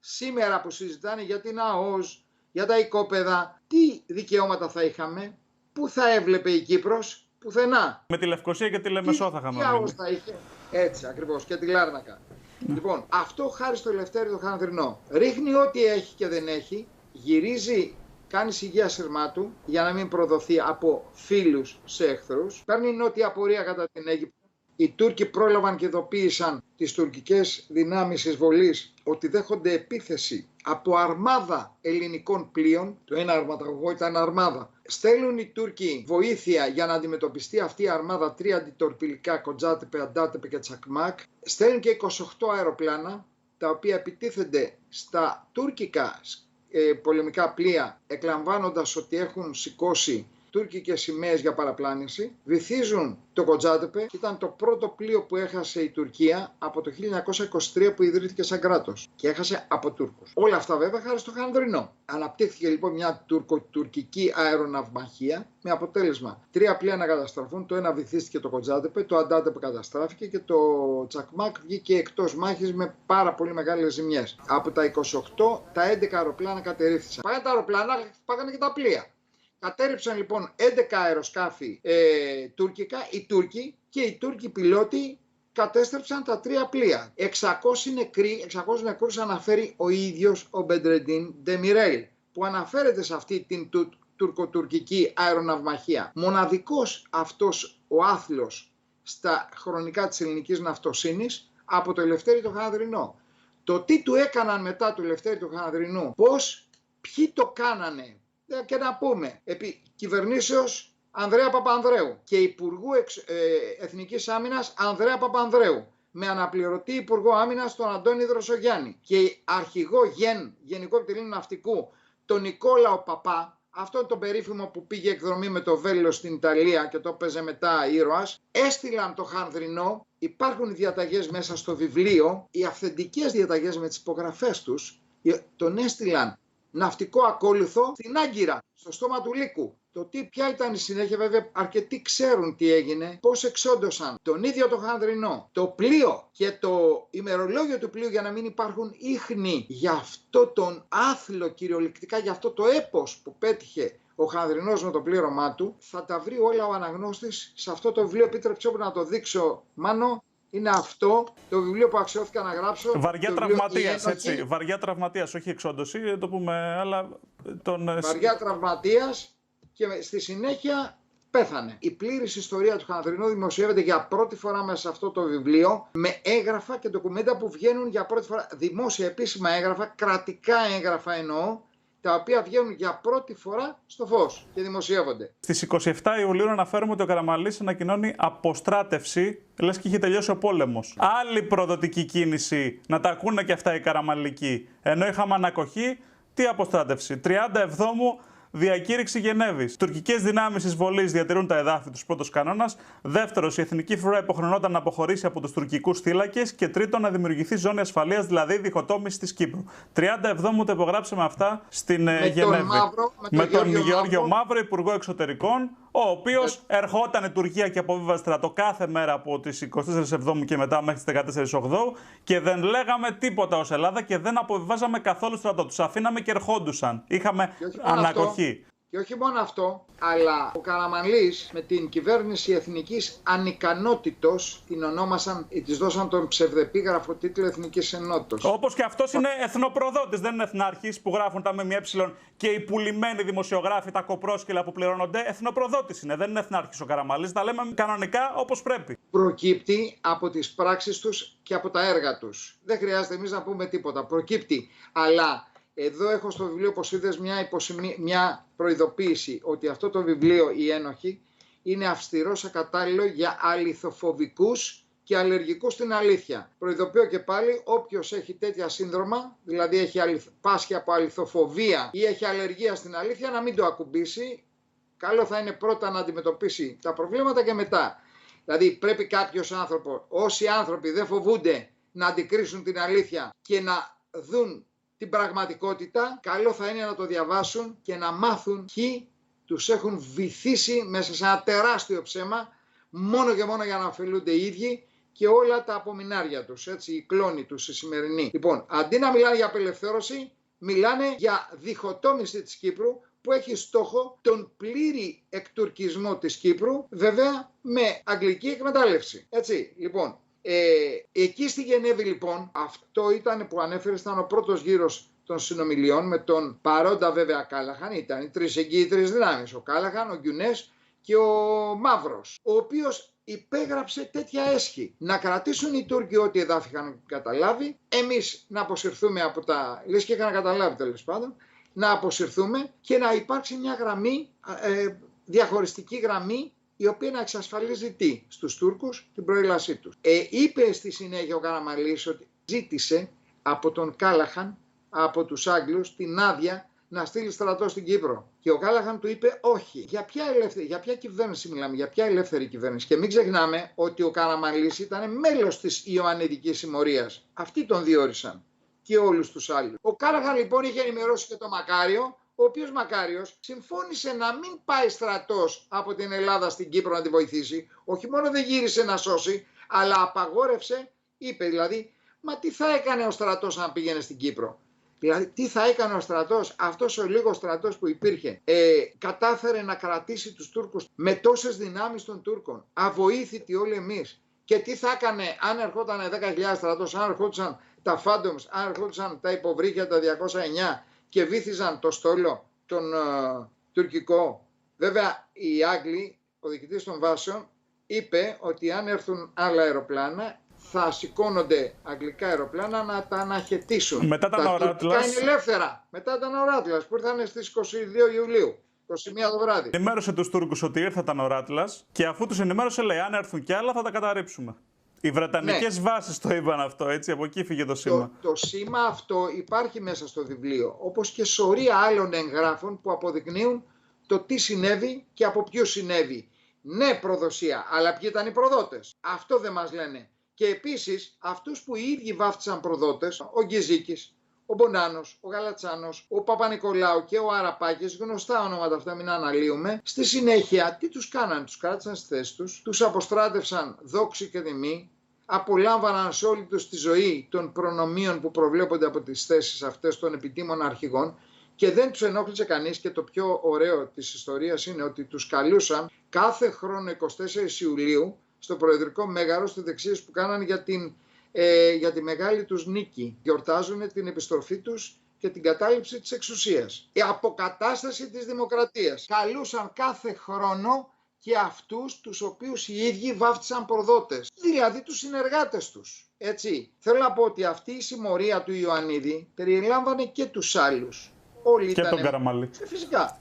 [SPEAKER 1] σήμερα που συζητάνε για την ΑΟΣ, για τα οικόπεδα, τι δικαιώματα θα είχαμε, πού θα έβλεπε η Κύπρος, πουθενά.
[SPEAKER 2] Με τη Λευκοσία και τη Λεμεσό θα είχαμε.
[SPEAKER 1] Τι θα είχε. Έτσι ακριβώς, και τη Λάρνακα. Λοιπόν, αυτό χάρη στο Λευτέρη το Χανδρινό. Ρίχνει ό,τι έχει και δεν έχει, γυρίζει κάνει σιγεία σειρμάτου για να μην προδοθεί από φίλους σε εχθρούς. Παίρνει νότια πορεία κατά την Αίγυπτο. Οι Τούρκοι πρόλαβαν και ειδοποίησαν τις τουρκικές δυνάμεις εισβολής ότι δέχονται επίθεση από αρμάδα ελληνικών πλοίων. Το ένα αρματαγωγό ήταν αρμάδα. Στέλνουν οι Τούρκοι βοήθεια για να αντιμετωπιστεί αυτή η αρμάδα, 3 αντιτορπιλικά, Κοντζάτεπε, Αντάτεπε και Τσακμάκ. Στέλνουν και 28 αεροπλάνα, τα οποία επιτίθενται στα τουρκικά πολεμικά πλοία, εκλαμβάνοντας ότι έχουν σηκώσει τουρκικές σημαίες για παραπλάνηση. Βυθίζουν το Κοντζάτεπε. Ήταν το πρώτο πλοίο που έχασε η Τουρκία από το 1923 που ιδρύθηκε σαν κράτος και έχασε από Τούρκους. Όλα αυτά βέβαια χάρη στο Χανδρινό. Αναπτύχθηκε λοιπόν μια τουρκική αεροναυμαχία με αποτέλεσμα 3 πλοία να καταστραφούν. Το ένα βυθίστηκε το Κοντζάτεπε, το Αντάτεπε καταστράφηκε και το Τσακμάκ βγήκε εκτός μάχης με πάρα πολύ μεγάλες ζημιές. Από τα 28, τα 11 αεροπλάνα κατερρίφθησαν. Πάγανε τα αεροπλάνα, πάγανε και τα πλοία. Κατέρριψαν λοιπόν 11 αεροσκάφη τουρκικά οι Τούρκοι και οι Τούρκοι πιλότοι κατέστρεψαν τα 3 πλοία. 600 νεκρούς αναφέρει ο ίδιος ο Μπεντρεντίν Ντεμιρέλ, που αναφέρεται σε αυτή την τουρκο-τουρκική αεροναυμαχία. Μοναδικός αυτός ο άθλος στα χρονικά της ελληνικής ναυτοσύνης από το Ελευθέρη το Χανδρινό. Το τι του έκαναν μετά του Ελευθέρη του Χανδρινού, ποιοι το κάνανε, και να πούμε, επί κυβερνήσεως Ανδρέα Παπανδρέου και Υπουργού Εθνικής Άμυνας Ανδρέα Παπανδρέου, με αναπληρωτή Υπουργό Άμυνας τον Αντώνη Δροσογιάννη και αρχηγό Γενικού Επιτελείου Ναυτικού τον Νικόλαο Παπά, αυτόν τον περίφημο που πήγε εκδρομή με το Βέλο στην Ιταλία και το έπαιζε μετά ήρωας, έστειλαν το Χανδρινό. Υπάρχουν διαταγές μέσα στο βιβλίο, οι αυθεντικές διαταγές με τις υπογραφές τους, τον έστειλαν ναυτικό ακόλουθο στην Άγκυρα, στο στόμα του Λύκου. Ποια ήταν η συνέχεια, βέβαια, αρκετοί ξέρουν τι έγινε, πώς εξόντωσαν τον ίδιο το Χανδρινό, το πλοίο και το ημερολόγιο του πλοίου για να μην υπάρχουν ίχνη για αυτό τον άθλο, κυριολεκτικά για αυτό το έπος που πέτυχε ο Χανδρινός με το πλήρωμά του. Θα τα βρει όλα ο αναγνώστης σε αυτό το βιβλίο. Επίτρεψε μου να το δείξω, Μάνο. Είναι αυτό το βιβλίο που αξιώθηκα να γράψω.
[SPEAKER 2] Βαριά τραυματίας, έτσι. Βαριά τραυματίας, όχι εξόντωση, το πούμε, αλλά
[SPEAKER 1] βαριά τραυματίας και στη συνέχεια πέθανε. Η πλήρης ιστορία του Χανδρινού δημοσιεύεται για πρώτη φορά μέσα σε αυτό το βιβλίο, με έγγραφα και ντοκουμέντα που βγαίνουν για πρώτη φορά, δημόσια επίσημα έγγραφα, κρατικά έγγραφα εννοώ, τα οποία βγαίνουν για πρώτη φορά στο φως και δημοσιεύονται.
[SPEAKER 2] Στις 27 Ιουλίου αναφέρουμε ότι ο Καραμανλής ανακοινώνει αποστράτευση, λες και είχε τελειώσει ο πόλεμος. Άλλη προδοτική κίνηση, να τα ακούνε και αυτά οι Καραμανλικοί. Ενώ είχαμε ανακοχή, τι αποστράτευση. 37 Διακήρυξη Γενέβης. Τουρκικές δυνάμεις εισβολής διατηρούν τα εδάφη τους, πρώτος κανόνας. Δεύτερος, η εθνική φρουρά υποχρεωνόταν να αποχωρήσει από τους τουρκικούς θύλακες. Και τρίτον, να δημιουργηθεί ζώνη ασφαλείας, δηλαδή διχοτόμηση της Κύπρου. 37 το υπογράψαμε αυτά στην Γενέβη. Με τον Γεώργιο Μαύρο, Υπουργό Εξωτερικών, ο οποίος ερχόταν η Τουρκία και αποβίβαζε στρατό κάθε μέρα από τις 24 Εβδόμου και μετά μέχρι τις 14 Ογδόου και δεν λέγαμε τίποτα ως Ελλάδα και δεν αποβιβάζαμε καθόλου στρατό. Τους αφήναμε και ερχόντουσαν. Είχαμε ανακοχή.
[SPEAKER 1] Και όχι μόνο αυτό, αλλά ο Καραμανλής με την κυβέρνηση εθνικής ανικανότητος την ονόμασαν, της δώσαν τον ψευδεπίγραφο τίτλο Εθνικής Ενότητος.
[SPEAKER 2] Όπως και αυτός είναι εθνοπροδότης, δεν είναι εθνάρχης που γράφουν τα ΜΜΕ και οι πουλημένοι δημοσιογράφοι, τα κοπρόσκυλα που πληρώνονται. Εθνοπροδότης είναι, δεν είναι εθνάρχης ο Καραμανλής. Τα λέμε κανονικά όπως πρέπει.
[SPEAKER 1] Προκύπτει από τις πράξεις τους και από τα έργα τους. Δεν χρειάζεται εμείς να πούμε τίποτα. Προκύπτει, αλλά. Εδώ έχω στο βιβλίο, όπως είδες, μια προειδοποίηση ότι αυτό το βιβλίο, «Οι Ένοχοι», είναι αυστηρός ακατάλληλο για αληθοφοβικούς και αλλεργικούς στην αλήθεια. Προειδοποιώ και πάλι, όποιος έχει τέτοια σύνδρομα, δηλαδή έχει πάσχει από αληθοφοβία ή έχει αλλεργία στην αλήθεια, να μην το ακουμπήσει. Καλό θα είναι πρώτα να αντιμετωπίσει τα προβλήματα και μετά. Δηλαδή πρέπει κάποιος άνθρωπο, όσοι άνθρωποι δεν φοβούνται να αντικρίσουν την αλήθεια και να δουν την πραγματικότητα, καλό θα είναι να το διαβάσουν και να μάθουν ποιοι τους έχουν βυθίσει μέσα σε ένα τεράστιο ψέμα, μόνο και μόνο για να ωφελούνται οι ίδιοι και όλα τα απομεινάρια τους, έτσι, οι κλόνοι τους, οι σημερινοί. Λοιπόν, αντί να μιλάνε για απελευθέρωση, μιλάνε για διχοτόμηση της Κύπρου, που έχει στόχο τον πλήρη εκτουρκισμό της Κύπρου, βέβαια με αγγλική εκμετάλλευση. Έτσι, λοιπόν, Εκεί στη Γενέβη λοιπόν, αυτό ήταν που ανέφερε, ήταν ο πρώτος γύρος των συνομιλιών με τον παρόντα βέβαια Κάλαχαν. Ήταν οι τρεις εγκύτριες δυνάμεις, ο Κάλαχαν, ο Γκιουνές και ο Μαύρος, ο οποίος υπέγραψε τέτοια έσχη. Να κρατήσουν οι Τούρκοι ό,τι εδάφη είχαν καταλάβει, εμείς να αποσυρθούμε από τα, λες και είχαν καταλάβει τέλος πάντων, να αποσυρθούμε και να υπάρξει μια γραμμή, διαχωριστική γραμμή, η οποία να εξασφαλίζει τι, στους Τούρκους την προέλασή τους. Είπε στη συνέχεια ο Καραμανλής ότι ζήτησε από τον Κάλαχαν, από τους Άγγλους, την άδεια να στείλει στρατό στην Κύπρο. Και ο Κάλαχαν του είπε όχι. Για ποια κυβέρνηση μιλάμε, για ποια ελεύθερη κυβέρνηση? Και μην ξεχνάμε ότι ο Καραμανλής ήταν μέλος της Ιωαννιδικής Συμμορίας. Αυτοί τον διόρισαν και όλους τους άλλους. Ο Κάλαχαν λοιπόν είχε ενημερώσει και τον Μακάριο, ο οποίος Μακάριος συμφώνησε να μην πάει στρατός από την Ελλάδα στην Κύπρο να τη βοηθήσει. Όχι μόνο δεν γύρισε να σώσει, αλλά απαγόρευσε, είπε δηλαδή, μα τι θα έκανε ο στρατός αν πήγαινε στην Κύπρο? Δηλαδή τι θα έκανε ο στρατός, αυτός ο λίγος στρατός που υπήρχε, κατάφερε να κρατήσει τους Τούρκους με τόσες δυνάμεις των Τούρκων, αβοήθητοι όλοι εμείς. Και τι θα έκανε αν ερχόταν 10.000 στρατός, αν ερχόντουσαν τα Phantoms, αν ερχόντουσαν τα υποβρύχια τα 209 και βύθιζαν το στόλο τον τουρκικό? Βέβαια οι Άγγλοι, ο διοικητής των βάσεων, είπε ότι αν έρθουν άλλα αεροπλάνα θα σηκώνονται αγγλικά αεροπλάνα να τα αναχαιτήσουν.
[SPEAKER 2] Μετά τα
[SPEAKER 1] τουρκικά είναι ελεύθερα. Μετά ήταν ο Ράτλας που ήρθαν στις 22 Ιουλίου. 21 το βράδυ.
[SPEAKER 2] Ενημέρωσε τους Τούρκους ότι ήρθαν ο Ράτλας και αφού τους ενημέρωσε λέει αν έρθουν κι άλλα θα τα καταρρύψουμε. Οι βρετανικές βάσεις το είπαν αυτό, έτσι, από εκεί φύγε το σήμα.
[SPEAKER 1] Το σήμα αυτό υπάρχει μέσα στο βιβλίο, όπως και σωρία άλλων εγγράφων που αποδεικνύουν το τι συνέβη και από ποιους συνέβη. Ναι, προδοσία, αλλά ποιοι ήταν οι προδότες? Αυτό δεν μας λένε. Και επίσης αυτούς που οι ίδιοι βάφτισαν προδότες, ο Γκυζίκης, ο Μπονάνος, ο Γαλατσάνος, ο Παπα-Νικολάου και ο Αραπάκης, γνωστά ονόματα αυτά, μην αναλύουμε. Στη συνέχεια τι τους κάνανε? Τους κράτησαν στις θέσεις τους, τους αποστράτευσαν δόξη και τιμή, απολάμβαναν σε όλη τους τη ζωή των προνομίων που προβλέπονται από τις θέσεις αυτές των επιτήμων αρχηγών και δεν τους ενόχλησε κανείς. Και το πιο ωραίο της ιστορίας είναι ότι τους καλούσαν κάθε χρόνο 24 Ιουλίου στο Προεδρικό Μέγαρο, στη δεξίωση που κάνανε για τη μεγάλη τους νίκη. Γιορτάζουν την επιστροφή τους και την κατάληψη της εξουσίας. Η αποκατάσταση της δημοκρατίας. Καλούσαν κάθε χρόνο και αυτούς τους οποίους οι ίδιοι βάφτισαν προδότες, δηλαδή τους συνεργάτες τους. Έτσι, θέλω να πω ότι αυτή η συμμορία του Ιωαννίδη περιλάμβανε και τους άλλους. Όλοι
[SPEAKER 2] και τον Καραμανλή.
[SPEAKER 1] Φυσικά.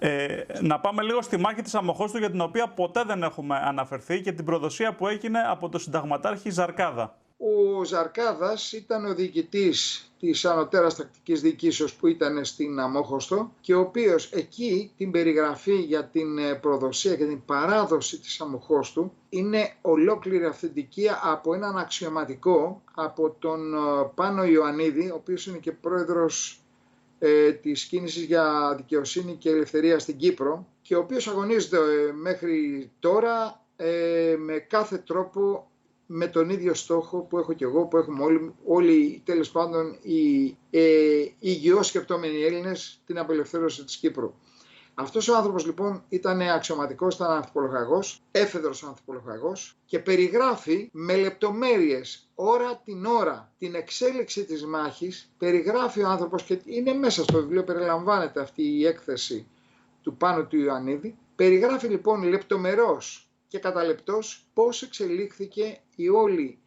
[SPEAKER 2] Να πάμε λίγο στη μάχη της Αμμοχώστου, για την οποία ποτέ δεν έχουμε αναφερθεί, και την προδοσία που έγινε από τον συνταγματάρχη Ζαρκάδα.
[SPEAKER 1] Ο Ζαρκάδας ήταν ο διοικητής της Ανωτέρας Τακτικής Διοικήσεως που ήταν στην Αμμόχωστο και ο οποίος εκεί την περιγραφή για την προδοσία και την παράδοση της Αμμοχώστου είναι ολόκληρη αυθεντική από έναν αξιωματικό, από τον Πάνο Ιωαννίδη, ο οποίος είναι και πρόεδρος της κίνησης για δικαιοσύνη και ελευθερία στην Κύπρο και ο οποίος αγωνίζεται μέχρι τώρα με κάθε τρόπο με τον ίδιο στόχο που έχω και εγώ, που έχουμε όλοι τέλος πάντων οι υγιώς σκεπτόμενοι Έλληνες, την απελευθέρωση της Κύπρου. Αυτός ο άνθρωπος λοιπόν ήταν αξιωματικός, ήταν ανθυπολογαγός, έφεδρος ανθυπολογαγός και περιγράφει με λεπτομέρειες ώρα την ώρα την εξέλιξη της μάχης. Περιγράφει ο άνθρωπος και είναι μέσα στο βιβλίο, περιλαμβάνεται αυτή η έκθεση του Πάνου του Ιωαννίδη. Περιγράφει λοιπόν λεπτομερώς και καταλεπτός πώς εξελίχθηκε η όλη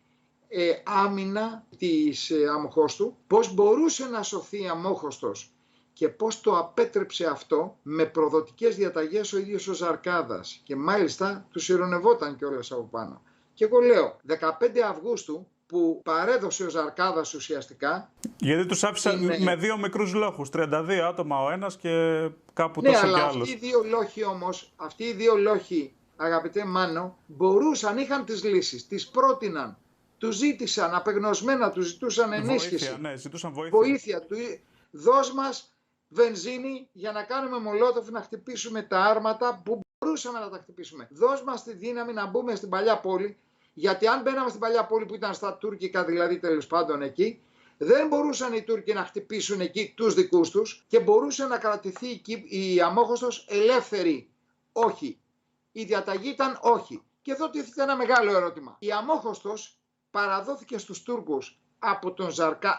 [SPEAKER 1] άμυνα της Αμμοχώστου, πώς μπορούσε να σωθεί η Αμμόχωστος και πώς το απέτρεψε αυτό με προδοτικές διαταγές ο ίδιος ο Ζαρκάδας και μάλιστα τους ειρωνευόταν κιόλας από πάνω. Και εγώ λέω 15 Αυγούστου που παρέδωσε ο Ζαρκάδας ουσιαστικά.
[SPEAKER 2] Γιατί τους άφησε με δύο μικρούς λόχους, 32 άτομα ο ένας και κάπου τόσο κι άλλος.
[SPEAKER 1] Αυτοί οι δύο λόχοι, αγαπητέ Μάνο, μπορούσαν, είχαν τις λύσεις, τις πρότειναν, τους ζήτησαν απεγνωσμένα, τους ζητούσαν ενίσχυση.
[SPEAKER 2] Ζητούσαν
[SPEAKER 1] βοήθεια. Δώσ' μας βενζίνη για να κάνουμε μολότοφ, να χτυπήσουμε τα άρματα που μπορούσαμε να τα χτυπήσουμε. Δώσ' μας τη δύναμη να μπούμε στην παλιά πόλη, γιατί αν μπαίναμε στην παλιά πόλη που ήταν στα τουρκικά, δηλαδή τέλος πάντων εκεί, δεν μπορούσαν οι Τούρκοι να χτυπήσουν εκεί τους δικούς τους και μπορούσε να κρατηθεί η Αμμόχωστος ελεύθερη. Όχι. Η διαταγή ήταν όχι. Και εδώ τίθεται ένα μεγάλο ερώτημα. Η Αμμόχωστος παραδόθηκε στους Τούρκους από τον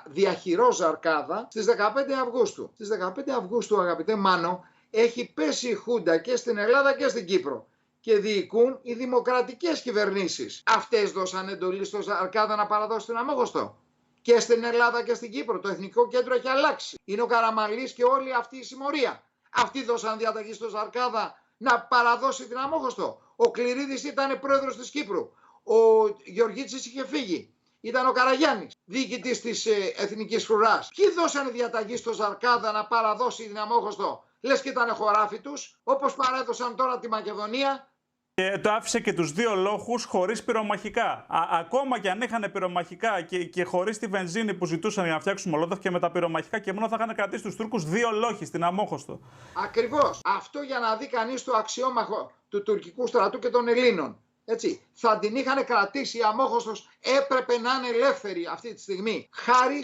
[SPEAKER 1] διαχειρό Ζαρκάδα στις 15 Αυγούστου. Στις 15 Αυγούστου, αγαπητέ Μάνο, έχει πέσει η Χούντα και στην Ελλάδα και στην Κύπρο και διοικούν οι δημοκρατικές κυβερνήσεις. Αυτές δώσαν εντολή στο Ζαρκάδα να παραδώσει την Αμόχωστο. Και στην Ελλάδα και στην Κύπρο. Το Εθνικό Κέντρο έχει αλλάξει. Είναι ο Καραμανλής και όλη αυτή η συμμορία. Αυτοί δώσαν διαταγή στο Ζαρκάδα να παραδώσει την Αμόχωστο. Ο Κληρίδης ήταν πρόεδρος της Κύπρου. Ο Γεωργίτσης είχε φύγει. Ήταν ο Καραγιάννης, διοικητής της Εθνικής Φρουράς. Ποιοι δώσαν διαταγή στο Ζαρκάδα να παραδώσει την Αμόχωστο? Λες και ήταν χωράφι τους, όπως παρέδωσαν τώρα τη Μακεδονία.
[SPEAKER 2] Και το άφησε και τους δύο λόχους χωρίς πυρομαχικά. Ακόμα και αν είχαν πυρομαχικά και χωρίς τη βενζίνη που ζητούσαν για να φτιάξουν Μολότοφ, και με τα πυρομαχικά και μόνο θα είχαν κρατήσει τους Τούρκους δύο λόχοι στην Αμόχωστο.
[SPEAKER 1] Ακριβώς. Αυτό για να δει κανείς το αξιόμαχο του τουρκικού στρατού και των Ελλήνων. Έτσι, θα την είχαν κρατήσει. Η Αμόχωστος έπρεπε να είναι ελεύθερη αυτή τη στιγμή. Χάρη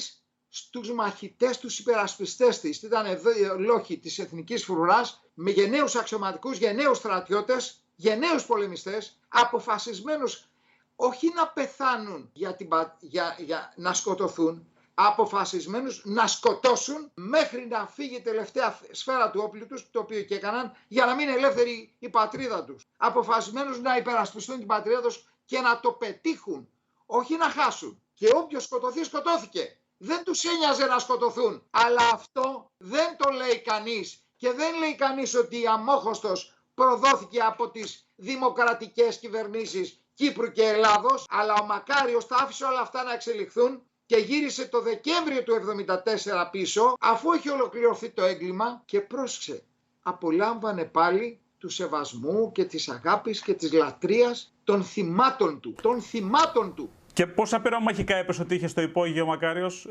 [SPEAKER 1] στους μαχητές, τους υπερασπιστές της. Ήταν λόχοι της Εθνικής Φρουράς με γενναίους αξιωματικούς, γενναίους στρατιώτες, γενναίους πολεμιστές, αποφασισμένους όχι να πεθάνουν για να σκοτωθούν, αποφασισμένους να σκοτώσουν μέχρι να φύγει η τελευταία σφαίρα του όπλου τους, το οποίο και έκαναν, για να μην είναι ελεύθερη η πατρίδα τους. Αποφασισμένους να υπερασπιστούν την πατρίδα τους και να το πετύχουν, όχι να χάσουν. Και όποιος σκοτωθεί, σκοτώθηκε. Δεν τους ένοιαζε να σκοτωθούν. Αλλά αυτό δεν το λέει κανείς. Και δεν λέει κανείς ότι η Αμόχωστος προδόθηκε από τις δημοκρατικές κυβερνήσεις Κύπρου και Ελλάδος, αλλά ο Μακάριος τα άφησε όλα αυτά να εξελιχθούν και γύρισε το Δεκέμβριο του 1974 πίσω, αφού είχε ολοκληρωθεί το έγκλημα, και πρόσεξε, απολάμβανε πάλι του σεβασμού και της αγάπης και της λατρείας των θυμάτων του.
[SPEAKER 2] Και πόσα πυρομαχικά είπες ότι είχε στο υπόγειο ο Μακάριος?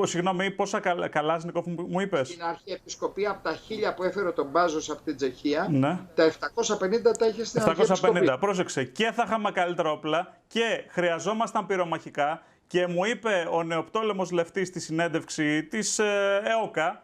[SPEAKER 2] Συγγνώμη, πόσα Καλάζνικοφ μου είπες?
[SPEAKER 1] Στην Αρχιεπισκοπή, από τα 1000 που έφερε τον Μπάζος από την Τσεχία,
[SPEAKER 2] ναι,
[SPEAKER 1] τα 750 τα είχε στην Αρχιεπισκοπή.
[SPEAKER 2] 750, πρόσεξε. Και θα είχαμε καλύτερα όπλα και χρειαζόμασταν πυρομαχικά. Και μου είπε ο νεοπτόλεμος Λευτής στη συνέντευξη της ΕΟΚΑ,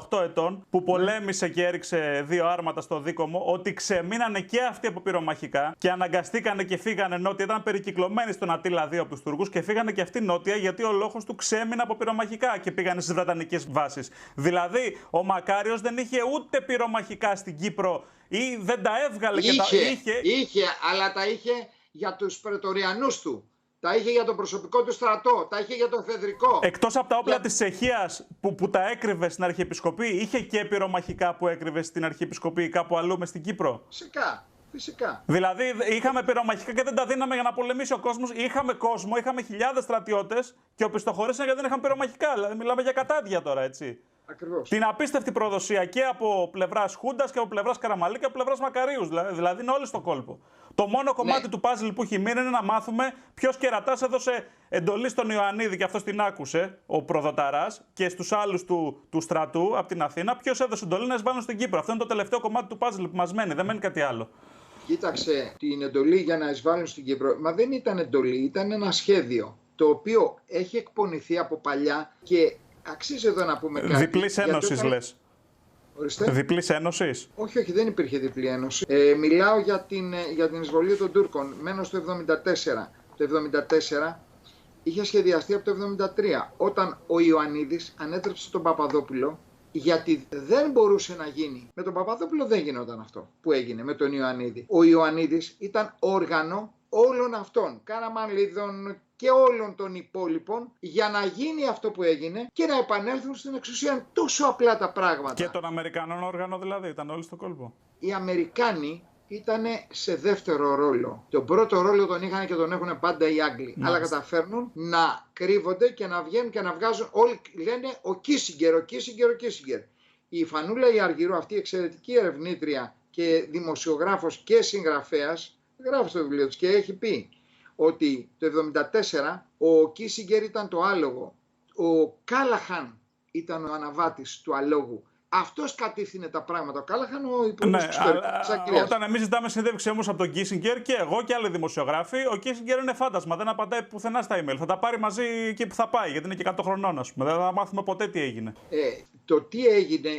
[SPEAKER 2] 98 ετών, που πολέμησε και έριξε 2 άρματα στο Δίκομο, ότι ξεμείνανε και αυτοί από πυρομαχικά και αναγκαστήκανε και φύγανε νότια. Ήταν περικυκλωμένοι στον Αττήλα 2 από τους Τούρκους και φύγανε και αυτοί νότια, γιατί ο λόγος του ξέμεινε από πυρομαχικά και πήγανε στις βρετανικές βάσεις. Δηλαδή, ο Μακάριος δεν είχε ούτε πυρομαχικά στην Κύπρο ή δεν τα έβγαλε.
[SPEAKER 1] Είχε, αλλά τα είχε για τους πρετοριανούς του. Τα είχε για το προσωπικό του στρατό, τα είχε για το εφεδρικό.
[SPEAKER 2] Εκτός από τα όπλα της Τσεχίας που τα έκρυβε στην Αρχιεπισκοπή, είχε και πυρομαχικά που έκρυβε στην Αρχιεπισκοπή ή κάπου αλλού μες στην Κύπρο?
[SPEAKER 1] Φυσικά.
[SPEAKER 2] Δηλαδή είχαμε πυρομαχικά και δεν τα δίναμε για να πολεμήσει ο κόσμος. Είχαμε κόσμο, είχαμε χιλιάδες στρατιώτες και οπισθοχωρήσαν γιατί δεν είχαν πυρομαχικά. Δηλαδή μιλάμε για κατάδια τώρα, έτσι.
[SPEAKER 1] Ακριβώς.
[SPEAKER 2] Την απίστευτη προδοσία και από πλευράς Χούντας και από πλευράς Καραμανλή και από πλευράς Μακαρίου. Δηλαδή είναι όλοι στο κόλπο. Το μόνο κομμάτι του πάζλ που έχει μείνει είναι να μάθουμε ποιος κερατάς έδωσε εντολή στον Ιωαννίδη, και αυτός την άκουσε, ο προδοταράς, και στους άλλους του στρατού από την Αθήνα, ποιος έδωσε εντολή να εισβάλλουν στην Κύπρο. Αυτό είναι το τελευταίο κομμάτι του πάζλ που μας μένει. Δεν μένει κάτι άλλο.
[SPEAKER 1] Κοίταξε, την εντολή για να εισβάλλουν στην Κύπρο, μα δεν ήταν εντολή, ήταν ένα σχέδιο το οποίο έχει εκπονηθεί από παλιά και αξίζει εδώ να πούμε κάτι.
[SPEAKER 2] Διπλής ένωσης λες?
[SPEAKER 1] Ορίστε.
[SPEAKER 2] Διπλής ένωσης?
[SPEAKER 1] Όχι, δεν υπήρχε διπλή ένωση. Μιλάω για την εισβολή των Τούρκων, μένω στο 1974. Το 1974 είχε σχεδιαστεί από το 1973, όταν ο Ιωαννίδης ανέτρεψε τον Παπαδόπουλο, γιατί δεν μπορούσε να γίνει. Με τον Παπαδόπουλο δεν γινόταν αυτό που έγινε με τον Ιωαννίδη. Ο Ιωαννίδης ήταν όργανο όλων αυτών, Καραμανλίδων και όλων των υπόλοιπων, για να γίνει αυτό που έγινε και να επανέλθουν στην εξουσία. Τόσο απλά τα πράγματα.
[SPEAKER 2] Και των Αμερικανών όργανο δηλαδή, ήταν όλοι στο κόλπο?
[SPEAKER 1] Οι Αμερικάνοι ήταν σε δεύτερο ρόλο. Τον πρώτο ρόλο τον είχαν και τον έχουν πάντα οι Άγγλοι. Αλλά καταφέρνουν να κρύβονται και να βγαίνουν και να βγάζουν. Όλοι λένε ο Κίσιγκερ, ο Κίσιγκερ, ο Κίσιγκερ. Η Φανούλα η Αργυρού, αυτή η εξαιρετική ερευνήτρια και δημοσιογράφος και συγγραφέας, γράφει στο βιβλίο της και έχει πει ότι το 1974 ο Κίσιγκερ ήταν το άλογο, ο Κάλαχαν ήταν ο αναβάτης του αλόγου. Αυτός κατήφθηνε τα πράγματα. Ο Κάλαχαν, ο υπουργός εξωτερικών.
[SPEAKER 2] Όταν εμείς ζητάμε συνέντευξη όμως από τον Κίσιγκερ, και εγώ και άλλοι δημοσιογράφοι, ο Κίσιγκερ είναι φάντασμα. Δεν απαντάει πουθενά στα email. Θα τα πάρει μαζί εκεί που θα πάει, γιατί είναι και 100 χρονών, ας πούμε. Δεν θα μάθουμε ποτέ τι έγινε.
[SPEAKER 1] Το τι έγινε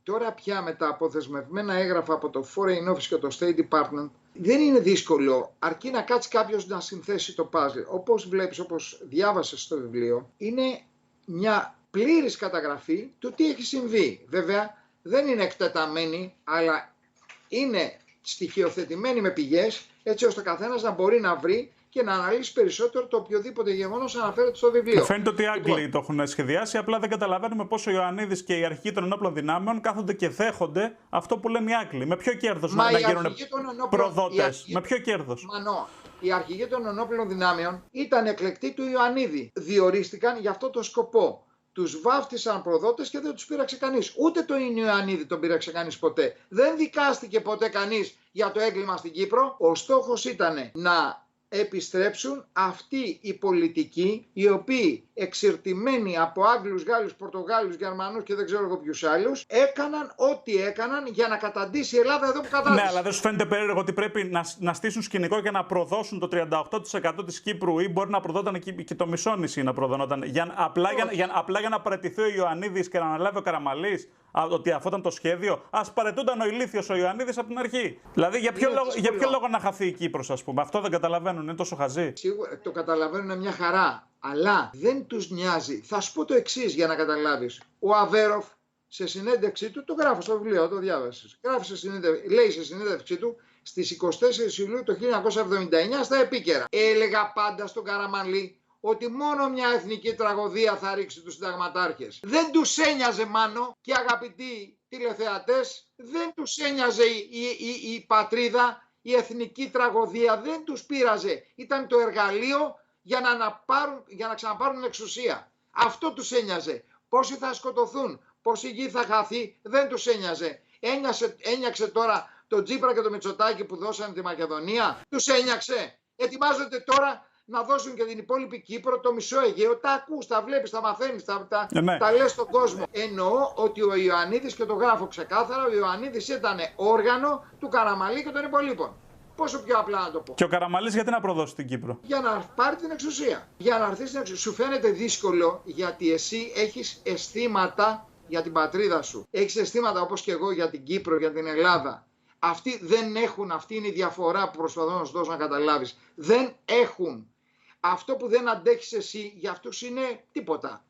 [SPEAKER 1] τώρα πια με τα αποδεσμευμένα έγγραφα από το Foreign Office και το State Department, δεν είναι δύσκολο, αρκεί να κάτσει κάποιος να συνθέσει το puzzle. Όπως βλέπεις, όπως διάβασες στο βιβλίο, είναι μια πλήρης καταγραφή του τι έχει συμβεί. Βέβαια, δεν είναι εκτεταμένη, αλλά είναι στοιχειοθετημένη με πηγές, έτσι ώστε ο καθένας να μπορεί να βρει και να αναλύσει περισσότερο το οποιοδήποτε γεγονός αναφέρεται στο βιβλίο.
[SPEAKER 2] Φαίνεται ότι οι Άγγλοι το έχουν σχεδιάσει, απλά δεν καταλαβαίνουμε πώς ο Ιωαννίδης και οι αρχηγοί των ενόπλων δυνάμεων κάθονται και δέχονται αυτό που λένε οι Άγγλοι. Με ποιο κέρδος να γίνουν προδότες, με ποιο κέρδος?
[SPEAKER 1] Οι αρχηγοί των ενόπλων δυνάμεων ήταν εκλεκτοί του Ιωαννίδη. Διορίστηκαν για αυτό το σκοπό. Τους βάφτισαν προδότες και δεν τους πείραξε κανείς. Ούτε το Ιωαννίδη τον πείραξε κανείς ποτέ. Δεν δικάστηκε ποτέ κανείς για το έγκλημα στην Κύπρο. Ο στόχος ήταν να επιστρέψουν αυτοί οι πολιτικοί, οι οποίοι εξερτημένοι από Άγγλους, Γάλλους, Πορτογάλους, Γερμανούς και δεν ξέρω εγώ ποιους άλλους, έκαναν ό,τι έκαναν για να καταντήσει η Ελλάδα εδώ που κατάντησε.
[SPEAKER 2] Ναι, αλλά δεν σου φαίνεται περίεργο ότι πρέπει να στήσουν σκηνικό και να προδώσουν το 38% της Κύπρου, ή μπορεί να προδόταν και το μισό νησί να προδωνόταν, απλά για να παραιτηθεί ο Ιωαννίδης και να αναλάβει ο Καραμαλής, ότι αυτό ήταν το σχέδιο? Ας παραιτούνταν ο ηλίθιος ο Ιωαννίδης από την αρχή. Δηλαδή, για ποιο λόγο να χαθεί η Κύπρος, ας πούμε? Αυτό δεν καταλαβαίνουν, είναι τόσο χαζί.
[SPEAKER 1] Σίγουρα το καταλαβαίνουν μια χαρά, αλλά δεν τους νοιάζει. Θα σου πω το εξής για να καταλάβεις. Ο Αβέροφ σε συνέντευξή του, το γράφω στο βιβλίο, το διάβασες. Λέει σε συνέντευξή του στις 24 Ιουλίου του 1979 στα Επίκαιρα. Έλεγα πάντα στον Καραμανλή ότι μόνο μια εθνική τραγωδία θα ρίξει τους συνταγματάρχες. Δεν τους ένοιαζε, Μάνο και αγαπητοί τηλεθεατές, δεν τους ένοιαζε η πατρίδα, η εθνική τραγωδία, δεν τους πείραζε. Ήταν το εργαλείο για να ξαναπάρουν εξουσία. Αυτό τους ένοιαζε. Πόσοι θα σκοτωθούν, πόση γη θα χαθεί, δεν τους ένοιαζε. Ένιαξε τώρα το Τσίπρα και το Μητσοτάκη που δώσανε τη Μακεδονία. Τους ένιαξε. Ετοιμάζονται τώρα να δώσουν και την υπόλοιπη Κύπρο, το μισό Αιγαίο. Τα ακούς, τα βλέπεις, τα μαθαίνεις, τα λες στον κόσμο. Εννοώ ότι ο Ιωαννίδης, και το γράφω ξεκάθαρα, ο Ιωαννίδης ήταν όργανο του Καραμαλή και των υπολείπων. Πόσο πιο απλά να το πω.
[SPEAKER 2] Και ο Καραμαλής γιατί να προδώσει την Κύπρο?
[SPEAKER 1] Για να πάρει την εξουσία. Για να έρθει στην εξουσία. Σου φαίνεται δύσκολο γιατί εσύ έχεις αισθήματα για την πατρίδα σου. Έχεις αισθήματα όπως και εγώ για την Κύπρο, για την Ελλάδα. Αυτοί δεν έχουν, αυτή είναι η διαφορά που προσπαθώ να σου δώσω να καταλάβεις. Δεν έχουν. Αυτό που δεν αντέχεις εσύ για αυτούς είναι τίποτα.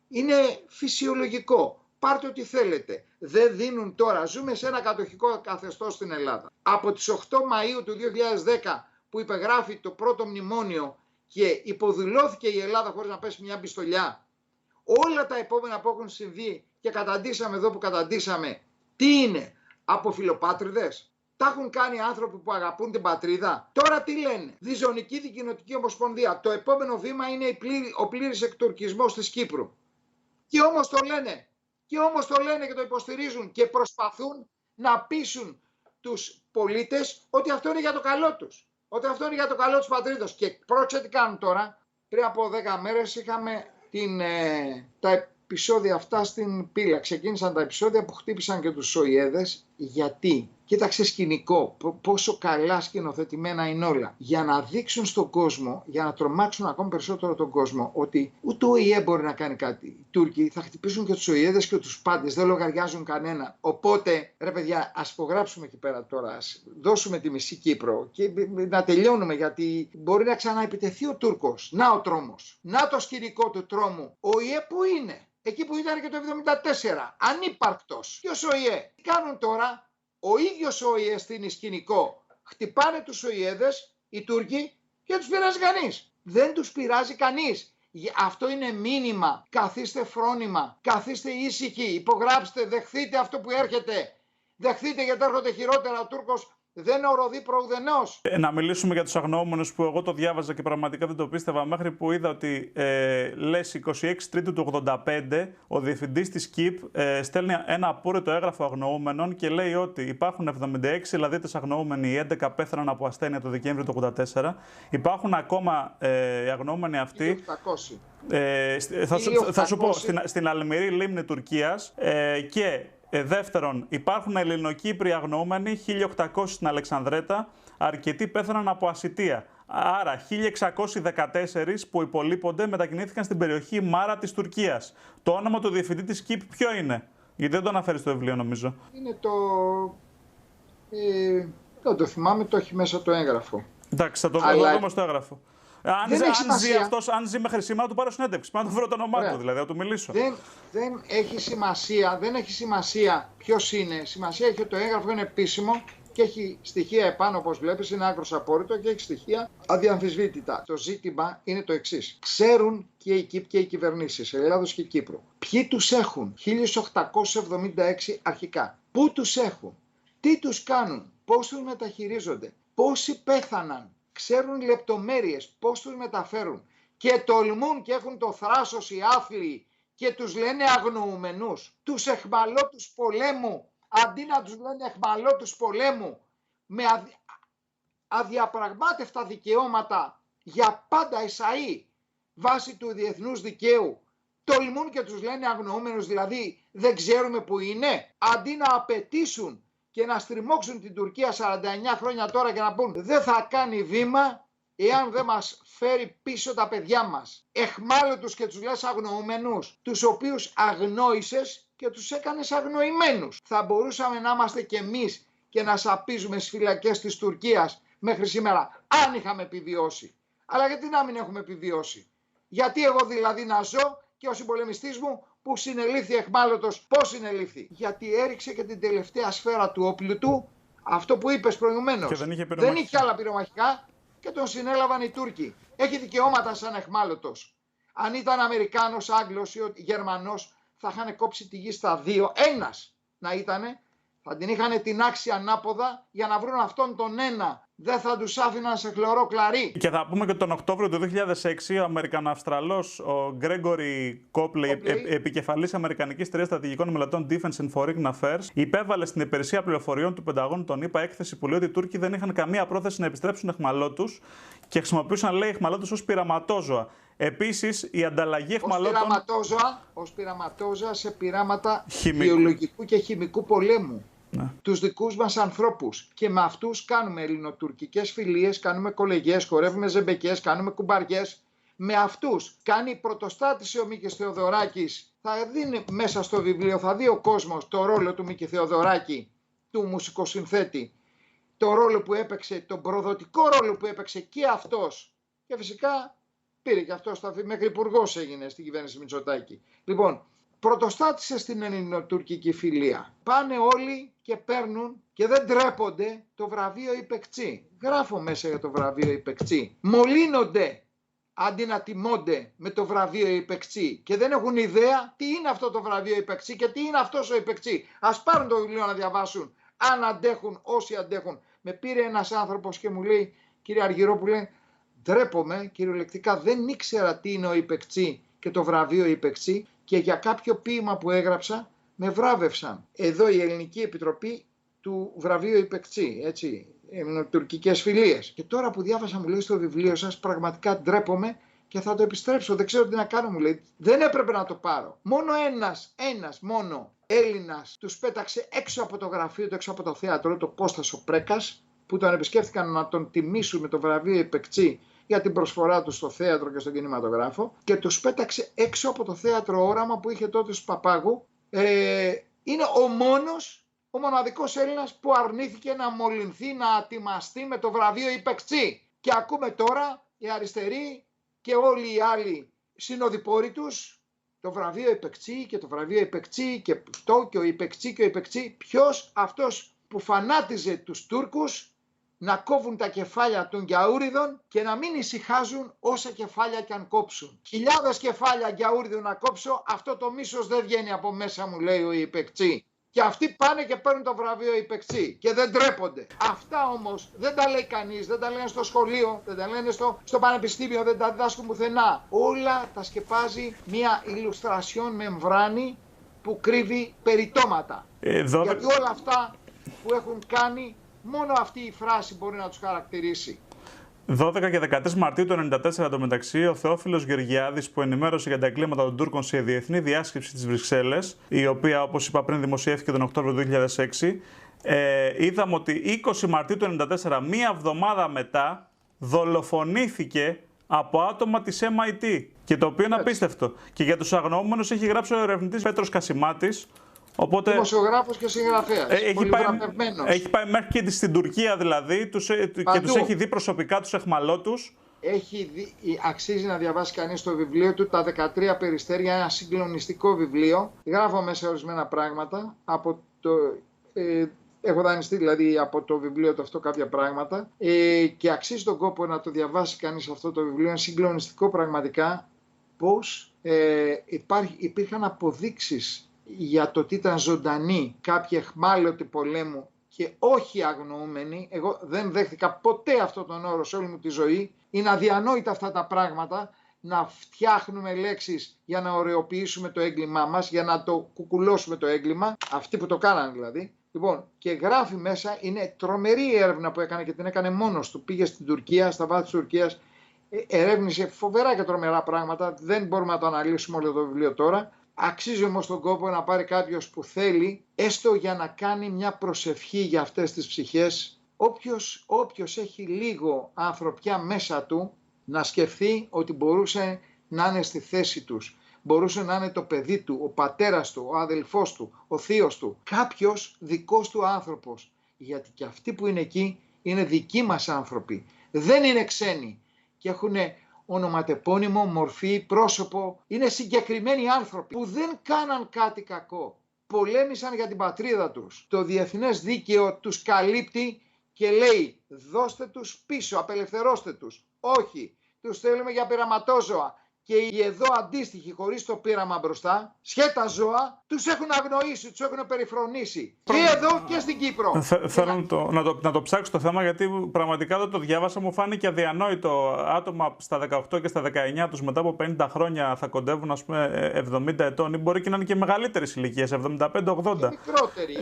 [SPEAKER 1] Είναι φυσιολογικό. Πάρτε ό,τι θέλετε. Δεν δίνουν τώρα. Ζούμε σε ένα κατοχικό καθεστώς στην Ελλάδα. Από τις 8 Μαΐου του 2010 που υπεγράφει το πρώτο μνημόνιο και υποδηλώθηκε η Ελλάδα χωρίς να πέσει μια πιστολιά, όλα τα επόμενα που έχουν συμβεί και καταντήσαμε εδώ που καταντήσαμε, τι είναι? Από φιλοπάτριδες? Τα έχουν κάνει άνθρωποι που αγαπούν την πατρίδα. Τώρα τι λένε? Διζωνική Δικοινοτική Ομοσπονδία. Το επόμενο βήμα είναι ο πλήρης εκτουρκισμός της Κύπρου. Και όμως το λένε. Και το υποστηρίζουν και προσπαθούν να πείσουν τους πολίτες ότι αυτό είναι για το καλό τους. Ότι αυτό είναι για το καλό της πατρίδας. Και πρόκειται τι κάνουν τώρα? Πριν από 10 μέρες είχαμε τα επεισόδια αυτά στην Πύλα. Ξεκίνησαν τα επεισόδια που χτύπησαν και τους Σοϊέδες. Γιατί? Κοίταξε σκηνικό, πόσο καλά σκηνοθετημένα είναι όλα. Για να δείξουν στον κόσμο, για να τρομάξουν ακόμη περισσότερο τον κόσμο, ότι ούτε ο ΙΕ μπορεί να κάνει κάτι. Οι Τούρκοι θα χτυπήσουν και τους Σοϊέδες και τους πάντες, δεν λογαριάζουν κανένα. Οπότε, ρε παιδιά, ας υπογράψουμε εκεί πέρα τώρα, ας δώσουμε τη μισή Κύπρο και να τελειώνουμε, γιατί μπορεί να ξαναεπιτεθεί ο Τούρκος. Να ο τρόμος, να το σκηνικό του τρόμου. Ο ΙΕ που είναι? Εκεί που ήταν και το 1974, ανύπαρκτος. Ποιος ο ΙΕ? Τι κάνουν τώρα? Ο ίδιος ο ΙΕ στείνει σκηνικό. Χτυπάνε τους Σοϊέδες, οι Τούρκοι, και τους πειράζει κανείς. Δεν τους πειράζει κανείς. Αυτό είναι μήνυμα. Καθίστε φρόνημα. Καθίστε ήσυχοι. Υπογράψτε. Δεχθείτε αυτό που έρχεται. Δεχθείτε, γιατί έρχονται χειρότερα. Ο Τούρκος δεν οροδεί προουδενός.
[SPEAKER 2] Να μιλήσουμε για τους αγνοούμενους, που εγώ το διάβαζα και πραγματικά δεν το πίστευα, μέχρι που είδα ότι λες 26 Τρίτου του 85 ο διευθυντής της ΚΙΠ στέλνει ένα απόρριτο έγγραφο αγνοούμενων και λέει ότι υπάρχουν 76 Ελλαδίτες αγνοούμενοι, οι 11 πέθαναν από ασθένεια το Δεκέμβριο του 84. Υπάρχουν ακόμα οι αγνοούμενοι αυτοί.
[SPEAKER 1] 800.
[SPEAKER 2] Θα σου πω, στην Αλμυρή λίμνη Τουρκίας και δεύτερον, υπάρχουν Ελληνοκύπριοι αγνοούμενοι, 1.800 στην Αλεξανδρέτα, αρκετοί πέθαναν από ασιτεία. Άρα 1.614 που υπολείπονται μετακινήθηκαν στην περιοχή Μάρα της Τουρκίας. Το όνομα του διευθυντή της ΚΙΠ ποιο είναι? Γιατί δεν το αναφέρει στο βιβλίο, νομίζω.
[SPEAKER 1] Είναι το. Δεν το θυμάμαι, το έχει μέσα το έγγραφο.
[SPEAKER 2] Εντάξει, θα το δούμε στο έγγραφο. Αν ζει μέχρι σήμερα, του πάρω συνέντευξη. Πάμε να το βρω το όνομά του, δηλαδή, να του μιλήσω.
[SPEAKER 1] Δεν έχει σημασία ποιος είναι. Σημασία έχει ότι το έγγραφο είναι επίσημο και έχει στοιχεία επάνω, όπως βλέπεις, είναι άκρως απόρριτο και έχει στοιχεία αδιαμφισβήτητα. Το ζήτημα είναι το εξής. Ξέρουν και οι κυβερνήσεις Ελλάδος και Κύπρου ποιοι τους έχουν 1876 αρχικά. Πού τους έχουν, τι τους κάνουν, πώς τους μεταχειρίζονται, πόσοι πέθαναν. Ξέρουν λεπτομέρειες, πώς τους μεταφέρουν και τολμούν και έχουν το θράσος οι άθλοι και τους λένε αγνοούμενους. Τους εχμαλώτους πολέμου, αντί να τους λένε εχμαλώτους πολέμου με αδιαπραγμάτευτα δικαιώματα για πάντα εσαΐ βάσει του διεθνούς δικαίου, τολμούν και τους λένε αγνοούμενους, δηλαδή δεν ξέρουμε που είναι, αντί να απαιτήσουν και να στριμώξουν την Τουρκία 49 χρόνια τώρα και να πούν δεν θα κάνει βήμα εάν δεν μας φέρει πίσω τα παιδιά μας. Εχμάλωτους και τους λες αγνοούμενους, τους οποίους αγνόησες και τους έκανες αγνοημένους. Θα μπορούσαμε να είμαστε κι εμείς και να σαπίζουμε στις φυλακές της Τουρκίας μέχρι σήμερα, αν είχαμε επιβιώσει. Αλλά γιατί να μην έχουμε επιβιώσει? Γιατί εγώ δηλαδή να ζω και ο συμπολεμιστής μου που συνελήφθη εχμάλωτος, πώς συνελήφθη? Γιατί έριξε και την τελευταία σφαίρα του όπλου του, αυτό που είπες προηγουμένως. Δεν είχε άλλα πυρομαχικά και τον συνέλαβαν οι Τούρκοι. Έχει δικαιώματα σαν εχμάλωτος. Αν ήταν Αμερικάνος, Άγγλος ή Γερμανός, θα είχαν κόψει τη γη στα δύο. Ένας να ήτανε, θα την είχαν τινάξει ανάποδα για να βρουν αυτόν τον ένα. Δεν θα τους άφηναν σε χλωρό κλαρί.
[SPEAKER 2] Και θα πούμε και τον Οκτώβριο του 2006 ο Αμερικανοαυστραλός, ο Γκρέγκορι Κόπλεϊ, επικεφαλής Αμερικανικής Εταιρείας Στρατηγικών Μελετών Defense and Foreign Affairs, υπέβαλε στην Υπηρεσία Πληροφοριών του Πενταγώνου των ΗΠΑ έκθεση που λέει ότι οι Τούρκοι δεν είχαν καμία πρόθεση να επιστρέψουν εχμαλώτους και χρησιμοποιούσαν, λέει, εχμαλώτους ως πειραματόζωα. Επίσης, η ανταλλαγή εχμαλώτων.
[SPEAKER 1] Ως πειραματόζωα σε πειράματα βιολογικού και χημικού πολέμου. Ναι. Τους δικούς μας ανθρώπους, και με αυτούς κάνουμε ελληνοτουρκικές φιλίες, κάνουμε κολεγιές, χορεύουμε ζεμπεκιές, κάνουμε κουμπαριές. Με αυτούς κάνει πρωτοστάτης ο Μίκης Θεοδωράκης. Θα δίνει μέσα στο βιβλίο, θα δει ο κόσμος το ρόλο του Μίκη Θεοδωράκη, του μουσικοσυνθέτη, το ρόλο που έπαιξε, τον προδοτικό ρόλο που έπαιξε και αυτός. Και φυσικά πήρε και αυτός μέχρι υπουργός έγινε στην κυβέρνηση Μητσοτάκη. Λοιπόν, πρωτοστάτησε στην ελληνοτουρκική φιλία. Πάνε όλοι και παίρνουν και δεν τρέπονται το βραβείο Ιπεκτσί. Γράφω μέσα για το βραβείο Ιπεκτσί. Μολύνονται αντί να τιμώνται με το βραβείο Ιπεκτσί και δεν έχουν ιδέα τι είναι αυτό το βραβείο Ιπεκτσί και τι είναι αυτός ο Ιπεκτσί. Ας πάρουν το βιβλίο να διαβάσουν, αν αντέχουν, όσοι αντέχουν. Με πήρε ένας άνθρωπος και μου λέει, κύριε Αργυρόπουλε, ντρέπομαι κυριολεκτικά, δεν ήξερα τι είναι ο Ιπεκτσί και το βραβείο Ιπεκτσί. Και για κάποιο ποίημα που έγραψα με βράβευσαν. Εδώ η Ελληνική Επιτροπή του βραβείου Ιπεκτσί, έτσι, τουρκικές φιλίες. Και τώρα που διάβασα, μου λέει, στο βιβλίο σας, πραγματικά ντρέπομαι και θα το επιστρέψω. Δεν ξέρω τι να κάνω, μου λέει. Δεν έπρεπε να το πάρω. Μόνο ένας μόνο Έλληνας τους πέταξε έξω από το γραφείο του, έξω από το θέατρο, το Κώστας ο Πρέκας, που τον επισκέφθηκαν να τον τιμήσουν με το βραβείο Ιπεκτσί για την προσφορά του στο θέατρο και στον κινηματογράφο, και τους πέταξε έξω από το θέατρο Όραμα που είχε τότε στους Παπάγου. Είναι ο μοναδικός Έλληνας που αρνήθηκε να μολυνθεί, να ατιμαστεί με το βραβείο Ιπεκτσί. Και ακούμε τώρα οι αριστεροί και όλοι οι άλλοι συνοδοιπόροι τους το βραβείο Ιπεκτσί και το βραβείο Ιπεκτσί και αυτό και ο Ιπεκτσί και ο Ιπεκτσί. Ποιος? Αυτός που φανάτιζε τους Τούρκους να κόβουν τα κεφάλια των Γιαούριδων και να μην ησυχάζουν όσα κεφάλια και αν κόψουν. Χιλιάδες κεφάλια Γιαούριδων να κόψω, αυτό το μίσος δεν βγαίνει από μέσα μου, λέει ο Ιπεκτσί. Και αυτοί πάνε και παίρνουν το βραβείο Ιπεκτσί και δεν τρέπονται. Αυτά όμως δεν τα λέει κανείς, δεν τα λένε στο σχολείο, δεν τα λένε στο πανεπιστήμιο, δεν τα διδάσκουν πουθενά. Όλα τα σκεπάζει μια ηλουστρασιόν μεμβράνη που κρύβει περιτώματα. Γιατί όλα αυτά που έχουν κάνει, μόνο αυτή η φράση μπορεί να τους χαρακτηρίσει.
[SPEAKER 2] 12 και 13 Μαρτίου του 1994, εντωμεταξύ, ο Θεόφιλος Γεωργιάδης, που ενημέρωσε για τα εγκλήματα των Τούρκων σε διεθνή διάσκεψη της Βρυξέλλες, η οποία, όπως είπα πριν, δημοσιεύθηκε τον Οκτώβριο του 2006, είδαμε ότι 20 Μαρτίου του 1994, μία εβδομάδα μετά, δολοφονήθηκε από άτομα της MIT. Και το οποίο είναι απίστευτο. Και για τους αγνοούμενους έχει γράψει ο ερευνητής Πέτρος Κασιμάτης, Οπότε,
[SPEAKER 1] δημοσιογράφος και συγγραφέας.
[SPEAKER 2] Έχει πάει μέχρι και στην Τουρκία δηλαδή και τους έχει δει προσωπικά τους εχμαλώτους.
[SPEAKER 1] Αξίζει να διαβάσει κανείς το βιβλίο του, τα 13 περιστέρια, ένα συγκλονιστικό βιβλίο. Γράφω μέσα ορισμένα πράγματα από έχω δανειστεί δηλαδή από το βιβλίο του αυτό κάποια πράγματα και αξίζει τον κόπο να το διαβάσει κανείς αυτό το βιβλίο. Είναι συγκλονιστικό πραγματικά πώς υπήρχαν αποδείξεις για το ότι ήταν ζωντανοί κάποιοι εχμάλωτοι πολέμου και όχι αγνοούμενοι. Εγώ δεν δέχτηκα ποτέ αυτόν τον όρο σε όλη μου τη ζωή. Είναι αδιανόητα αυτά τα πράγματα, να φτιάχνουμε λέξεις για να ωρεοποιήσουμε το έγκλημά μας, για να το κουκουλώσουμε το έγκλημα, αυτοί που το κάνανε δηλαδή. Λοιπόν, και γράφει μέσα, είναι τρομερή έρευνα που έκανε και την έκανε μόνος του. Πήγε στην Τουρκία, στα βάθη της Τουρκίας, ερεύνησε φοβερά και τρομερά πράγματα. Δεν μπορούμε να το αναλύσουμε όλο το βιβλίο τώρα. Αξίζει όμως τον κόπο να πάρει κάποιος που θέλει, έστω για να κάνει μια προσευχή για αυτές τις ψυχές. Όποιος έχει λίγο ανθρωπιά μέσα του, να σκεφτεί ότι μπορούσε να είναι στη θέση τους. Μπορούσε να είναι το παιδί του, ο πατέρας του, ο αδελφός του, ο θείος του. Κάποιος δικός του άνθρωπος. Γιατί και αυτοί που είναι εκεί είναι δικοί μας άνθρωποι. Δεν είναι ξένοι και έχουν ονοματεπώνυμο, μορφή, πρόσωπο. Είναι συγκεκριμένοι άνθρωποι που δεν κάναν κάτι κακό. Πολέμησαν για την πατρίδα τους. Το διεθνές δίκαιο τους καλύπτει και λέει δώστε τους πίσω, απελευθερώστε τους. Όχι, τους θέλουμε για πειραματόζωα. Και οι εδώ αντίστοιχοι χωρίς το πείραμα μπροστά, σχέτα ζώα, τους έχουν αγνοήσει, τους έχουν περιφρονήσει. Και εδώ και στην Κύπρο.
[SPEAKER 2] Θέλω να το ψάξω το θέμα, γιατί πραγματικά δεν το διάβασα, μου φάνηκε αδιανόητο. Άτομα στα 18 και στα 19 τους μετά από 50 χρόνια θα κοντεύουν, ας πούμε, 70 ετών ή μπορεί και να είναι και μεγαλύτερες ηλικίες, 75-80.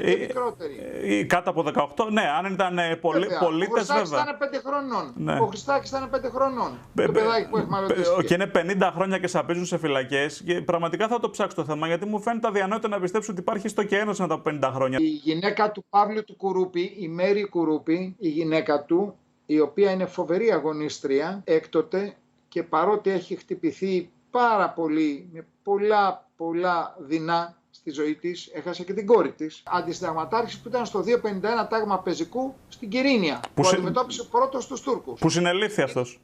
[SPEAKER 1] Και μικρότεροι.
[SPEAKER 2] Κάτω από 18, ναι, αν ήταν πολίτες βέβαια.
[SPEAKER 1] Ο Χριστάκης ήταν 5 χρονών.
[SPEAKER 2] Ναι.
[SPEAKER 1] Ο Χριστάκης ήταν 5 χρονών. Το παιδάκι που εχμαλωτίστηκε.
[SPEAKER 2] Και είναι 50 χρόνια και σαπίζουν σε φυλακές. Και πραγματικά θα το ψάξω το θέμα, γιατί μου φαίνεται αδιανόητο να πιστέψω ότι υπάρχει στο και ένωση μετά από 50 χρόνια.
[SPEAKER 1] Η γυναίκα του Παύλου του Κουρούπη, η Μέρη Κουρούπη, η γυναίκα του, η οποία είναι φοβερή αγωνίστρια έκτοτε και παρότι έχει χτυπηθεί πάρα πολύ, με πολλά δεινά στη ζωή της, έχασε και την κόρη της. Αντισυνταγματάρχης που ήταν στο 251 τάγμα πεζικού στην Κυρίνια, που αντιμετώπισε πρώτος τους Τούρκους.
[SPEAKER 2] Που συνελήφθη αυτός.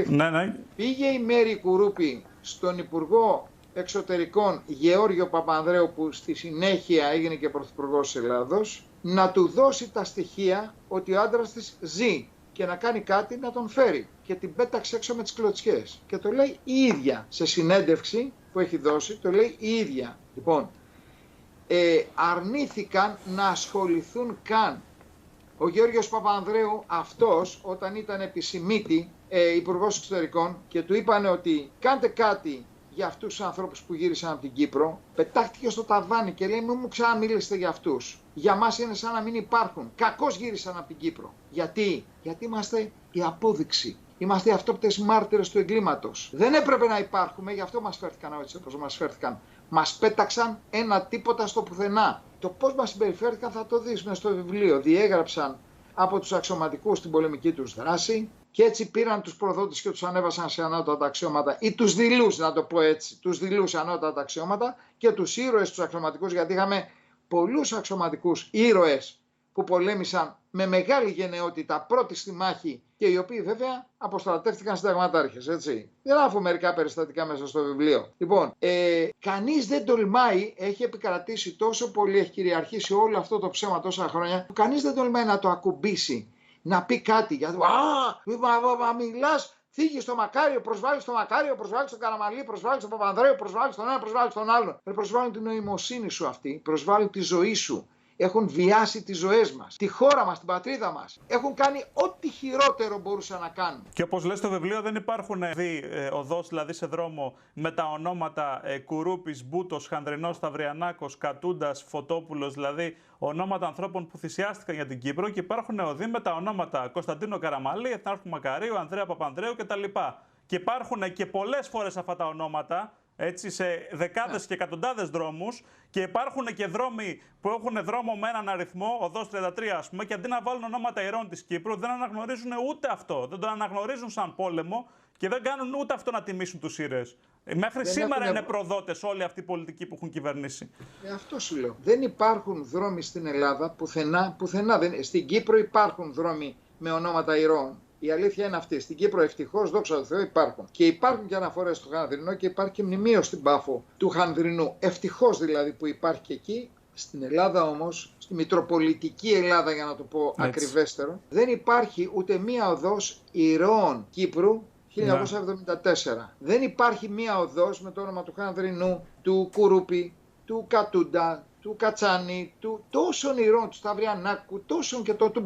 [SPEAKER 2] Ναι.
[SPEAKER 1] Πήγε η Μέρη Κουρούπη στον Υπουργό Εξωτερικών Γεώργιο Παπανδρέου, που στη συνέχεια έγινε και Πρωθυπουργός της Ελλάδος, να του δώσει τα στοιχεία ότι ο άντρας της ζει και να κάνει κάτι να τον φέρει. Και την πέταξε έξω με τις κλωτσιές. Και το λέει η ίδια σε συνέντευξη που έχει δώσει, το λέει η ίδια. Λοιπόν, αρνήθηκαν να ασχοληθούν καν. Ο Γεώργιος Παπανδρέου αυτός, όταν ήταν επισημήτη Υπουργός Εξωτερικών και του είπανε ότι κάντε κάτι για αυτούς τους ανθρώπους που γύρισαν από την Κύπρο, πετάχτηκε στο ταβάνι και λέει μην μου ξαναμίλησετε για αυτούς. Για μας είναι σαν να μην υπάρχουν. Κακώς γύρισαν από την Κύπρο. Γιατί είμαστε η απόδειξη. Είμαστε οι αυτόπτες μάρτυρες του εγκλήματος. Δεν έπρεπε να υπάρχουμε, γι' αυτό μας φέρθηκαν έτσι όπως μας φέρθηκαν. Μας πέταξαν ένα τίποτα στο πουθενά. Το πώς μας συμπεριφέρθηκαν θα το δεις μες στο βιβλίο. Διέγραψαν από τους αξιωματικούς την πολεμική τους δράση και έτσι πήραν τους προδότες και τους ανέβασαν σε ανώτατα αξιώματα ή τους δειλούς, να το πω έτσι, τους δειλούς ανώτατα αξιώματα και τους ήρωες τους αξιωματικούς, γιατί είχαμε πολλούς αξιωματικούς ήρωες που πολέμησαν με μεγάλη γενναιότητα πρώτη στη μάχη και οι οποίοι βέβαια αποστρατεύτηκαν συνταγματάρχες, έτσι. Γράφω μερικά περιστατικά μέσα στο βιβλίο. Λοιπόν, κανείς δεν τολμάει, έχει επικρατήσει τόσο πολύ, έχει κυριαρχήσει όλο αυτό το ψέμα τόσα χρόνια, που κανείς δεν τολμάει να το ακουμπήσει, να πει κάτι. Γιατί, μιλάς, θίγεις στο Μακάριο, προσβάλλεις το Μακάριο, προσβάλλεις τον Καραμαλή, προσβάλλεις τον Παπανδρέου, προσβάλλεις τον ένα, προσβάλλεις τον άλλον. Προσβάλλουν την νοημοσύνη σου αυτή, προσβάλλουν τη ζωή σου. Έχουν βιάσει τις ζωές μας, τη χώρα μας, την πατρίδα μας. Έχουν κάνει ό,τι χειρότερο μπορούσαν να κάνουν.
[SPEAKER 2] Και όπως λέει στο βιβλίο, δεν υπάρχουν οδός, δηλαδή σε δρόμο, με τα ονόματα Κουρούπης, Μπούτος, Χανδρινός, Σταυριανάκος, Κατούντας, Φωτόπουλος, δηλαδή ονόματα ανθρώπων που θυσιάστηκαν για την Κύπρο, και υπάρχουν οδοί με τα ονόματα Κωνσταντίνο Καραμαλή, Εθνάρχου Μακαρίου, Ανδρέα Παπανδρέου κτλ. Και υπάρχουν και πολλές φορές αυτά τα ονόματα, έτσι, σε δεκάδες και εκατοντάδες δρόμους, και υπάρχουν και δρόμοι που έχουν δρόμο με έναν αριθμό, οδός 33 ας πούμε, και αντί να βάλουν ονόματα ηρώων της Κύπρου δεν αναγνωρίζουν ούτε αυτό. Δεν το αναγνωρίζουν σαν πόλεμο Και δεν κάνουν ούτε αυτό να τιμήσουν τους ήρωες. Μέχρι σήμερα είναι προδότες όλοι αυτοί οι πολιτικοί που έχουν κυβερνήσει.
[SPEAKER 1] Αυτό σου λέω. Δεν υπάρχουν δρόμοι στην Ελλάδα πουθενά. Στην Κύπρο υπάρχουν δρόμοι με ονόματα ηρώων. Η αλήθεια είναι αυτή. Στην Κύπρο ευτυχώς, δόξα τω Θεώ, υπάρχουν. Και υπάρχουν και αναφορές στο Χανδρινό και υπάρχει και μνημείο στην Πάφο του Χανδρινού. Ευτυχώς δηλαδή που υπάρχει και εκεί. Στην Ελλάδα όμως, στη Μητροπολιτική Ελλάδα για να το πω ακριβέστερο, δεν υπάρχει ούτε μία οδός ηρώων Κύπρου 1974. Δεν υπάρχει μία οδός με το όνομα του Χανδρινού, του Κουρούπη, του Κατούντα, του Κατσάνη, του τόσων ηρώων, του Σταυριανάκου,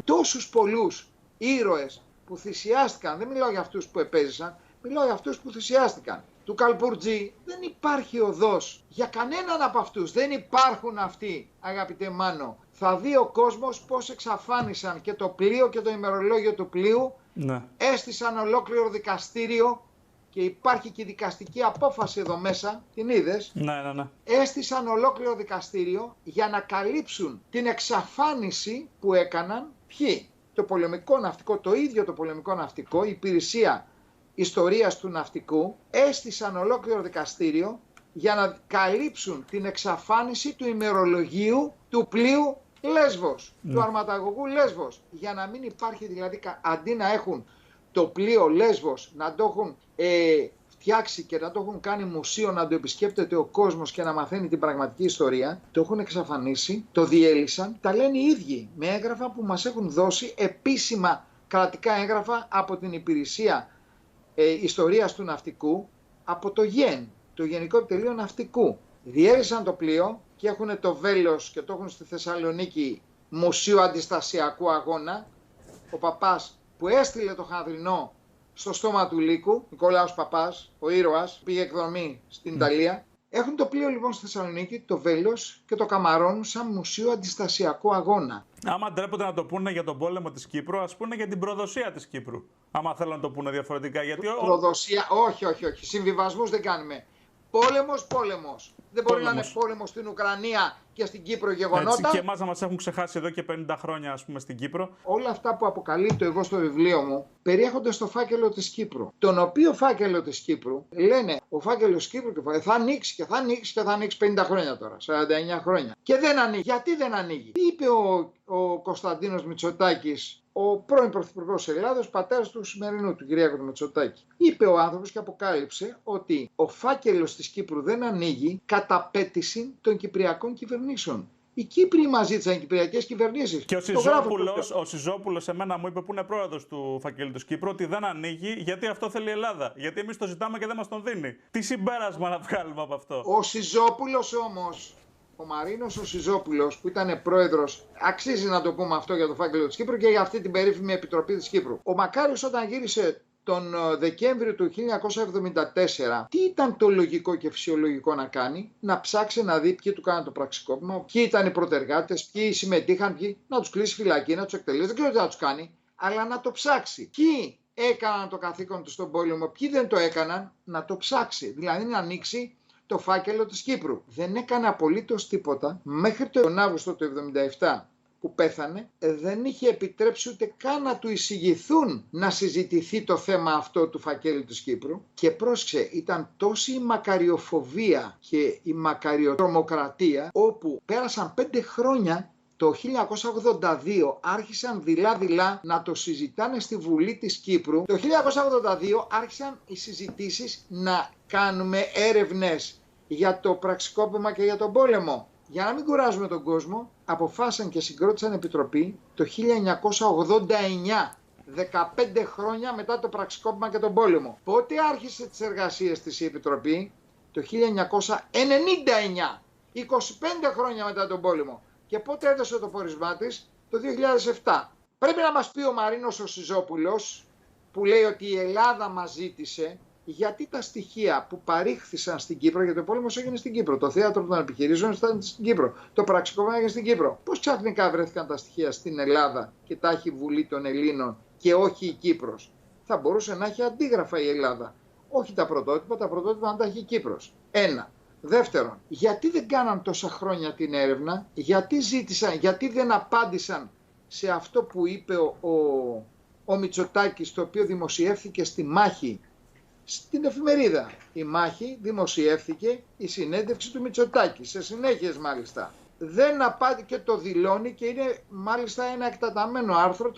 [SPEAKER 1] τόσους πολλούς ήρωες που θυσιάστηκαν. Δεν μιλάω για αυτούς που επέζησαν, μιλάω για αυτούς που θυσιάστηκαν. Του Καλπουρτζή δεν υπάρχει οδός για κανέναν από αυτούς. Δεν υπάρχουν αυτοί, αγαπητέ Μάνο. Θα δει ο κόσμος πώς εξαφάνισαν και το πλοίο και το ημερολόγιο του πλοίου. Ναι. Έστησαν ολόκληρο δικαστήριο και υπάρχει και δικαστική απόφαση εδώ μέσα. Την είδες?
[SPEAKER 2] Ναι.
[SPEAKER 1] Έστησαν ολόκληρο δικαστήριο για να καλύψουν την εξαφάνιση που έκαναν ποιοι? Το πολεμικό ναυτικό, το ίδιο το πολεμικό ναυτικό, η υπηρεσία ιστορίας του ναυτικού, έστησαν ολόκληρο δικαστήριο για να καλύψουν την εξαφάνιση του ημερολογίου του πλοίου Λέσβος, του αρματαγωγού Λέσβος. Για να μην υπάρχει δηλαδή, αντί να έχουν το πλοίο Λέσβος, να το έχουν φτιάξει και να το έχουν κάνει μουσείο, να το επισκέπτεται ο κόσμος και να μαθαίνει την πραγματική ιστορία, το έχουν εξαφανίσει, το διέλυσαν, τα λένε οι ίδιοι με έγγραφα που μας έχουν δώσει, επίσημα κρατικά έγγραφα από την υπηρεσία ιστορίας του ναυτικού, από το ΓΕΝ, το Γενικό Επιτελείο Ναυτικού. Διέλυσαν το πλοίο και έχουν το βέλος και το έχουν στη Θεσσαλονίκη Μουσείο Αντιστασιακού Αγώνα. Ο παπάς που έστειλε το Χανδρινό στο στόμα του Λύκου, Νικολάος Παπάς, ο ήρωας, πήγε εκδρομή στην Ιταλία. Έχουν το πλοίο λοιπόν στη Θεσσαλονίκη, το βέλος και το καμαρώνουν σαν Μουσείο Αντιστασιακού Αγώνα.
[SPEAKER 2] Άμα ντρέπονται να το πούνε για τον πόλεμο της Κύπρου, ας πούνε για την προδοσία της Κύπρου. Άμα θέλουν να το πούνε διαφορετικά. Γιατί
[SPEAKER 1] προδοσία, όχι. Συμβιβασμούς δεν κάνουμε. Πόλεμος. Δεν μπορεί να είναι πόλεμος στην Ουκρανία και στην Κύπρο γεγονότα.
[SPEAKER 2] Έτσι, και εμάς να μας έχουν ξεχάσει εδώ και 50 χρόνια, ας πούμε, στην Κύπρο.
[SPEAKER 1] Όλα αυτά που αποκαλύπτω εγώ στο βιβλίο μου περιέχονται στο φάκελο της Κύπρου. Τον οποίο φάκελο της Κύπρου λένε ο φάκελος Κύπρου και θα ανοίξει και θα ανοίξει και θα ανοίξει 50 χρόνια τώρα, 49 χρόνια. Και δεν ανοίγει. Γιατί δεν ανοίγει? Τι είπε ο Κωνσταντίνος Μητσοτάκης, ο πρώην Πρωθυπουργός της Ελλάδος, πατέρας του σημερινού, του Κυριάκου του Μητσοτάκη? Είπε ο άνθρωπος και αποκάλυψε ότι ο φάκελος της Κύπρου δεν ανοίγει κατά απέτηση των κυπριακών κυβερνήσεων. Οι Κύπροι μας ζήτησαν, οι κυπριακές κυβερνήσεις.
[SPEAKER 2] Και ο Σιζόπουλος εμένα μου είπε, που είναι πρόεδρος του φακέλου της Κύπρου, ότι δεν ανοίγει γιατί αυτό θέλει η Ελλάδα. Γιατί εμείς το ζητάμε και δεν μας τον δίνει. Τι συμπέρασμα να βγάλουμε από αυτό?
[SPEAKER 1] Ο Σιζόπουλος όμως, ο Μαρίνος ο Σιζόπουλος, που ήταν πρόεδρος, αξίζει να το πούμε αυτό για το φάκελο της Κύπρου και για αυτή την περίφημη επιτροπή της Κύπρου. Ο Μακάριος όταν γύρισε τον Δεκέμβριο του 1974, τι ήταν το λογικό και φυσιολογικό να κάνει? Να ψάξει να δει ποιοι του κάναν το πραξικόπημα, ποιοι ήταν οι πρωτεργάτες, ποιοι συμμετείχαν, να τους κλείσει φυλακή, να τους εκτελέσει. Δεν ξέρω τι θα τους κάνει, αλλά να το ψάξει. Ποιοι έκαναν το καθήκον τους στον πόλεμο, ποιοι δεν το έκαναν, να το ψάξει. Δηλαδή να ανοίξει το φάκελο της Κύπρου. Δεν έκανε απολύτως τίποτα μέχρι τον Αύγουστο του 1977. Που πέθανε, δεν είχε επιτρέψει ούτε καν να του εισηγηθούν να συζητηθεί το θέμα αυτό του φακέλου της Κύπρου. Και πρόσεξε, ήταν τόση η μακαριοφοβία και η μακαριοτρομοκρατία, όπου πέρασαν 5 χρόνια, το 1982 άρχισαν δειλά-δειλά να το συζητάνε στη Βουλή της Κύπρου. Το 1982 άρχισαν οι συζητήσεις να κάνουμε έρευνες για το πραξικόπημα και για τον πόλεμο. Για να μην κουράζουμε τον κόσμο, αποφάσισαν και συγκρότησαν επιτροπή το 1989, 15 χρόνια μετά το πραξικόπημα και τον πόλεμο. Πότε άρχισε τις εργασίες της η επιτροπή? Το 1999, 25 χρόνια μετά τον πόλεμο. Και πότε έδωσε το πόρισμά της? Το 2007. Πρέπει να μας πει ο Μαρίνος ο Σιζόπουλος, που λέει ότι η Ελλάδα μας ζήτησε, γιατί τα στοιχεία που παρήχθησαν στην Κύπρο, γιατί ο πόλεμος έγινε στην Κύπρο, το θέατρο των επιχειρήσεων ήταν στην Κύπρο, το πραξικόπημα έγινε στην Κύπρο. Πώς ξαφνικά βρέθηκαν τα στοιχεία στην Ελλάδα και τα έχει Βουλή των Ελλήνων και όχι η Κύπρος? Θα μπορούσε να έχει αντίγραφα η Ελλάδα. Όχι τα πρωτότυπα να τα έχει η Κύπρος. Ένα. Δεύτερον, γιατί δεν κάναν τόσα χρόνια την έρευνα, γιατί δεν απάντησαν σε αυτό που είπε ο Μητσοτάκης, το οποίο δημοσιεύθηκε στη Μάχη στην εφημερίδα. Η μάχη δημοσιεύθηκε, η συνέντευξη του Μητσοτάκη, σε συνέχειες μάλιστα. Δεν απάντησε και το δηλώνει και είναι μάλιστα ένα εκτεταμένο άρθρο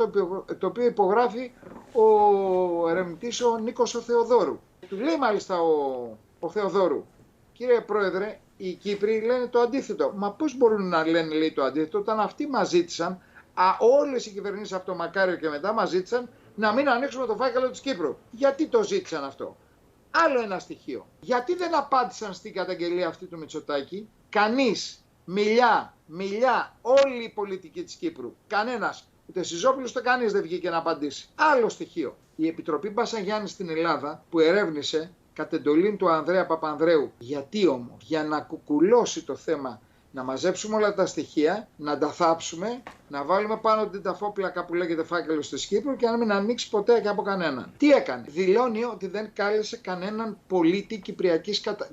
[SPEAKER 1] το οποίο υπογράφει ο ερευνητής ο Νίκος ο Θεοδόρου. Του λέει μάλιστα ο Θεοδόρου, κύριε Πρόεδρε, οι Κύπροι λένε το αντίθετο. Μα πώς μπορούν να λένε, λέει, το αντίθετο, όταν αυτοί μας ζήτησαν, όλες οι κυβερνήσεις από το Μακάριο και μετά μας ζήτησαν να μην ανοίξουμε το φάκελο της Κύπρου. Γιατί το ζήτησαν αυτό? Άλλο ένα στοιχείο. Γιατί δεν απάντησαν στην καταγγελία αυτή του Μητσοτάκη? Κανείς. Μιλιά, όλη η πολιτική της Κύπρου. Κανένας. Ούτε Σιζόπουλος ούτε κανείς δεν βγήκε να απαντήσει. Άλλο στοιχείο. Η Επιτροπή Μπασαγιάννη στην Ελλάδα που ερεύνησε κατ' εντολή του Ανδρέα Παπανδρέου. Γιατί όμως? Για να κουκουλώσει το θέμα, να μαζέψουμε όλα τα στοιχεία, να τα θάψουμε, να βάλουμε πάνω την ταφόπλακα που λέγεται φάκελος της Κύπρου και να μην ανοίξει ποτέ και από κανέναν. Τι έκανε? Δηλώνει ότι δεν κάλεσε κανέναν πολίτη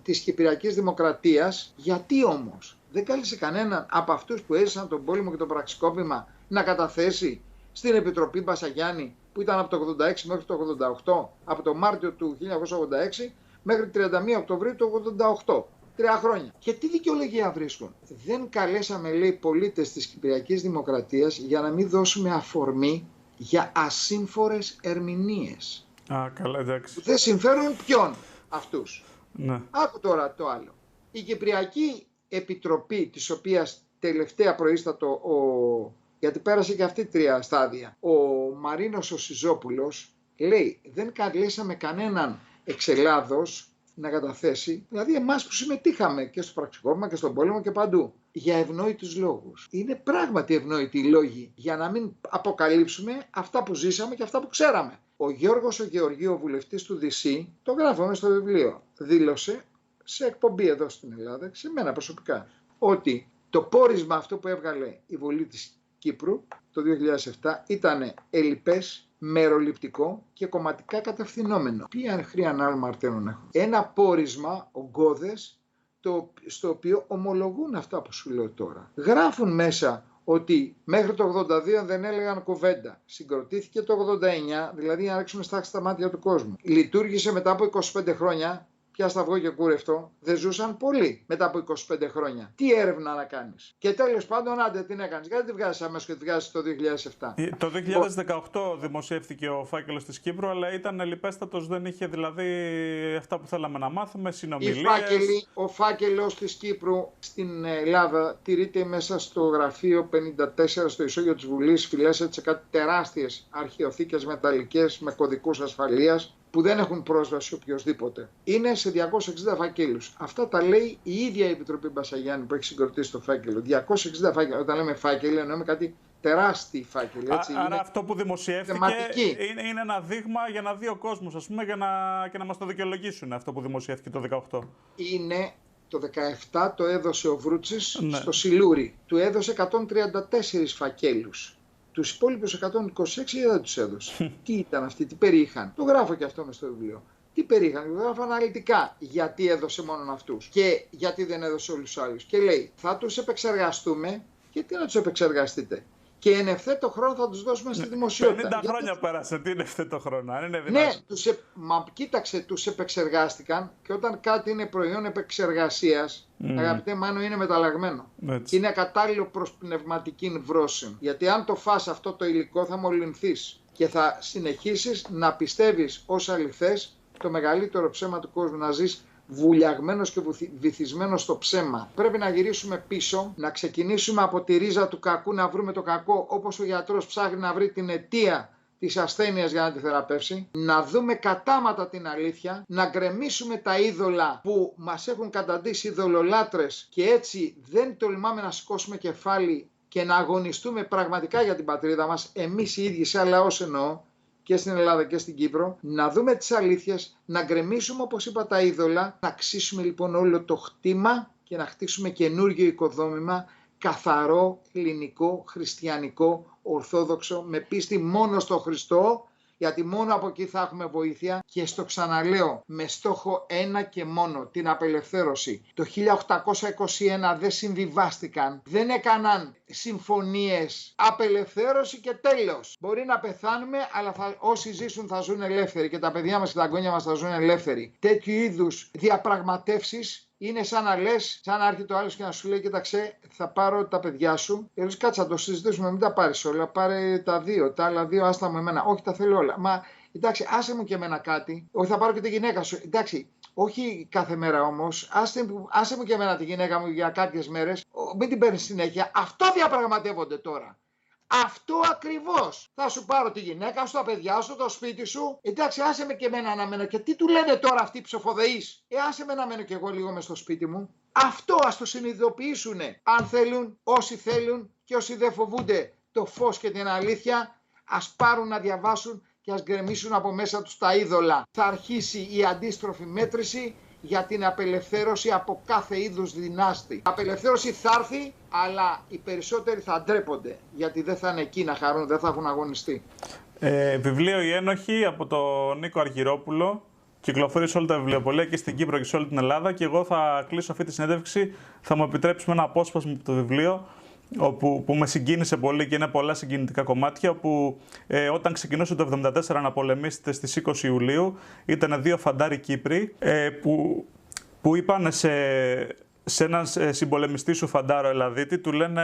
[SPEAKER 1] της Κυπριακής Δημοκρατίας. Γιατί όμως? Δεν κάλεσε κανέναν από αυτούς που έζησαν τον πόλεμο και το πραξικόπημα να καταθέσει στην Επιτροπή Μπασαγιάννη που ήταν από το 86 μέχρι το 88, από το Μάρτιο του 1986 μέχρι 31 Οκτωβρίου του 88. 3 χρόνια. Και τι δικαιολογία βρίσκουν? Δεν καλέσαμε, λέει, πολίτες της Κυπριακής Δημοκρατίας για να μην δώσουμε αφορμή για ασύμφορες ερμηνείες.
[SPEAKER 2] Καλά, εντάξει.
[SPEAKER 1] Δεν συμφέρουν ποιον? Αυτούς.
[SPEAKER 2] Ναι.
[SPEAKER 1] Άκου τώρα το άλλο. Η Κυπριακή Επιτροπή, της οποίας τελευταία προείστατο γιατί πέρασε και αυτή 3 στάδια, ο Μαρίνος ο Σιζόπουλος λέει δεν καλέσαμε κανέναν εξ Ελλάδος να καταθέσει, δηλαδή εμάς που συμμετείχαμε και στο πραξικόπημα και στον πόλεμο και παντού, για ευνόητους λόγους. Είναι πράγματι ευνόητοι οι λόγοι για να μην αποκαλύψουμε αυτά που ζήσαμε και αυτά που ξέραμε. Ο Γιώργος ο Γεωργίου, ο βουλευτής του DC, το γράφω μέσα στο βιβλίο, δήλωσε σε εκπομπή εδώ στην Ελλάδα, σε μένα προσωπικά, ότι το πόρισμα αυτό που έβγαλε η Βουλή της Κύπρου το 2007 ήταν ελλειπές, μεροληπτικό και κομματικά κατευθυνόμενο. Ποια χρήαν άλλων αρτένων έχουν? Ένα πόρισμα, ογκώδες, στο οποίο ομολογούν αυτά που σου λέω τώρα. Γράφουν μέσα ότι μέχρι το 82 δεν έλεγαν κουβέντα. Συγκροτήθηκε το 89, δηλαδή να ρίξουμε στάξη στα μάτια του κόσμου. Λειτουργήσε μετά από 25 χρόνια. Πια σταυγό και κούρευτο, δεν ζούσαν πολύ μετά από 25 χρόνια. Τι έρευνα να κάνεις? Και τέλος πάντων, άντε την έκανες. Γιατί τη βγάζεις αμέσως και τη βγάζεις το 2007?
[SPEAKER 2] Το 2018 δημοσιεύθηκε ο φάκελος της Κύπρου, αλλά ήταν ελλειπέστατος, δεν είχε δηλαδή αυτά που θέλαμε να μάθουμε, συνομιλίες.
[SPEAKER 1] Ο φάκελος της Κύπρου στην Ελλάδα τηρείται μέσα στο γραφείο 54 στο ισόγειο της Βουλής, φυλάσσεται σε κάτι τεράστιες αρχαιοθήκες μεταλλικές με κωδικούς ασφαλείας, που δεν έχουν πρόσβαση οποιοσδήποτε. Είναι σε 260 φακέλους. Αυτά τα λέει η ίδια η Επιτροπή Μπασαγιάννη που έχει συγκροτήσει το φάκελο. 260 φάκελοι. Όταν λέμε φάκελοι εννοούμε κάτι τεράστιοι φάκελοι.
[SPEAKER 2] Άρα είναι αυτό που δημοσιεύτηκε είναι ένα δείγμα για να δει ο κόσμος, ας πούμε, και να μας το δικαιολογήσουν αυτό που δημοσιεύτηκε το 2018.
[SPEAKER 1] Είναι το 2017 το έδωσε ο Βρούτσης στο Σιλούρι. Του έδωσε 134 φακέλους. Τους υπόλοιπους 126 δεν τους έδωσε. Τι ήταν αυτοί, τι περιείχαν? Το γράφω και αυτό μες στο βιβλίο. Τι περιείχαν? Το γράφω αναλυτικά. Γιατί έδωσε μόνο αυτούς και γιατί δεν έδωσε όλους τους άλλους. Και λέει, θα τους επεξεργαστούμε. Και τι να τους επεξεργαστείτε? Και εν ευθέτω χρόνο θα τους δώσουμε στη δημοσιότητα.
[SPEAKER 2] 50 χρόνια πέρασε, τι είναι ευθέτω χρόνο, αν είναι δυνατόν?
[SPEAKER 1] Ναι, μα κοίταξε, τους επεξεργάστηκαν και όταν κάτι είναι προϊόν επεξεργασίας, αγαπητέ Μάνο, είναι μεταλλαγμένο.
[SPEAKER 2] Έτσι.
[SPEAKER 1] Είναι κατάλληλο προς πνευματική βρόση. Γιατί αν το φας αυτό το υλικό θα μολυνθείς και θα συνεχίσεις να πιστεύεις ως αληθές το μεγαλύτερο ψέμα του κόσμου, να ζεις βουλιαγμένος και βυθισμένος στο ψέμα. Πρέπει να γυρίσουμε πίσω, να ξεκινήσουμε από τη ρίζα του κακού, να βρούμε το κακό, όπως ο γιατρός ψάχνει να βρει την αιτία της ασθένειας για να τη θεραπεύσει, να δούμε κατάματα την αλήθεια, να γκρεμίσουμε τα είδωλα που μας έχουν καταντήσει ειδωλολάτρες και έτσι δεν τολμάμε να σηκώσουμε κεφάλι και να αγωνιστούμε πραγματικά για την πατρίδα μας, εμείς οι ίδιοι σαν λαός εννοώ, και στην Ελλάδα και στην Κύπρο, να δούμε τις αλήθειες, να γκρεμίσουμε όπως είπα τα είδωλα, να αξίσουμε λοιπόν όλο το χτήμα και να χτίσουμε καινούργιο οικοδόμημα, καθαρό, ελληνικό, χριστιανικό, ορθόδοξο, με πίστη μόνο στο Χριστό, Γιατί μόνο από εκεί θα έχουμε βοήθεια και στο ξαναλέω με στόχο ένα και μόνο, την απελευθέρωση. Το 1821 δεν συμβιβάστηκαν, δεν έκαναν συμφωνίες, απελευθέρωση και τέλος. Μπορεί να πεθάνουμε, αλλά όσοι ζήσουν θα ζουν ελεύθεροι και τα παιδιά μας και τα εγγόνια μας θα ζουν ελεύθεροι. Τέτοιου είδους διαπραγματεύσεις είναι σαν να λες, σαν να έρχεται ο άλλος και να σου λέει: κοίταξε, θα πάρω τα παιδιά σου. Και λες: κάτσε, να το συζητήσουμε, μην τα πάρεις όλα. Πάρε τα δύο, τα άλλα δύο, άστα μου εμένα. Όχι, τα θέλω όλα. Μα εντάξει, άσε μου και εμένα κάτι. Όχι, θα πάρω και τη γυναίκα σου. Εντάξει, όχι κάθε μέρα όμως. Άσε μου και εμένα τη γυναίκα μου για κάποιες μέρες. Μην την παίρνεις συνέχεια. Αυτό διαπραγματεύονται τώρα. Αυτό ακριβώς. Θα σου πάρω τη γυναίκα σου, τα παιδιά σου, το σπίτι σου. Εντάξει, άσε με και εμένα να μένω. Και τι του λένε τώρα αυτοί οι ψοφοδεείς? Άσε με να μένω κι εγώ λίγο μες στο σπίτι μου. Αυτό ας το συνειδητοποιήσουνε. Αν θέλουν, όσοι θέλουν και όσοι δεν φοβούνται το φως και την αλήθεια, ας πάρουν να διαβάσουν και ας γκρεμίσουν από μέσα τους τα είδωλα. Θα αρχίσει η αντίστροφη μέτρηση για την απελευθέρωση από κάθε είδους δυνάστη. Η απελευθέρωση θα έρθει, αλλά οι περισσότεροι θα ντρέπονται, γιατί δεν θα είναι εκεί να χαρούν, δεν θα έχουν αγωνιστεί.
[SPEAKER 2] Βιβλίο «Οι Ένοχοι» από τον Νίκο Αργυρόπουλο. Κυκλοφορεί σε όλα τα βιβλιοπωλεία και στην Κύπρο και σε όλη την Ελλάδα. Και εγώ θα κλείσω αυτή τη συνέντευξη. Θα μου επιτρέψουμε ένα απόσπασμα από το βιβλίο, που με συγκίνησε πολύ και είναι πολλά συγκινητικά κομμάτια, όπου όταν ξεκινούσε το 1974 να πολεμήσετε στις 20 Ιουλίου, ήταν δύο φαντάροι Κύπροι που είπαν σε έναν συμπολεμιστή σου φαντάρο Ελλαδίτη, του λένε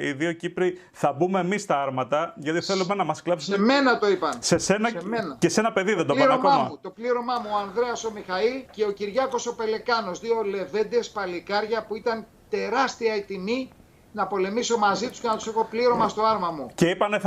[SPEAKER 2] οι δύο Κύπροι: θα μπούμε εμείς τα άρματα, γιατί θέλουμε να μας κλάψουν.
[SPEAKER 1] Σε μένα το είπαν.
[SPEAKER 2] Σε σένα
[SPEAKER 1] σε μένα.
[SPEAKER 2] Και σε ένα παιδί δεν το είπαν ακόμα.
[SPEAKER 1] Το πλήρωμά μου, ο Ανδρέας ο Μιχαήλ και ο Κυριάκος ο Πελεκάνος, δύο λεβέντες παλικάρια που ήταν τεράστια η τιμή να πολεμήσω μαζί τους και να τους έχω πλήρωμα στο άρμα μου.
[SPEAKER 2] Και είπανε: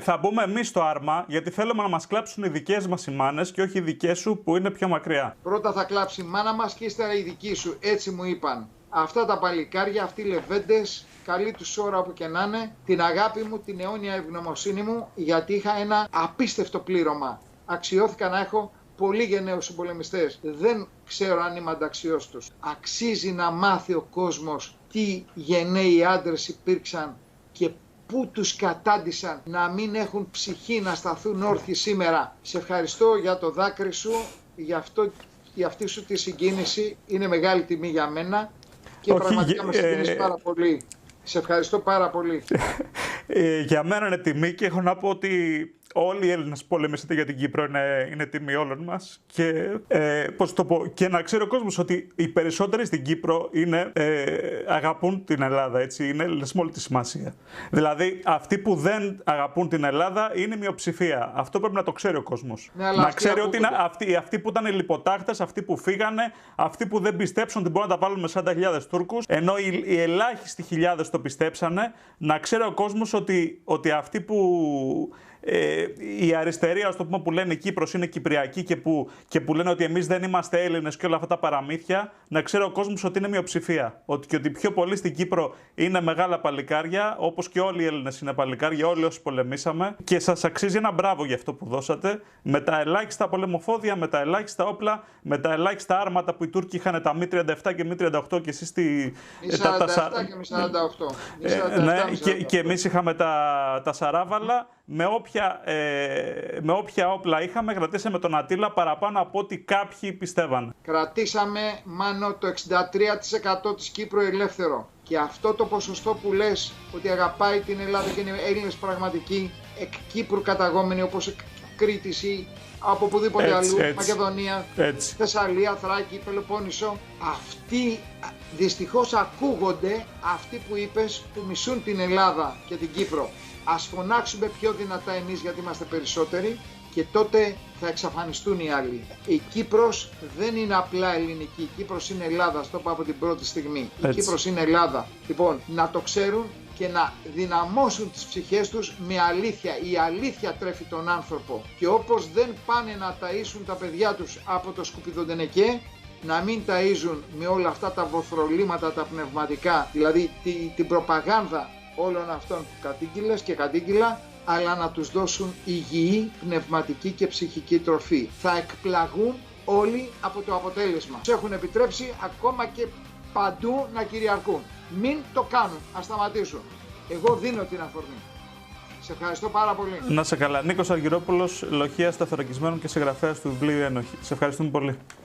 [SPEAKER 2] θα μπούμε εμείς στο άρμα, γιατί θέλουμε να μας κλάψουν οι δικές μας οι μάνες και όχι οι δικές σου που είναι πιο μακριά.
[SPEAKER 1] Πρώτα θα κλάψει η μάνα μας και ύστερα η δική σου. Έτσι μου είπαν. Αυτά τα παλικάρια, αυτοί οι λεβέντες, καλή τους ώρα όπου και να είναι, την αγάπη μου, την αιώνια ευγνωμοσύνη μου, γιατί είχα ένα απίστευτο πλήρωμα. Αξιώθηκα να έχω πολύ γενναίους συμπολεμιστές. Δεν ξέρω αν είμαι ανταξιός τους. Αξίζει να μάθει ο κόσμος τι γενναίοι άντρες υπήρξαν και πού τους κατάντησαν να μην έχουν ψυχή να σταθούν όρθιοι σήμερα. Σε ευχαριστώ για το δάκρυ σου, για αυτή σου τη συγκίνηση. Είναι μεγάλη τιμή για μένα και πραγματικά με συγκίνησε πάρα πολύ. Σε ευχαριστώ πάρα πολύ.
[SPEAKER 2] Για μένα είναι τιμή και έχω να πω ότι όλοι οι Έλληνες που πολεμήσατε για την Κύπρο είναι τιμή όλων μας. Και, πώς το πω, και να ξέρει ο κόσμος ότι οι περισσότεροι στην Κύπρο αγαπούν την Ελλάδα. Έτσι, είναι Έλληνες με όλη τη σημασία. Δηλαδή, αυτοί που δεν αγαπούν την Ελλάδα είναι μειοψηφία. Αυτό πρέπει να το ξέρει ο κόσμος.
[SPEAKER 1] Ναι,
[SPEAKER 2] να ξέρει ότι είναι αυτοί που ήταν οι λιποτάχτες, αυτοί που φύγανε, αυτοί που δεν πιστέψαν ότι μπορούν να τα βάλουν με 40.000 Τούρκους, ενώ οι ελάχιστοι χιλιάδες το πιστέψανε. Να ξέρει ο κόσμος ότι αυτοί που. Η αριστερή, ας το πούμε, που λένε Κύπρος είναι κυπριακή και που λένε ότι εμείς δεν είμαστε Έλληνες και όλα αυτά τα παραμύθια, να ξέρει ο κόσμος ότι είναι μειοψηφία. Ότι πιο πολλοί στην Κύπρο είναι μεγάλα παλικάρια, όπως και όλοι οι Έλληνες είναι παλικάρια, όλοι όσοι πολεμήσαμε. Και σας αξίζει ένα μπράβο για αυτό που δώσατε, με τα ελάχιστα πολεμοφόδια, με τα ελάχιστα όπλα, με τα ελάχιστα άρματα που οι Τούρκοι είχαν, τα Mi-37 και Mi-38 και εσείς
[SPEAKER 1] Mi-47 και Mi-48.
[SPEAKER 2] Ναι, και εμείς είχαμε τα Σαράβαλα. Με όποια όπλα είχαμε, κρατήσαμε τον Αττήλα παραπάνω από ό,τι κάποιοι πιστεύαν.
[SPEAKER 1] Κρατήσαμε μάλλον το 63% της Κύπρου ελεύθερο. Και αυτό το ποσοστό που λες ότι αγαπάει την Ελλάδα και είναι Έλληνες πραγματικοί, εκ Κύπρου καταγόμενοι όπως εκ Κρήτης ή από οπουδήποτε αλλού, Μακεδονία, Θεσσαλία, Θράκη, Πελοπόννησο, αυτοί δυστυχώς ακούγονται, αυτοί που είπες, που μισούν την Ελλάδα και την Κύπρο. Ας φωνάξουμε πιο δυνατά εμείς γιατί είμαστε περισσότεροι και τότε θα εξαφανιστούν οι άλλοι. Η Κύπρος δεν είναι απλά ελληνική, η Κύπρος είναι Ελλάδα, στο είπα από την πρώτη στιγμή. Η Κύπρος είναι Ελλάδα. Λοιπόν, να το ξέρουν και να δυναμώσουν τις ψυχές τους με αλήθεια. Η αλήθεια τρέφει τον άνθρωπο και όπως δεν πάνε να ταΐσουν τα παιδιά τους από το σκουπιδοντενεκέ, να μην ταΐζουν με όλα αυτά τα βοθρολήματα τα πνευματικά, δηλαδή την προπαγάνδα όλων αυτών που κατήγγειλες και κατήγγειλα, αλλά να τους δώσουν υγιή, πνευματική και ψυχική τροφή. Θα εκπλαγούν όλοι από το αποτέλεσμα. Τους έχουν επιτρέψει ακόμα και παντού να κυριαρχούν. Μην το κάνουν, ας σταματήσουν. Εγώ δίνω την αφορμή. Σε ευχαριστώ πάρα πολύ.
[SPEAKER 2] Να σε καλά. Νίκος Αργυρόπουλος, λοχείας τεθωρακισμένων και συγγραφέας του βιβλίου Ένοχοι. Σε ευχαριστούμε πολύ.